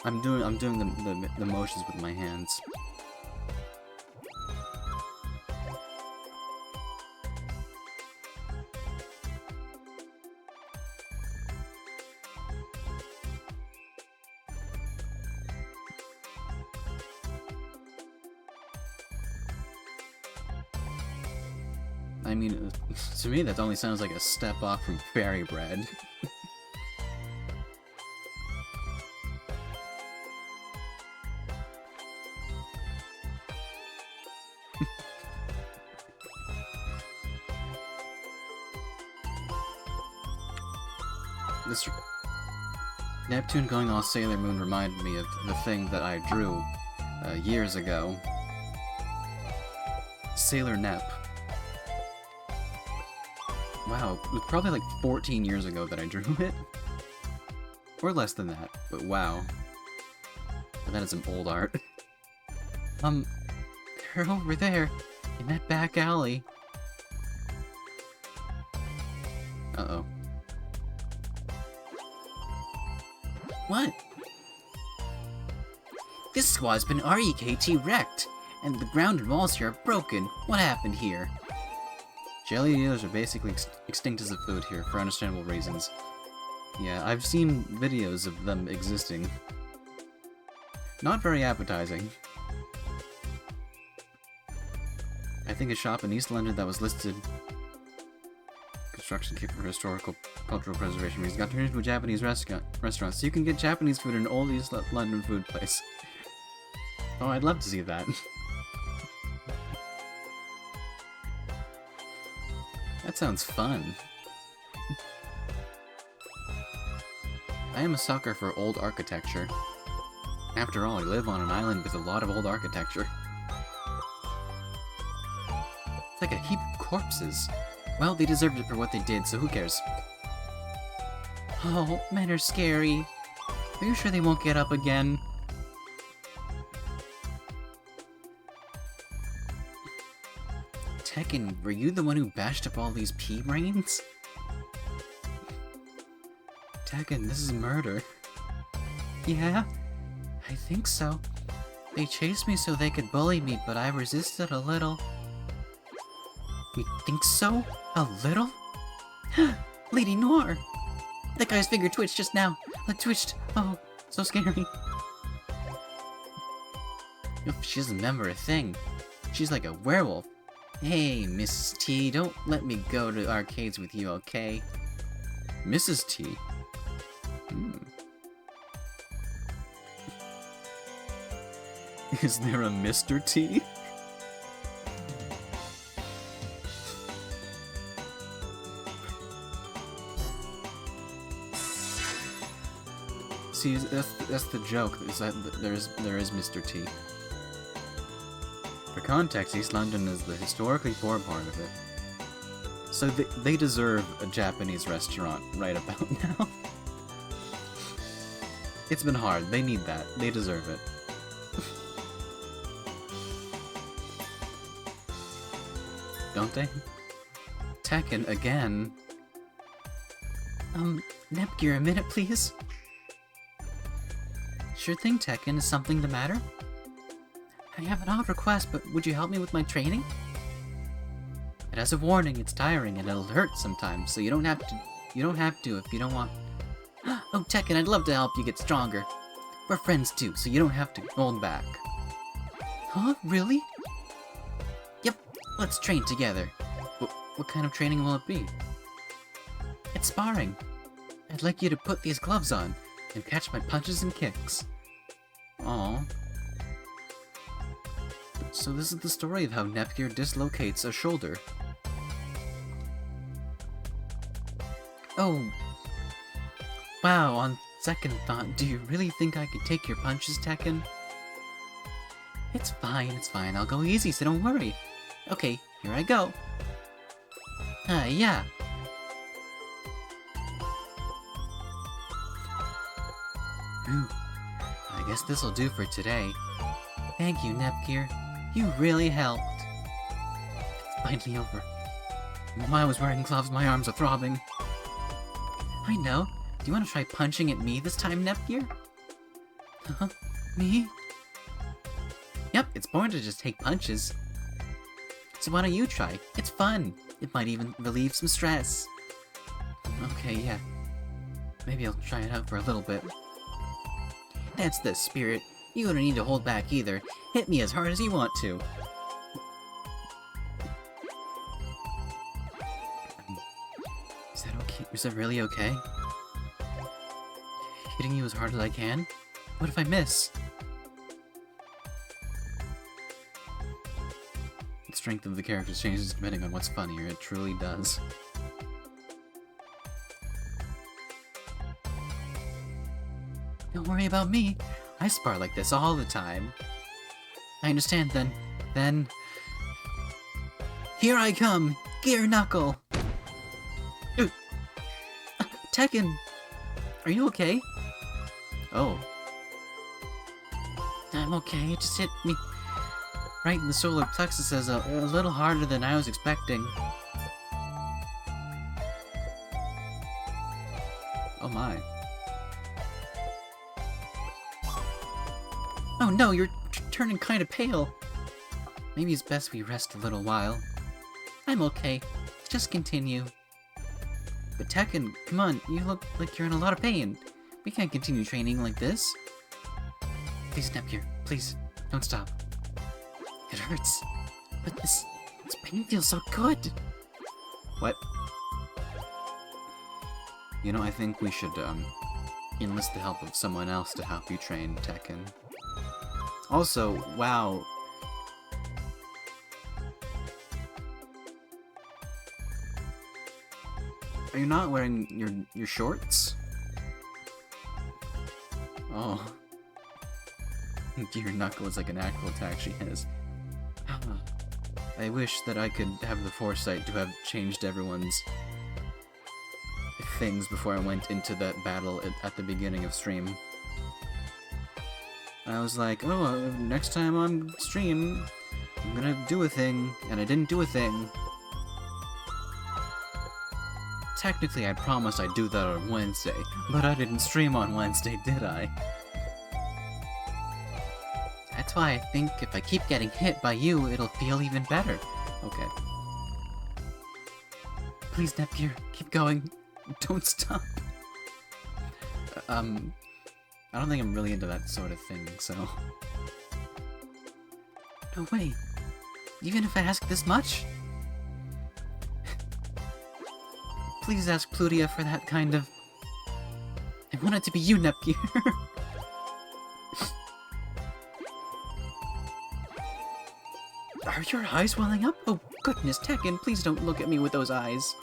I'm doing the motions with my hands. I mean, to me that only sounds like a step off from fairy bread. This Neptune going all Sailor Moon reminded me of the thing that I drew years ago. Sailor Nep. Wow, it was probably like 14 years ago that I drew it. Or less than that, but wow. But that is some old art. They're over there, in that back alley. Uh-oh. What? This squad's been REKT wrecked, and the ground and walls here are broken. What happened here? Jelly eels are basically extinct as a food here, for understandable reasons. Yeah, I've seen videos of them existing. Not very appetizing. I think a shop in East London that was listed construction kit for historical cultural preservation reasons got turned into a Japanese restaurant, so you can get Japanese food in an old East London food place. Oh, I'd love to see that. That sounds fun. I am a sucker for old architecture. After all, I live on an island with a lot of old architecture. It's like a heap of corpses. Well, they deserved it for what they did, so who cares? Oh, men are scary. Are you sure they won't get up again? Tekken, were you the one who bashed up all these pea brains? Tekken, this is murder. Yeah, I think so. They chased me so they could bully me, but I resisted a little. You think so? A little? Lady Noir! That guy's finger twitched just now. It twitched. Oh, so scary. She doesn't remember a thing. She's like a werewolf. Hey, Mrs. T, don't let me go to arcades with you, okay? Mrs. T? Is there a Mr. T? See, that's the joke, is that there is Mr. T. For context, East London is the historically poor part of it. So they deserve a Japanese restaurant right about now. It's been hard, they need that, they deserve it. Don't they? Tekken again. Nepgear, a minute, please? Sure thing, Tekken. Is something the matter? I have an odd request, but would you help me with my training? And as a warning, it's tiring and it'll hurt sometimes, so you don't have to if you don't want. Oh, Tekken, I'd love to help you get stronger. We're friends too, so you don't have to hold back. Huh? Really? Yep, let's train together. What kind of training will it be? It's sparring. I'd like you to put these gloves on and catch my punches and kicks. Aww. So this is the story of how Nepgear dislocates a shoulder. Wow, on second thought, do you really think I could take your punches, Tekken? It's fine, I'll go easy, so don't worry. Okay, here I go. Yeah. Whew. I guess this'll do for today. Thank you, Nepgear. You really helped. It's finally over. While I was wearing gloves, my arms are throbbing. I know. Do you want to try punching at me this time, Nepgear? Huh? Me? Yep, it's boring to just take punches. So why don't you try? It's fun. It might even relieve some stress. Okay, yeah. Maybe I'll try it out for a little bit. That's the spirit. You don't need to hold back either. Hit me as hard as you want to. Is that okay? Is that really okay? Hitting you as hard as I can? What if I miss? The strength of the characters changes depending on what's funnier. It truly does. Don't worry about me. I spar like this all the time. I understand then. Then... Here I come! Gear Knuckle! Tekken! Are you okay? Oh. I'm okay, it just hit me right in the solar plexus as a little harder than I was expecting. Oh my. Oh no, you're turning kind of pale. Maybe it's best we rest a little while. I'm okay. Just continue. But Tekken, come on, you look like you're in a lot of pain. We can't continue training like this. Please, Nepgear, please, don't stop. It hurts. But this pain feels so good. What? You know, I think we should, enlist the help of someone else to help you train Tekken. Also, wow. Are you not wearing your shorts? Oh. Gear Knuckle is like an actual attack she has. I wish that I could have the foresight to have changed everyone's things before I went into that battle at the beginning of stream. I was like, oh, next time on stream, I'm gonna do a thing, and I didn't do a thing. Technically, I promised I'd do that on Wednesday, but I didn't stream on Wednesday, did I? That's why I think if I keep getting hit by you, it'll feel even better. Okay. Please, Nepgear, keep going. Don't stop. I don't think I'm really into that sort of thing, so... No way. Even if I ask this much? Please ask Plutia for that kind of... I want it to be you, Nepgear. Are your eyes welling up? Oh, goodness, Tekken, please don't look at me with those eyes.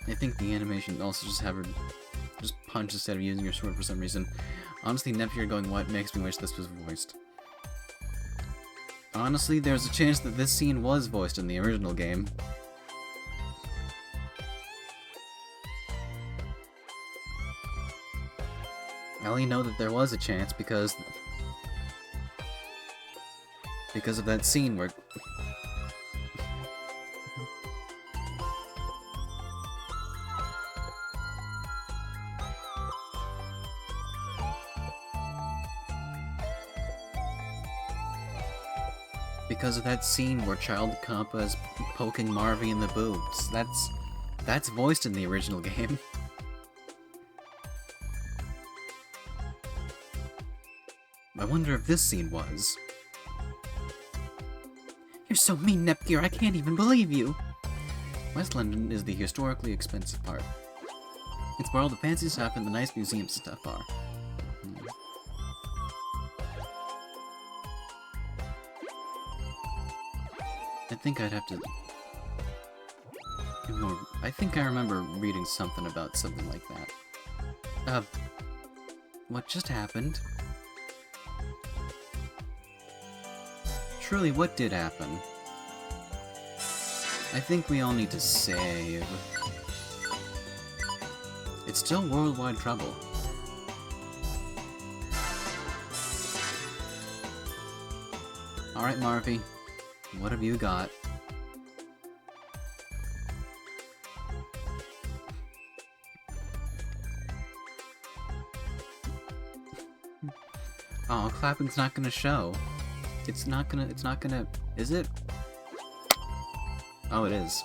I think the animation also just have her just punch instead of using her sword for some reason. Honestly, Nepgear going what makes me wish this was voiced. Honestly, there's a chance that this scene was voiced in the original game. I only know that there was a chance because of that scene where... Because of that scene where Child Kappa is poking Marvy in the boobs. That's voiced in the original game. I wonder if this scene was. You're so mean, Nepgear, I can't even believe you! West London is the historically expensive part. It's where all the fancy stuff and the nice museum stuff are. I think I'd have to I think I remember reading something about something like that. What just happened? Truly, what did happen? I think we all need to save. It's still worldwide trouble. Alright, Marvy. What have you got? Oh, clapping's not gonna show. It's not gonna, is it? Oh, it is.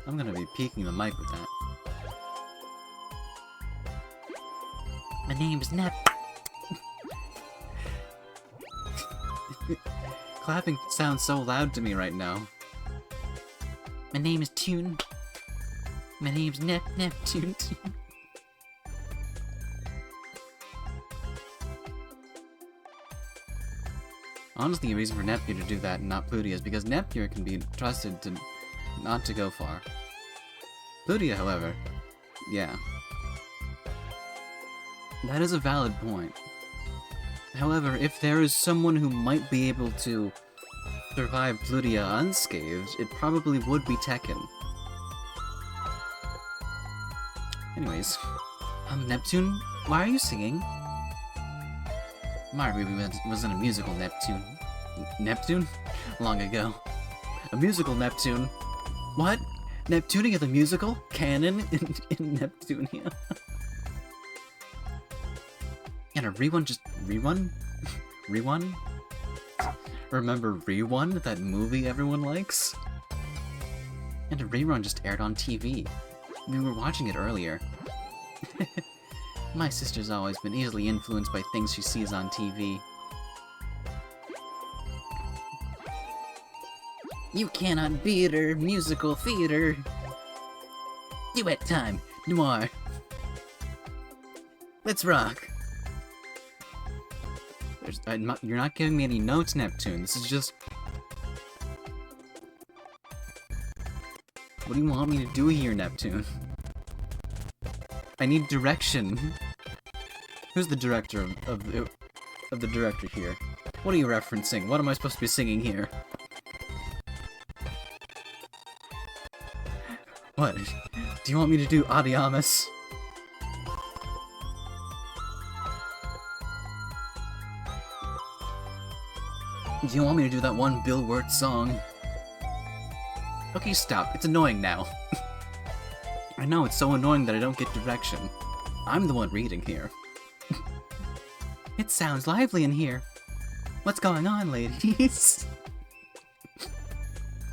I'm gonna be peeking the mic with that. My name's Nep. Clapping sounds so loud to me right now. My name is Tune. My name's Neptune. Honestly, the reason for Neptune to do that and not Plutia is because Neptune can be trusted to not to go far. Plutia, however, yeah. That is a valid point. However, if there is someone who might be able to survive Plutia unscathed, it probably would be Tekken. Anyways, Neptune, why are you singing? Marvy was in a musical Neptune? Long ago. A musical Neptune? What? Neptunia the musical? Canon in Neptunia? And a rerun just... Rerun? Rerun? Remember Rerun? That movie everyone likes? And a rerun just aired on TV. We were watching it earlier. My sister's always been easily influenced by things she sees on TV. You cannot beat her, musical theater. Duet time, noir. Let's rock. You're not giving me any notes, Neptune. This is just... What do you want me to do here, Neptune? I need direction. Who's the director of the director here? What are you referencing? What am I supposed to be singing here? What? Do you want me to do Adiamus? Do you want me to do that one Bill Wirtz song? Okay, stop. It's annoying now. I know, it's so annoying that I don't get direction. I'm the one reading here. It sounds lively in here. What's going on, ladies?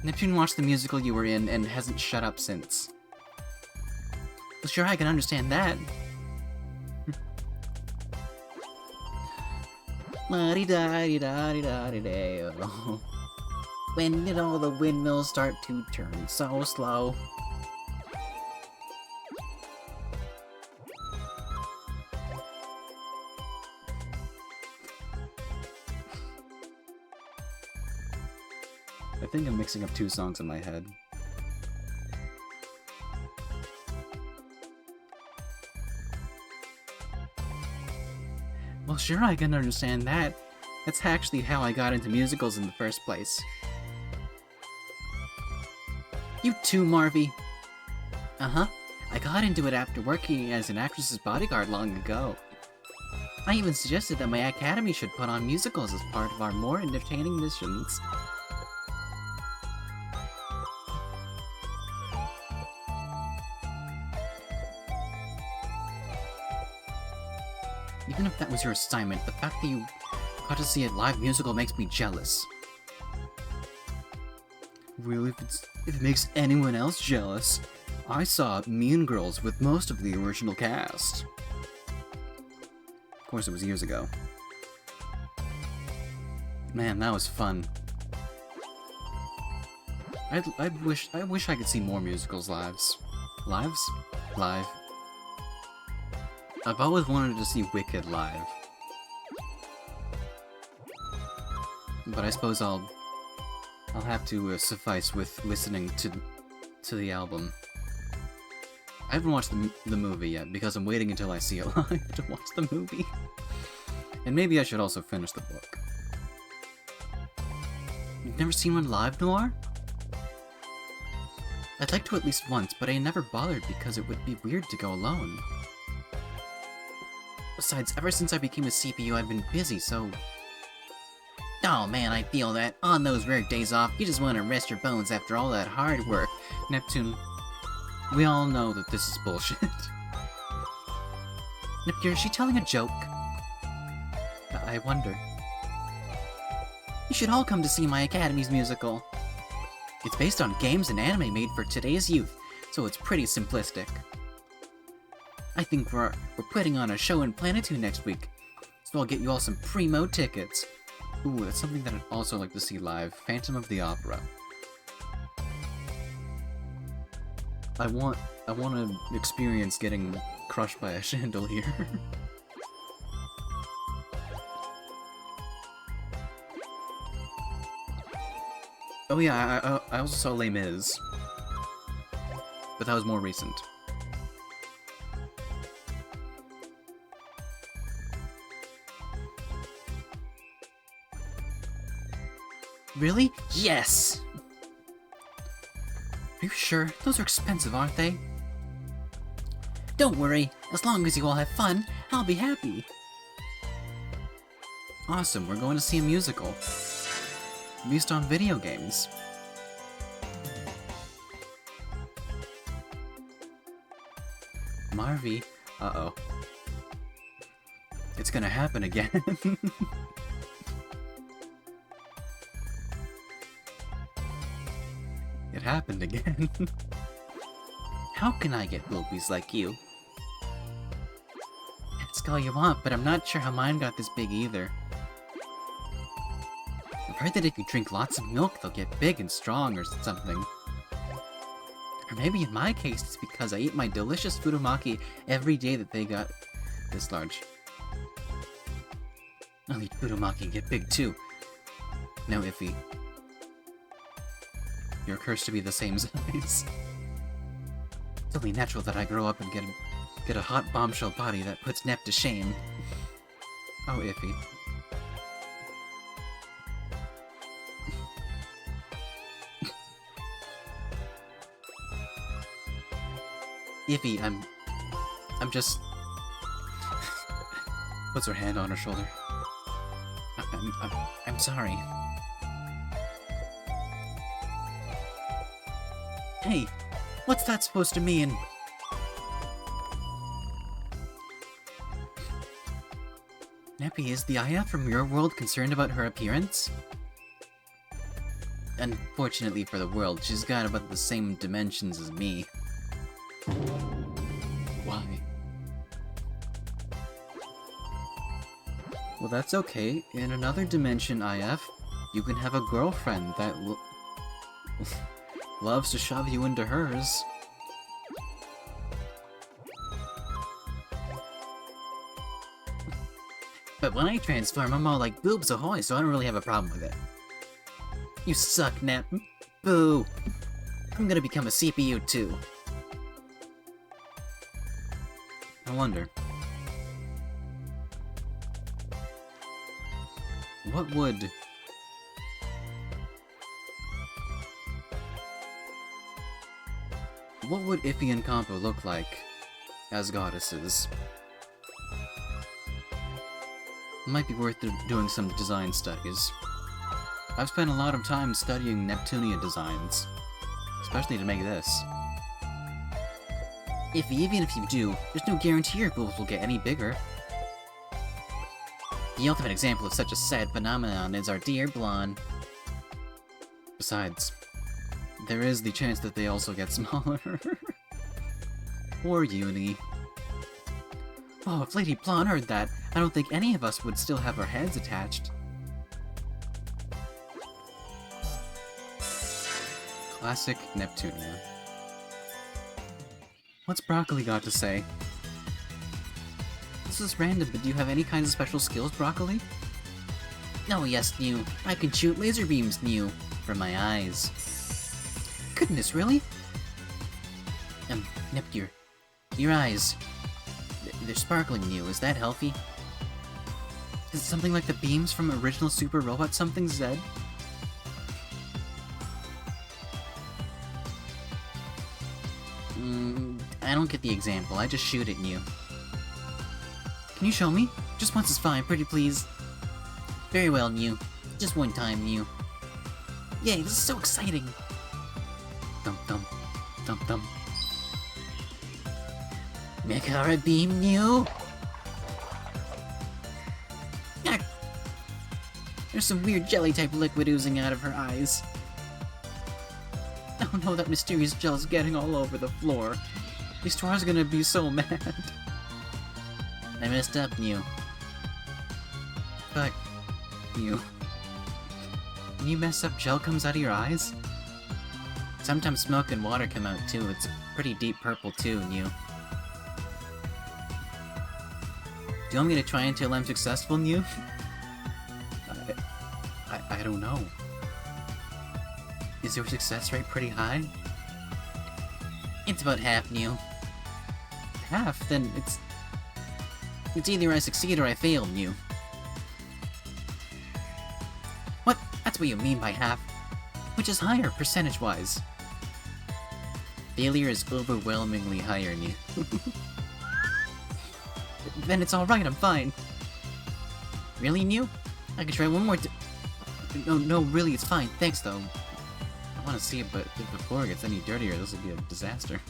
Neptune watched the musical you were in and hasn't shut up since. Well, sure, I can understand that. La-di-da-di-da-di-da-di-da-oh. When did all the windmills start to turn so slow? I think I'm mixing up two songs in my head. Well, sure, I can understand that. That's actually how I got into musicals in the first place. You too, Marvy. Uh-huh. I got into it after working as an actress's bodyguard long ago. I even suggested that my academy should put on musicals as part of our more entertaining missions. Even if that was your assignment, the fact that you got to see a live musical makes me jealous. Well, if it makes anyone else jealous, I saw Mean Girls with most of the original cast. Of course, it was years ago. Man, that was fun. I wish I could see more musicals lives. Live. I've always wanted to see Wicked live. But I suppose I'll have to suffice with listening to to the album. I haven't watched the movie yet, because I'm waiting until I see it live to watch the movie. And maybe I should also finish the book. You've never seen one live, Noir? I'd like to at least once, but I never bothered because it would be weird to go alone. Besides, ever since I became a CPU, I've been busy, so... Oh man, I feel that. On those rare days off, you just want to rest your bones after all that hard work. Neptune, we all know that this is bullshit. Neptune, is she telling a joke? I wonder. You should all come to see my Academy's musical. It's based on games and anime made for today's youth, so it's pretty simplistic. I think we're putting on a show in Planitude next week, so I'll get you all some primo tickets. Ooh, that's something that I'd also like to see live. Phantom of the Opera. I want to experience getting crushed by a chandelier. Oh yeah, I also saw Les Mis. But that was more recent. Really? Yes! Are you sure? Those are expensive, aren't they? Don't worry. As long as you all have fun, I'll be happy. Awesome, we're going to see a musical. Based on video games. Marvy? Uh-oh. It's gonna happen again. It happened again. How can I get boobies like you? Ask all you want, but I'm not sure how mine got this big either. I've heard that if you drink lots of milk, they'll get big and strong or something. Or maybe in my case, it's because I eat my delicious Furumaki every day that they got this large. I'll eat Furumaki and get big too. No, Iffy. You're cursed to be the same size. It's only natural that I grow up and get a hot bombshell body that puts Nep to shame. Oh, Iffy. Iffy, I'm just... Puts her hand on her shoulder. I'm sorry. Hey, what's that supposed to mean? Neppy, is the Aya from your world concerned about her appearance? Unfortunately for the world, she's got about the same dimensions as me. Why? Well, that's okay. In another dimension, IF, you can have a girlfriend that loves to shove you into hers. But when I transform, I'm all like, boobs ahoy, so I don't really have a problem with it. You suck, Nep. Boo! I'm gonna become a CPU too. I wonder. What would... What would Iffy and Compo look like as goddesses? It might be worth doing some design studies. I've spent a lot of time studying Neptunia designs, especially to make this. Even if you do, there's no guarantee your boobs will get any bigger. The ultimate example of such a sad phenomenon is our dear Blonde. Besides, there is the chance that they also get smaller. Poor Uni. Oh, if Lady Blonde heard that, I don't think any of us would still have our heads attached. Classic Neptunia. What's Broccoli got to say? This is random, but do you have any kinds of special skills, Broccoli? Oh yes, New. I can shoot laser beams, New, from my eyes. Goodness, really? Neptunia, your eyes. They're sparkling new. Is that healthy? Is it something like the beams from original Super Robot Something Z? I don't get the example. I just shoot at you. Can you show me? Just once is fine, pretty please. Very well, Mew. Just one time, Mew. Yay, this is so exciting! Thump thump. Thump thump. Mechara Beam, Mew! Ah! There's some weird jelly-type liquid oozing out of her eyes. Oh no, that mysterious gel's getting all over the floor. Mistra's gonna be so mad. I messed up, Mew. Fuck. Mew. When you mess up, gel comes out of your eyes? Sometimes smoke and water come out too. It's pretty deep purple too, Mew. Do you want me to try until I'm successful, Mew? I don't know. Is your success rate pretty high? It's about half, Mew. Half? Then it's either I succeed or I fail, Mew. What? That's what you mean by half. Which is higher, percentage-wise? Failure is overwhelmingly higher, Mew. Then it's alright, I'm fine. Really, Mew? I can try one more No, really, it's fine. Thanks, though. I want to see it, but if the floor gets any dirtier, this will be a disaster.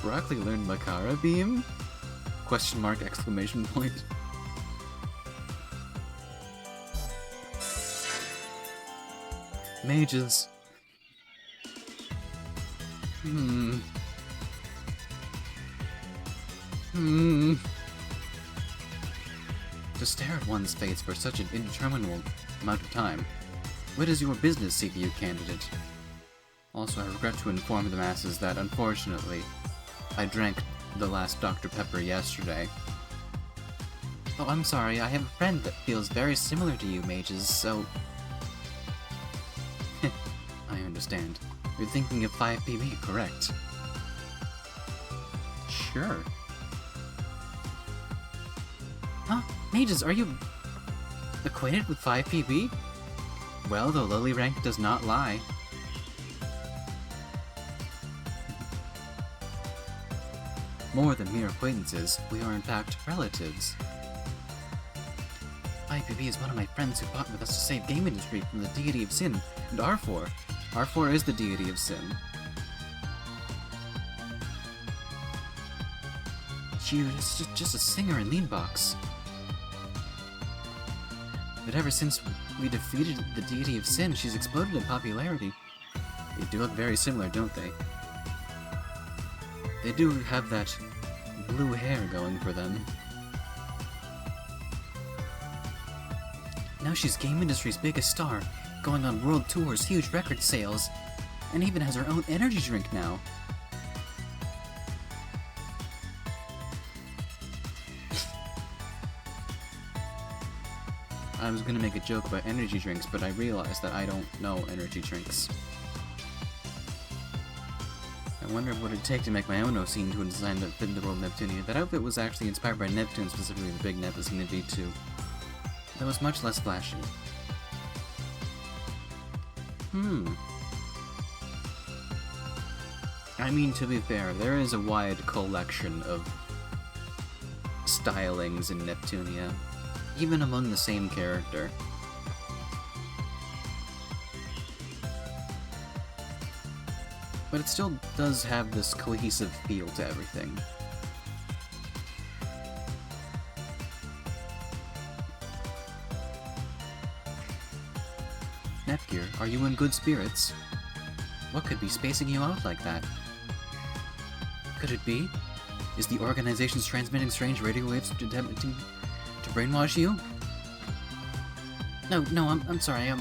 Broccoli learned Mechara Beam? Question mark, exclamation point. Mages. To stare at one's face for such an interminable amount of time. What is your business, CPU candidate? Also, I regret to inform the masses that, unfortunately, I drank the last Dr. Pepper yesterday. Oh, I'm sorry, I have a friend that feels very similar to you, mages, so... I understand. You're thinking of 5PB, correct? Sure. Huh? Mages, are you acquainted with 5PB? Well, the lowly rank does not lie. More than mere acquaintances, we are in fact relatives. 5PB is one of my friends who fought with us to save game industry from the deity of sin, and R4. R4 is the deity of sin. She was just a singer in Leanbox. But ever since we defeated the deity of sin, she's exploded in popularity. They do look very similar, don't they? They do have that blue hair going for them. Now she's game industry's biggest star, going on world tours, huge record sales, and even has her own energy drink now. I was gonna make a joke about energy drinks, but I realized that I don't know energy drinks. I wonder what it'd take to make my own Osine to a design that fit the world of Neptunia. That outfit was actually inspired by Neptune, specifically the Big Nep Osine V2. That was much less flashy. I mean, to be fair, there is a wide collection of stylings in Neptunia, even among the same character. But it still does have this cohesive feel to everything. Nepgear, are you in good spirits? What could be spacing you out like that? Could it be? Is the organization's transmitting strange radio waves attempting to brainwash you? No, I'm sorry,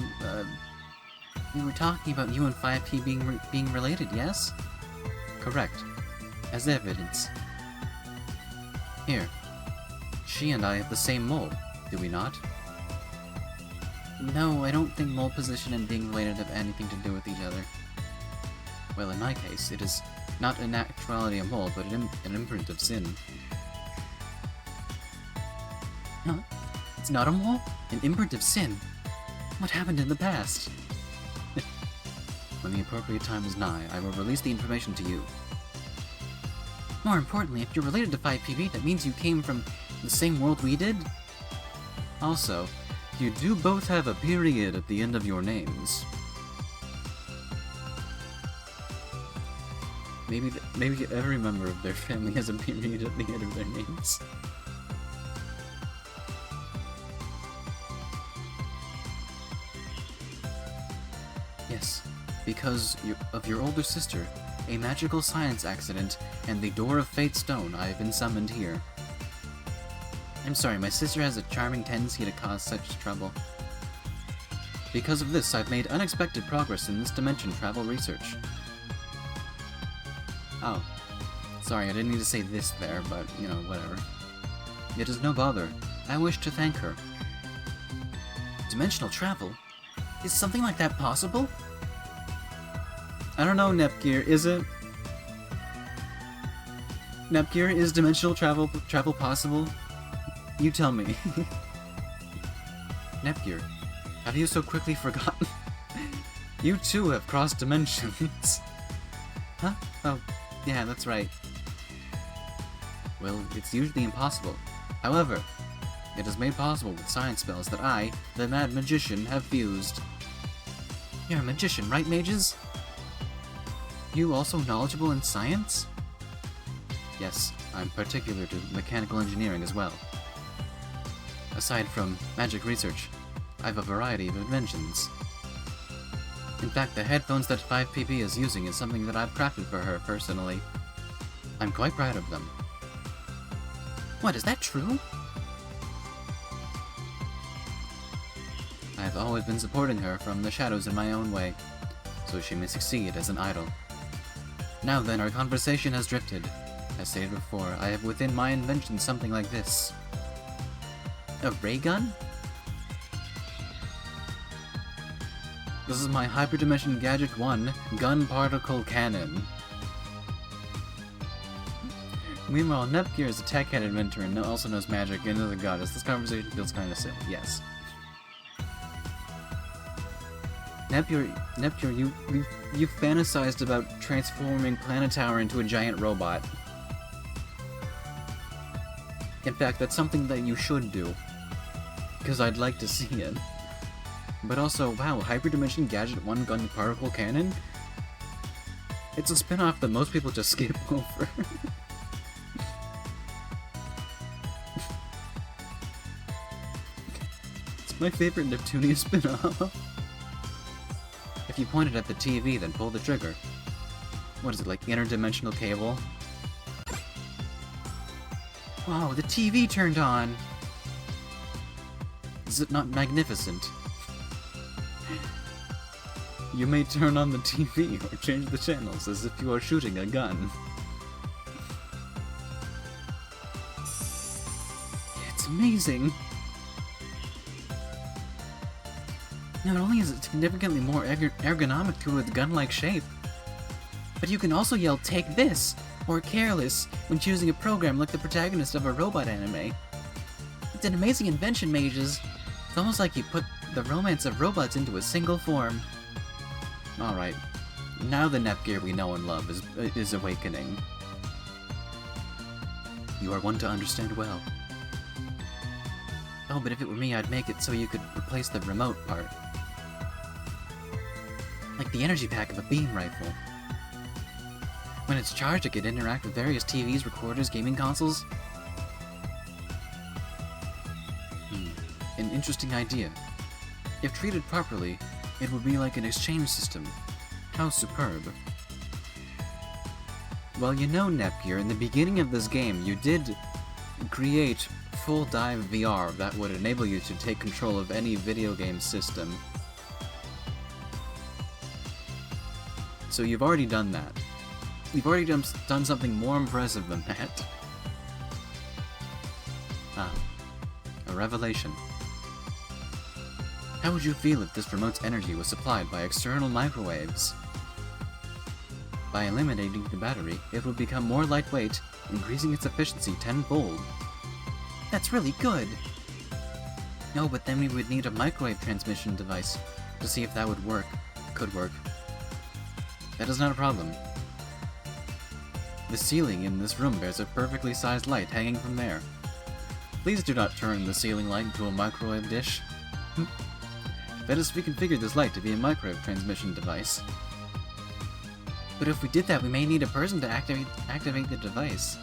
we were talking about you and 5P being related, yes? Correct. As evidence. Here. She and I have the same mole, do we not? No, I don't think mole position and being related have anything to do with each other. Well, in my case, it is not in actuality a mole, but an imprint of sin. Huh? It's not a mole? An imprint of sin? What happened in the past? When the appropriate time is nigh, I will release the information to you. More importantly, if you're related to 5PB, that means you came from the same world we did? Also, you do both have a period at the end of your names. Maybe every member of their family has a period at the end of their names. Yes, because of your older sister, a magical science accident, and the Door of Fate stone, I have been summoned here. I'm sorry, my sister has a charming tendency to cause such trouble. Because of this, I've made unexpected progress in this dimension travel research. Oh. Sorry, I didn't need to say this there, but, you know, whatever. It is no bother. I wish to thank her. Dimensional travel? Is something like that possible? I don't know, Nepgear, is it? Nepgear, is dimensional travel possible? You tell me. Nepgear, have you so quickly forgotten? You too have crossed dimensions. Huh? Oh, yeah, that's right. Well, it's usually impossible. However, it is made possible with science spells that I, the Mad Magician, have fused. You're a magician, right, mages? You also knowledgeable in science? Yes, I'm particular to mechanical engineering as well. Aside from magic research, I have a variety of inventions. In fact, the headphones that 5PP is using is something that I've crafted for her personally. I'm quite proud of them. What, is that true? I've always been supporting her from the shadows in my own way, so she may succeed as an idol. Now then, our conversation has drifted. As stated before, I have within my invention something like this. A ray gun? This is my Hyperdimension Gadget 1 Gun Particle Cannon. Meanwhile, Nepgear is a tech-head inventor and also knows magic and is a goddess. This conversation feels kinda silly, yes. Nepgear, you fantasized about transforming Planetower into a giant robot. In fact, that's something that you should do. Because I'd like to see it. But also, wow, Hyperdimension Gadget 1 Gun Particle Cannon? It's a spin-off that most people just skip over. It's my favorite Neptunia spin-off. If you point it at the TV, then pull the trigger. What is it, like interdimensional cable? Wow, the TV turned on! Is it not magnificent? You may turn on the TV or change the channels as if you are shooting a gun. It's amazing! Not only is it significantly more ergonomic to a gun-like shape, but you can also yell, "Take this!" or "Careless" when choosing a program like the protagonist of a robot anime. It's an amazing invention, mages. It's almost like you put the romance of robots into a single form. Alright, now the Nepgear we know and love is awakening. You are one to understand well. Oh, but if it were me, I'd make it so you could replace the remote part. Like the energy pack of a beam rifle. When it's charged, it can interact with various TVs, recorders, gaming consoles. An interesting idea. If treated properly, it would be like an exchange system. How superb. Well, you know, Nepgear, in the beginning of this game, you did create full dive VR that would enable you to take control of any video game system. So you've already done that. You've already done something more impressive than that. Ah, a revelation. How would you feel if this remote's energy was supplied by external microwaves? By eliminating the battery, it will become more lightweight, increasing its efficiency tenfold. That's really good! No, but then we would need a microwave transmission device to see if that would work. Could work. That is not a problem. The ceiling in this room bears a perfectly sized light hanging from there. Please do not turn the ceiling light into a microwave dish. Let us reconfigure this light to be a microwave transmission device. But if we did that, we may need a person to activate the device.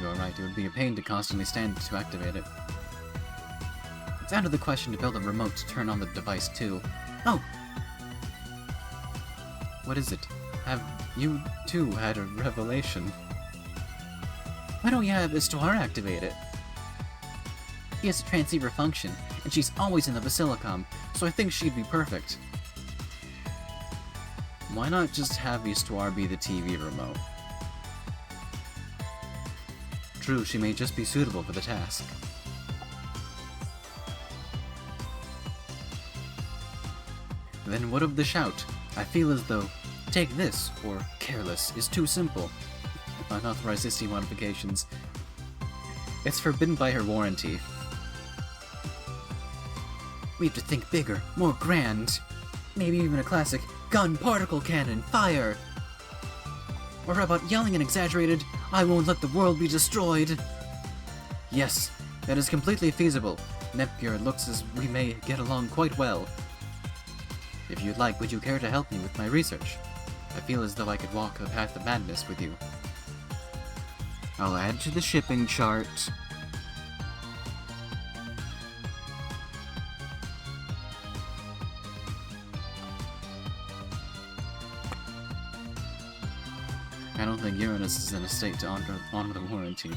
You're right, it would be a pain to constantly stand to activate it. It's out of the question to build a remote to turn on the device too. Oh! What is it? Have you too had a revelation? Why don't you have Histoire activate it? He has a transceiver function, and she's always in the Basilicom, so I think she'd be perfect. Why not just have Histoire be the TV remote? True, she may just be suitable for the task. Then what of the shout? I feel as though take this, or careless, is too simple. Unauthorized ISTI modifications. It's forbidden by her warranty. We have to think bigger, more grand. Maybe even a classic gun particle cannon, fire! Or how about yelling and exaggerated, I won't let the world be destroyed? Yes, that is completely feasible. Neptunia looks as we may get along quite well. If you'd like, would you care to help me with my research? I feel as though I could walk the path of madness with you. I'll add to the shipping chart. I don't think Uranus is in a state to honor the warranty.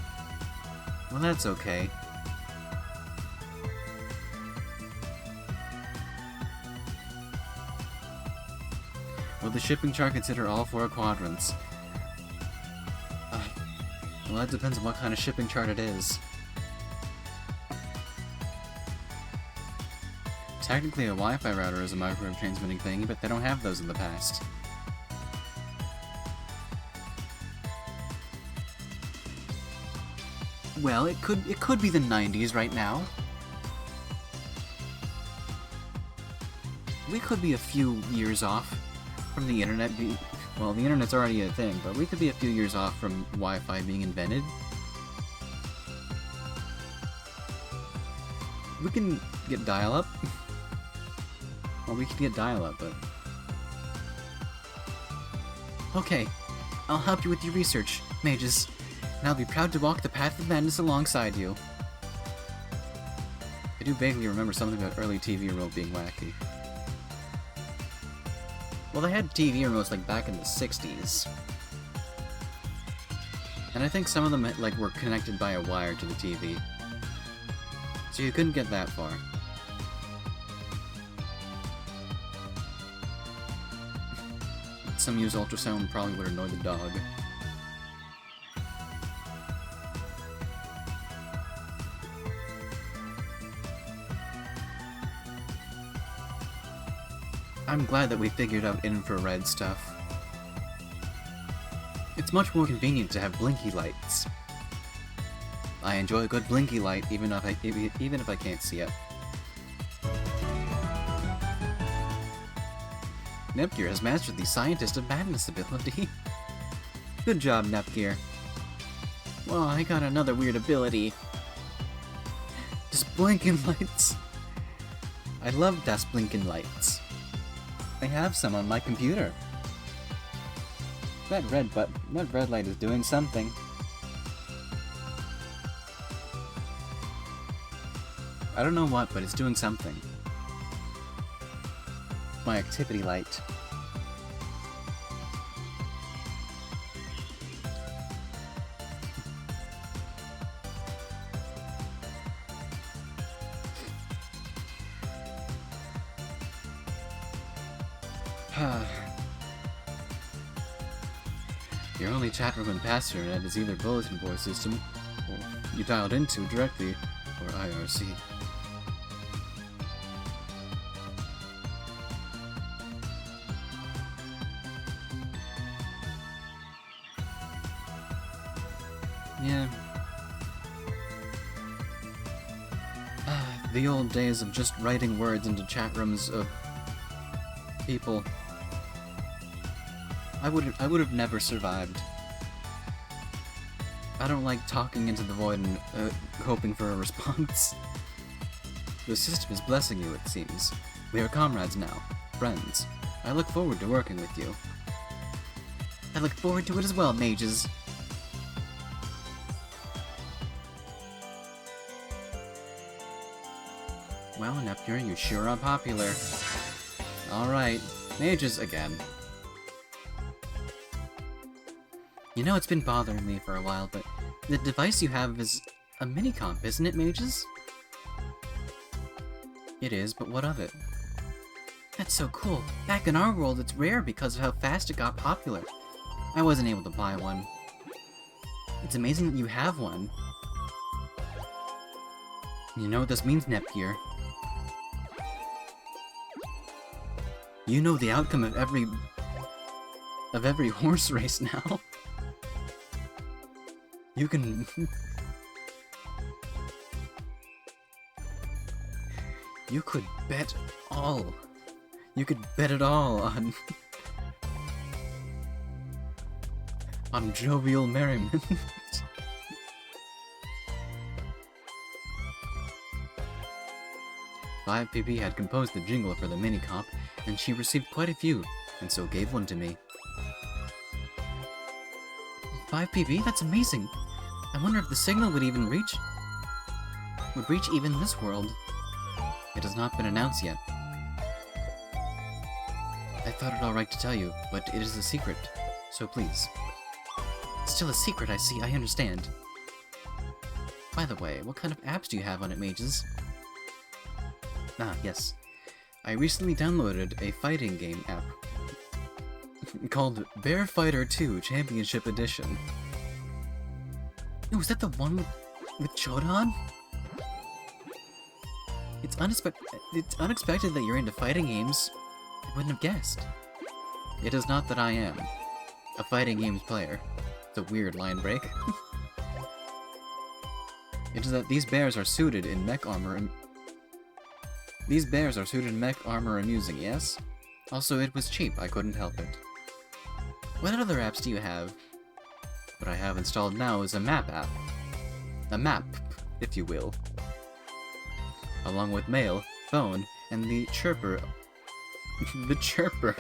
Well, that's okay. Will the shipping chart consider all 4 quadrants? Well, that depends on what kind of shipping chart it is. Technically, a Wi-Fi router is a microwave transmitting thing, but they don't have those in the past. Well, it could be the 90s right now. We could be a few years off from the internet well, the internet's already a thing, but we could be a few years off from Wi-Fi being invented. We can get dial-up. Well, we can get dial-up, but... Okay, I'll help you with your research, mages, and I'll be proud to walk the path of madness alongside you. I do vaguely remember something about early TV remote being wacky. Well, they had TV remotes like back in the 60s. And I think some of them like were connected by a wire to the TV. So you couldn't get that far. Some use ultrasound probably would annoy the dog. I'm glad that we figured out infrared stuff. It's much more convenient to have blinky lights. I enjoy a good blinky light even if I can't see it. Neptunia has mastered the Scientist of Madness ability. Good job, Neptunia. Well, I got another weird ability. Just blinking lights. I love das blinking lights. I have some on my computer. That red light is doing something. I don't know what, but it's doing something. My activity light. Your only chat room and pass internet is either bulletin board system, or you dialed into directly, or IRC. Yeah. The old days of just writing words into chat rooms of people. I would have never survived. I don't like talking into the void and hoping for a response. The system is blessing you, it seems. We are comrades now, friends. I look forward to working with you. I look forward to it as well, mages. Well, Neptunia, you sure are popular. Alright, mages again. You know, it's been bothering me for a while, but the device you have is a mini-comp, isn't it, mages? It is, but what of it? That's so cool. Back in our world, it's rare because of how fast it got popular. I wasn't able to buy one. It's amazing that you have one. You know what this means, Nepgear. You know the outcome of every horse race now. You can... You could bet all. You could bet it all on... on jovial merriment. 5PP had composed the jingle for the mini-comp, and she received quite a few, and so gave one to me. 5PP? That's amazing! I wonder if the signal would reach even this world. It has not been announced yet. I thought it alright to tell you, but it is a secret, so please. Still a secret, I see, I understand. By the way, what kind of apps do you have on it, mages? Ah, yes. I recently downloaded a fighting game app called Bear Fighter 2 Championship Edition. Oh, is that the one with Chodan? It's unexpected that you're into fighting games. I wouldn't have guessed. It is not that I am a fighting games player. It's a weird line break. It is that these bears are suited in mech armor and... These bears are suited in mech armor amusing, yes? Also, it was cheap, I couldn't help it. What other apps do you have? What I have installed now is a map app. A map, if you will. Along with mail, phone, and the chirper. The chirper.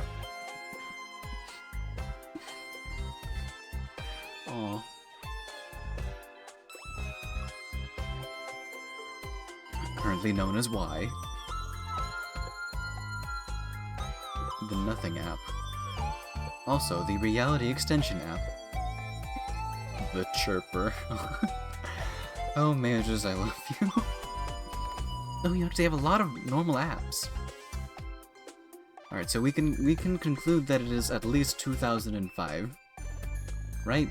Aww. Currently known as Y. The Nothing app. Also, the Reality Extension app. The Chirper. Oh, mages, I love you. Oh, you actually have a lot of normal apps. Alright, so we can conclude that it is at least 2005. Right?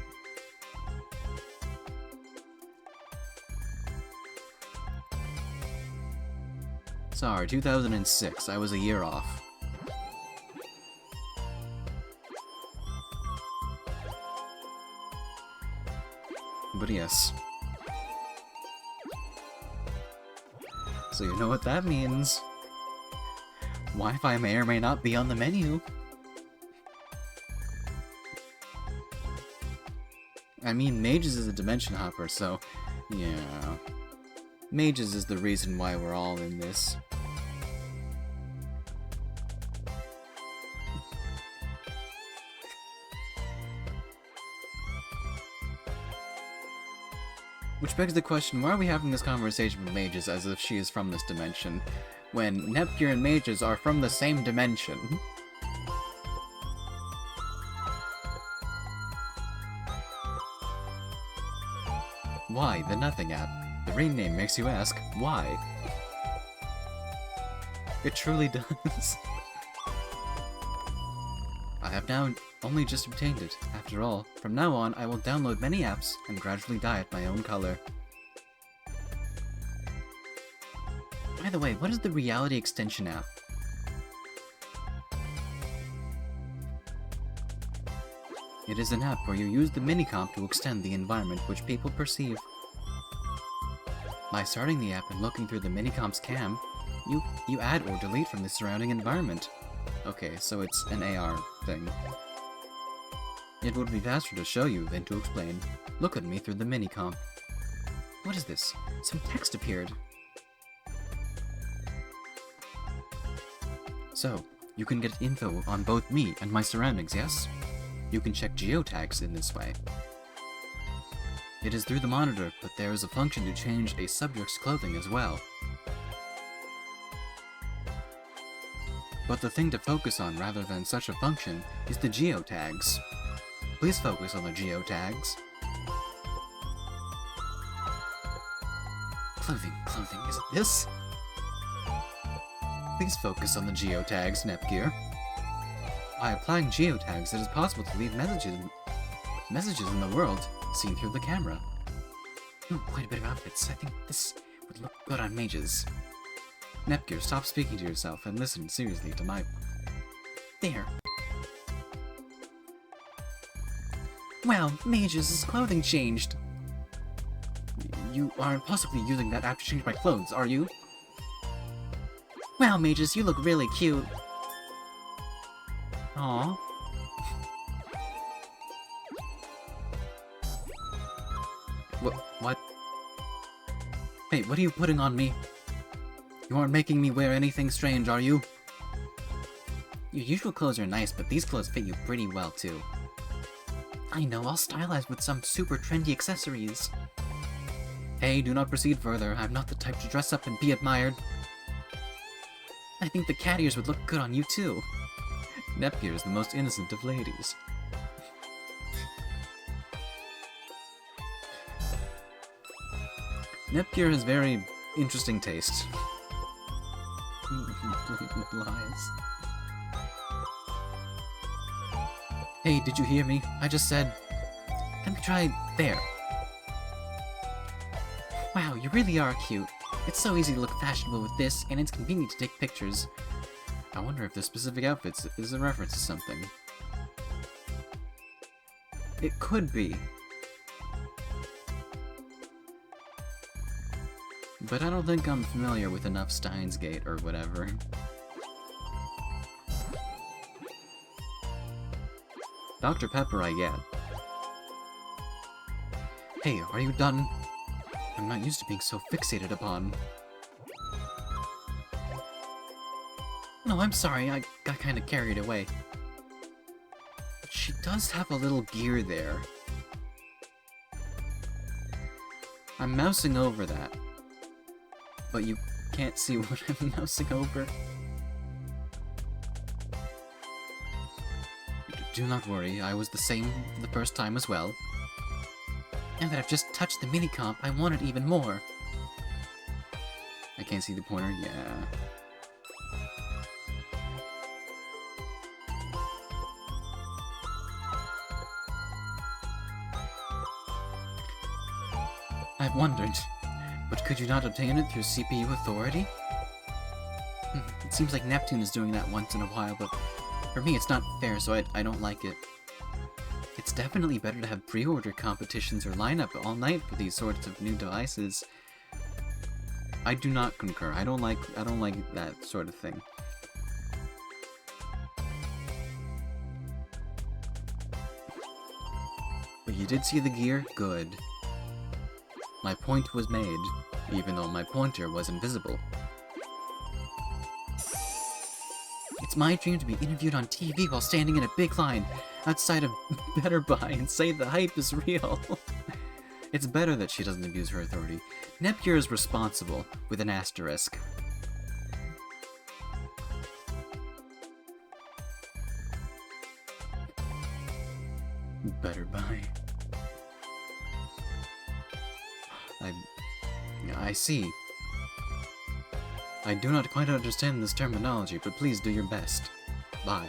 Sorry, 2006. I was a year off. But yes. So you know what that means. Wi-Fi may or may not be on the menu. I mean, Mages is a dimension hopper, so yeah. Mages is the reason why we're all in this. Which begs the question, why are we having this conversation with Mages as if she is from this dimension, when Nepgear and Mages are from the same dimension? Why, the Nothing app? The ring name makes you ask, why? It truly does. I have now only just obtained it. After all, from now on, I will download many apps and gradually dye it my own color. By the way, what is the Reality Extension app? It is an app where you use the minicomp to extend the environment which people perceive. By starting the app and looking through the minicomp's cam, you add or delete from the surrounding environment. Okay, so it's an AR thing. It would be faster to show you than to explain. Look at me through the minicomp. What is this? Some text appeared. So, you can get info on both me and my surroundings, yes? You can check geotags in this way. It is through the monitor, but there is a function to change a subject's clothing as well. But the thing to focus on rather than such a function is the geotags. Please focus on the geotags. Clothing, is it this? Please focus on the geotags, Nepgear. By applying geotags, it is possible to leave messages in the world, seen through the camera. Ooh, quite a bit of outfits. I think this would look good on mages. Nepgear, stop speaking to yourself and listen seriously to my... There. Well, mages' clothing changed. You aren't possibly using that app to change my clothes, are you? Wow, mages, you look really cute. Aww. What? Hey, what are you putting on me? You aren't making me wear anything strange, are you? Your usual clothes are nice, but these clothes fit you pretty well, too. I know, I'll stylize with some super trendy accessories. Hey, do not proceed further. I'm not the type to dress up and be admired. I think the cat ears would look good on you, too. Nepgear is the most innocent of ladies. Nepgear has very interesting taste. Lies. Hey, did you hear me? I just said... Let me try there. Wow, you really are cute. It's so easy to look fashionable with this, and it's convenient to take pictures. I wonder if this specific outfit is a reference to something. It could be. But I don't think I'm familiar with enough Steins Gate or whatever. Dr. Pepper I get. Hey, are you done? I'm not used to being so fixated upon. No, I'm sorry, I got kinda carried away. But she does have a little gear there. I'm mousing over that. But you can't see what I'm mousing over. Do not worry, I was the same the first time as well. Now that I've just touched the minicomp, I want it even more. I can't see the pointer? Yeah. I've wondered, but could you not obtain it through CPU authority? It seems like Neptune is doing that once in a while, but for me it's not fair, so I don't like it. It's definitely better to have pre-order competitions or line up all night for these sorts of new devices. I do not concur. I don't like that sort of thing. But you did see the gear? Good. My point was made, even though my pointer was invisible. It's my dream to be interviewed on TV while standing in a big line outside of Better Buy and say the hype is real. It's better that she doesn't abuse her authority. Nepgear is responsible, with an asterisk. Better Buy. I see. I do not quite understand this terminology, but please do your best. Bye.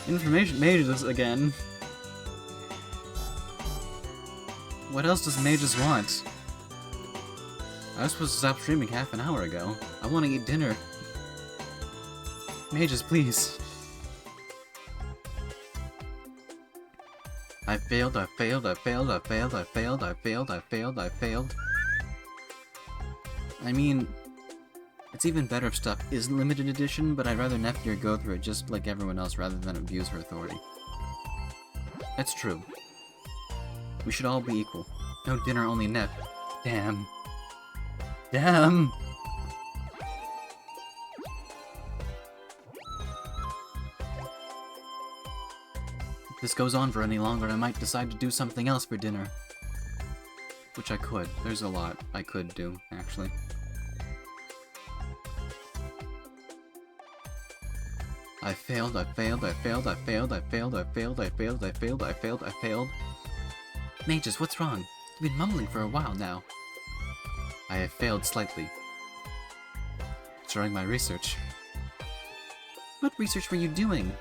Information mages again. What else does mages want? I was supposed to stop streaming half an hour ago. I want to eat dinner. Mages, please. I failed, I failed, I failed, I failed, I failed, I failed, I failed, I failed. I mean, it's even better if stuff is limited edition, but I'd rather Neptunia go through it just like everyone else rather than abuse her authority. That's true. We should all be equal. No dinner, only Nep. Damn. Damn! If this goes on for any longer, I might decide to do something else for dinner. Which I could. There's a lot I could do, actually. I failed, I failed, I failed, I failed, I failed, I failed, I failed, I failed, I failed, I failed. Mages, what's wrong? You've been mumbling for a while now. I have failed slightly. During my research. What research were you doing?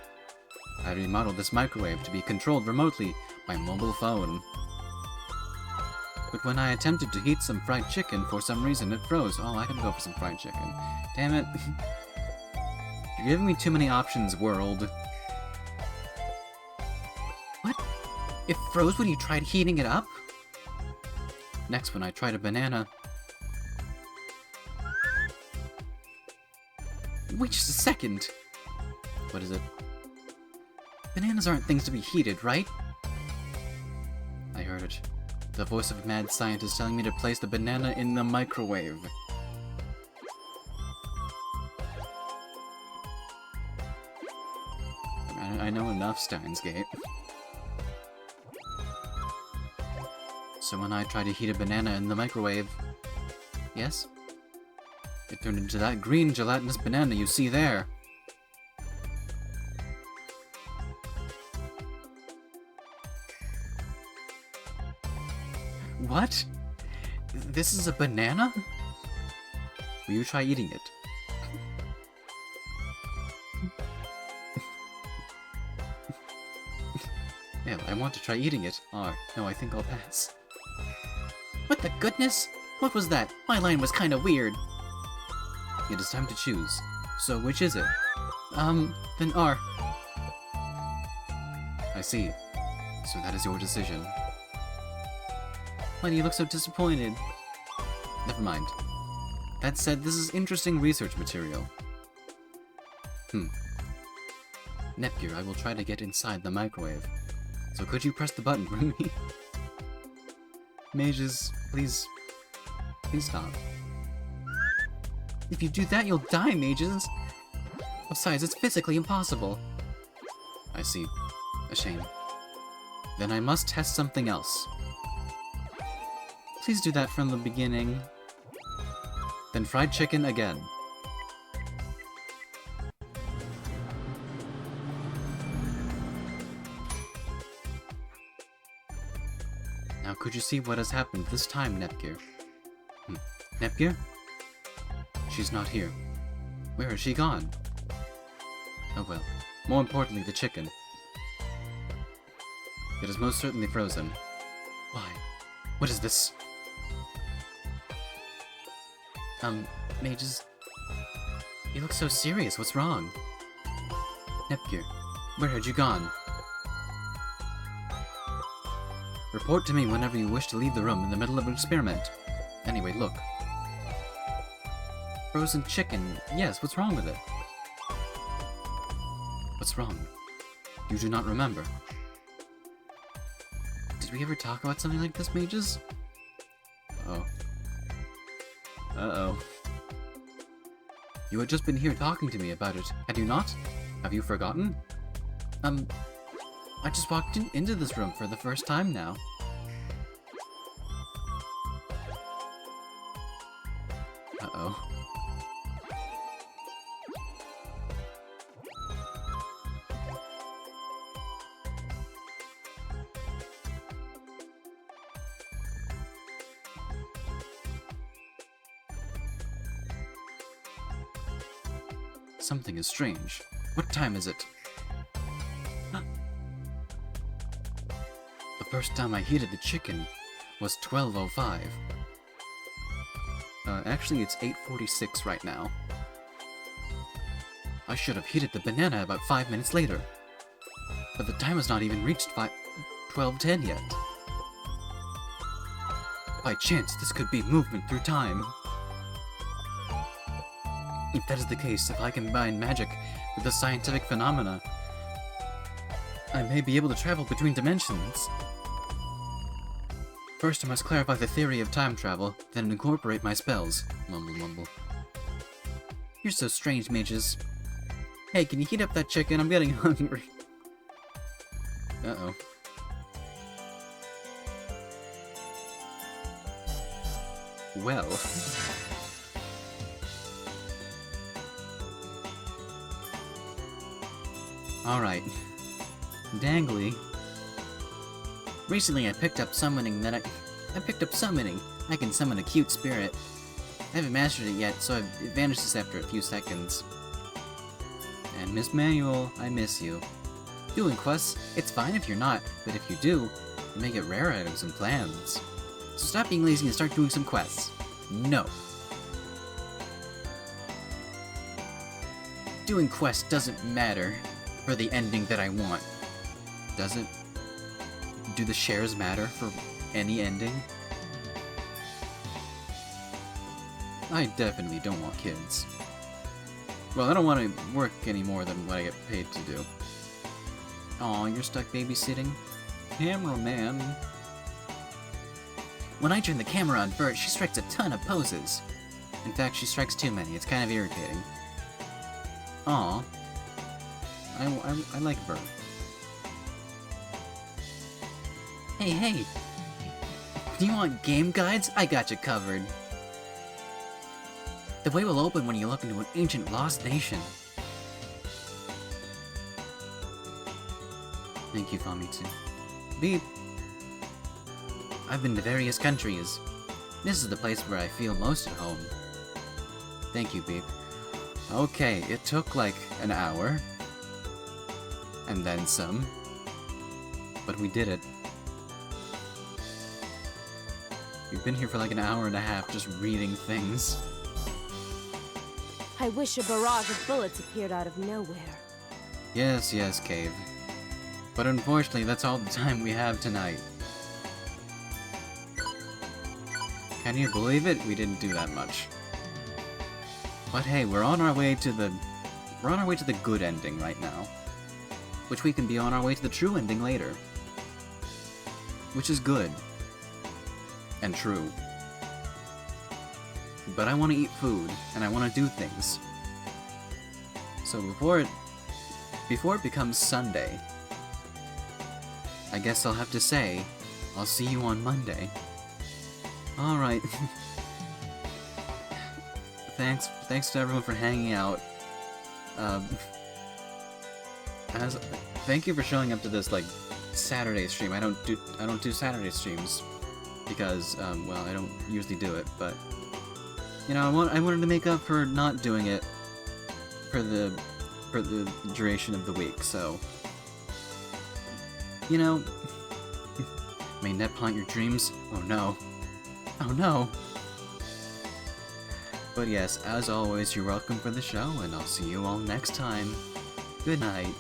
I remodeled this microwave to be controlled remotely by mobile phone. But when I attempted to heat some fried chicken, for some reason it froze. Oh, I can go for some fried chicken. Damn it. You're giving me too many options, world. What? It froze when you tried heating it up? Next, when I tried a banana... Wait just a second! What is it? Bananas aren't things to be heated, right? I heard it. The voice of a mad scientist telling me to place the banana in the microwave. I know enough, Steins Gate. So when I tried to heat a banana in the microwave... Yes? It turned into that green gelatinous banana you see there. What? This is a banana? Will you try eating it? Yeah, I want to try eating it. Oh, no, I think I'll pass. What the goodness? What was that? My line was kinda weird. It is time to choose. So, which is it? Then R. I see. So that is your decision. Why do you look so disappointed? Never mind. That said, this is interesting research material. Neptunia, I will try to get inside the microwave. So could you press the button for me? Mages, please... Please stop. If you do that, you'll die, mages! Besides, it's physically impossible. I see. A shame. Then I must test something else. Please do that from the beginning. Then fried chicken again. Now could you see what has happened this time, Neptunia? Neptunia? She's not here. Where has she gone? Oh well. More importantly, the chicken. It is most certainly frozen. Why? What is this? Mages... You look so serious, what's wrong? Neptunia, where had you gone? Report to me whenever you wish to leave the room in the middle of an experiment. Anyway, look. Frozen chicken. Yes, what's wrong with it? What's wrong? You do not remember. Did we ever talk about something like this, mages? Uh-oh. Uh-oh. You had just been here talking to me about it, had you not? Have you forgotten? I just walked into this room for the first time now. Uh-oh. Something is strange. What time is it? The first time I heated the chicken was 12:05. Actually, it's 8:46 right now. I should have heated the banana about 5 minutes later. But the time has not even reached 12:10 yet. By chance, this could be movement through time. If that is the case, if I combine magic with the scientific phenomena, I may be able to travel between dimensions. First, I must clarify the theory of time travel, then incorporate my spells. Mumble, mumble. You're so strange, mages. Hey, can you heat up that chicken? I'm getting hungry. Uh-oh. Well. Alright. Dangly. Recently I picked up summoning that I picked up summoning. I can summon a cute spirit. I haven't mastered it yet, so it vanishes after a few seconds. And Miss Manual, I miss you. Doing quests, it's fine if you're not, but if you do, you may get rare items and plans. So stop being lazy and start doing some quests. No. Doing quests doesn't matter for the ending that I want. Does it? Do the shares matter for any ending? I definitely don't want kids. Well, I don't want to work any more than what I get paid to do. Aw, you're stuck babysitting? Cameraman. When I turn the camera on Bert, she strikes a ton of poses. In fact, she strikes too many. It's kind of irritating. Aw. I like Bert. Hey, hey! Do you want game guides? I got you covered. The way will open when you look into an ancient lost nation. Thank you, Famitsu. Beep. I've been to various countries. This is the place where I feel most at home. Thank you, Beep. Okay, it took like an hour. And then some. But we did it. We've been here for like an hour and a half just reading things. I wish a barrage of bullets appeared out of nowhere. Yes, yes, Cave. But unfortunately, that's all the time we have tonight. Can you believe it? We didn't do that much. But hey, we're on our way to the good ending right now. Which we can be on our way to the true ending later. Which is good. And true. But I want to eat food, and I want to do things. So before it becomes Sunday, I guess I'll have to say, I'll see you on Monday. Alright. Thanks to everyone for hanging out. Thank you for showing up to this, like, Saturday stream. I don't do Saturday streams. Because, well, I don't usually do it, but... You know, I wanted to make up for not doing it for the duration of the week, so... You know... May Nep haunt your dreams? Oh no. Oh no! But yes, as always, you're welcome for the show, and I'll see you all next time. Good night.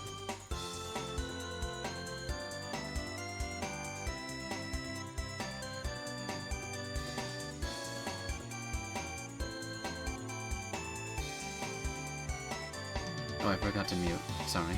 Oh, I forgot to mute. Sorry.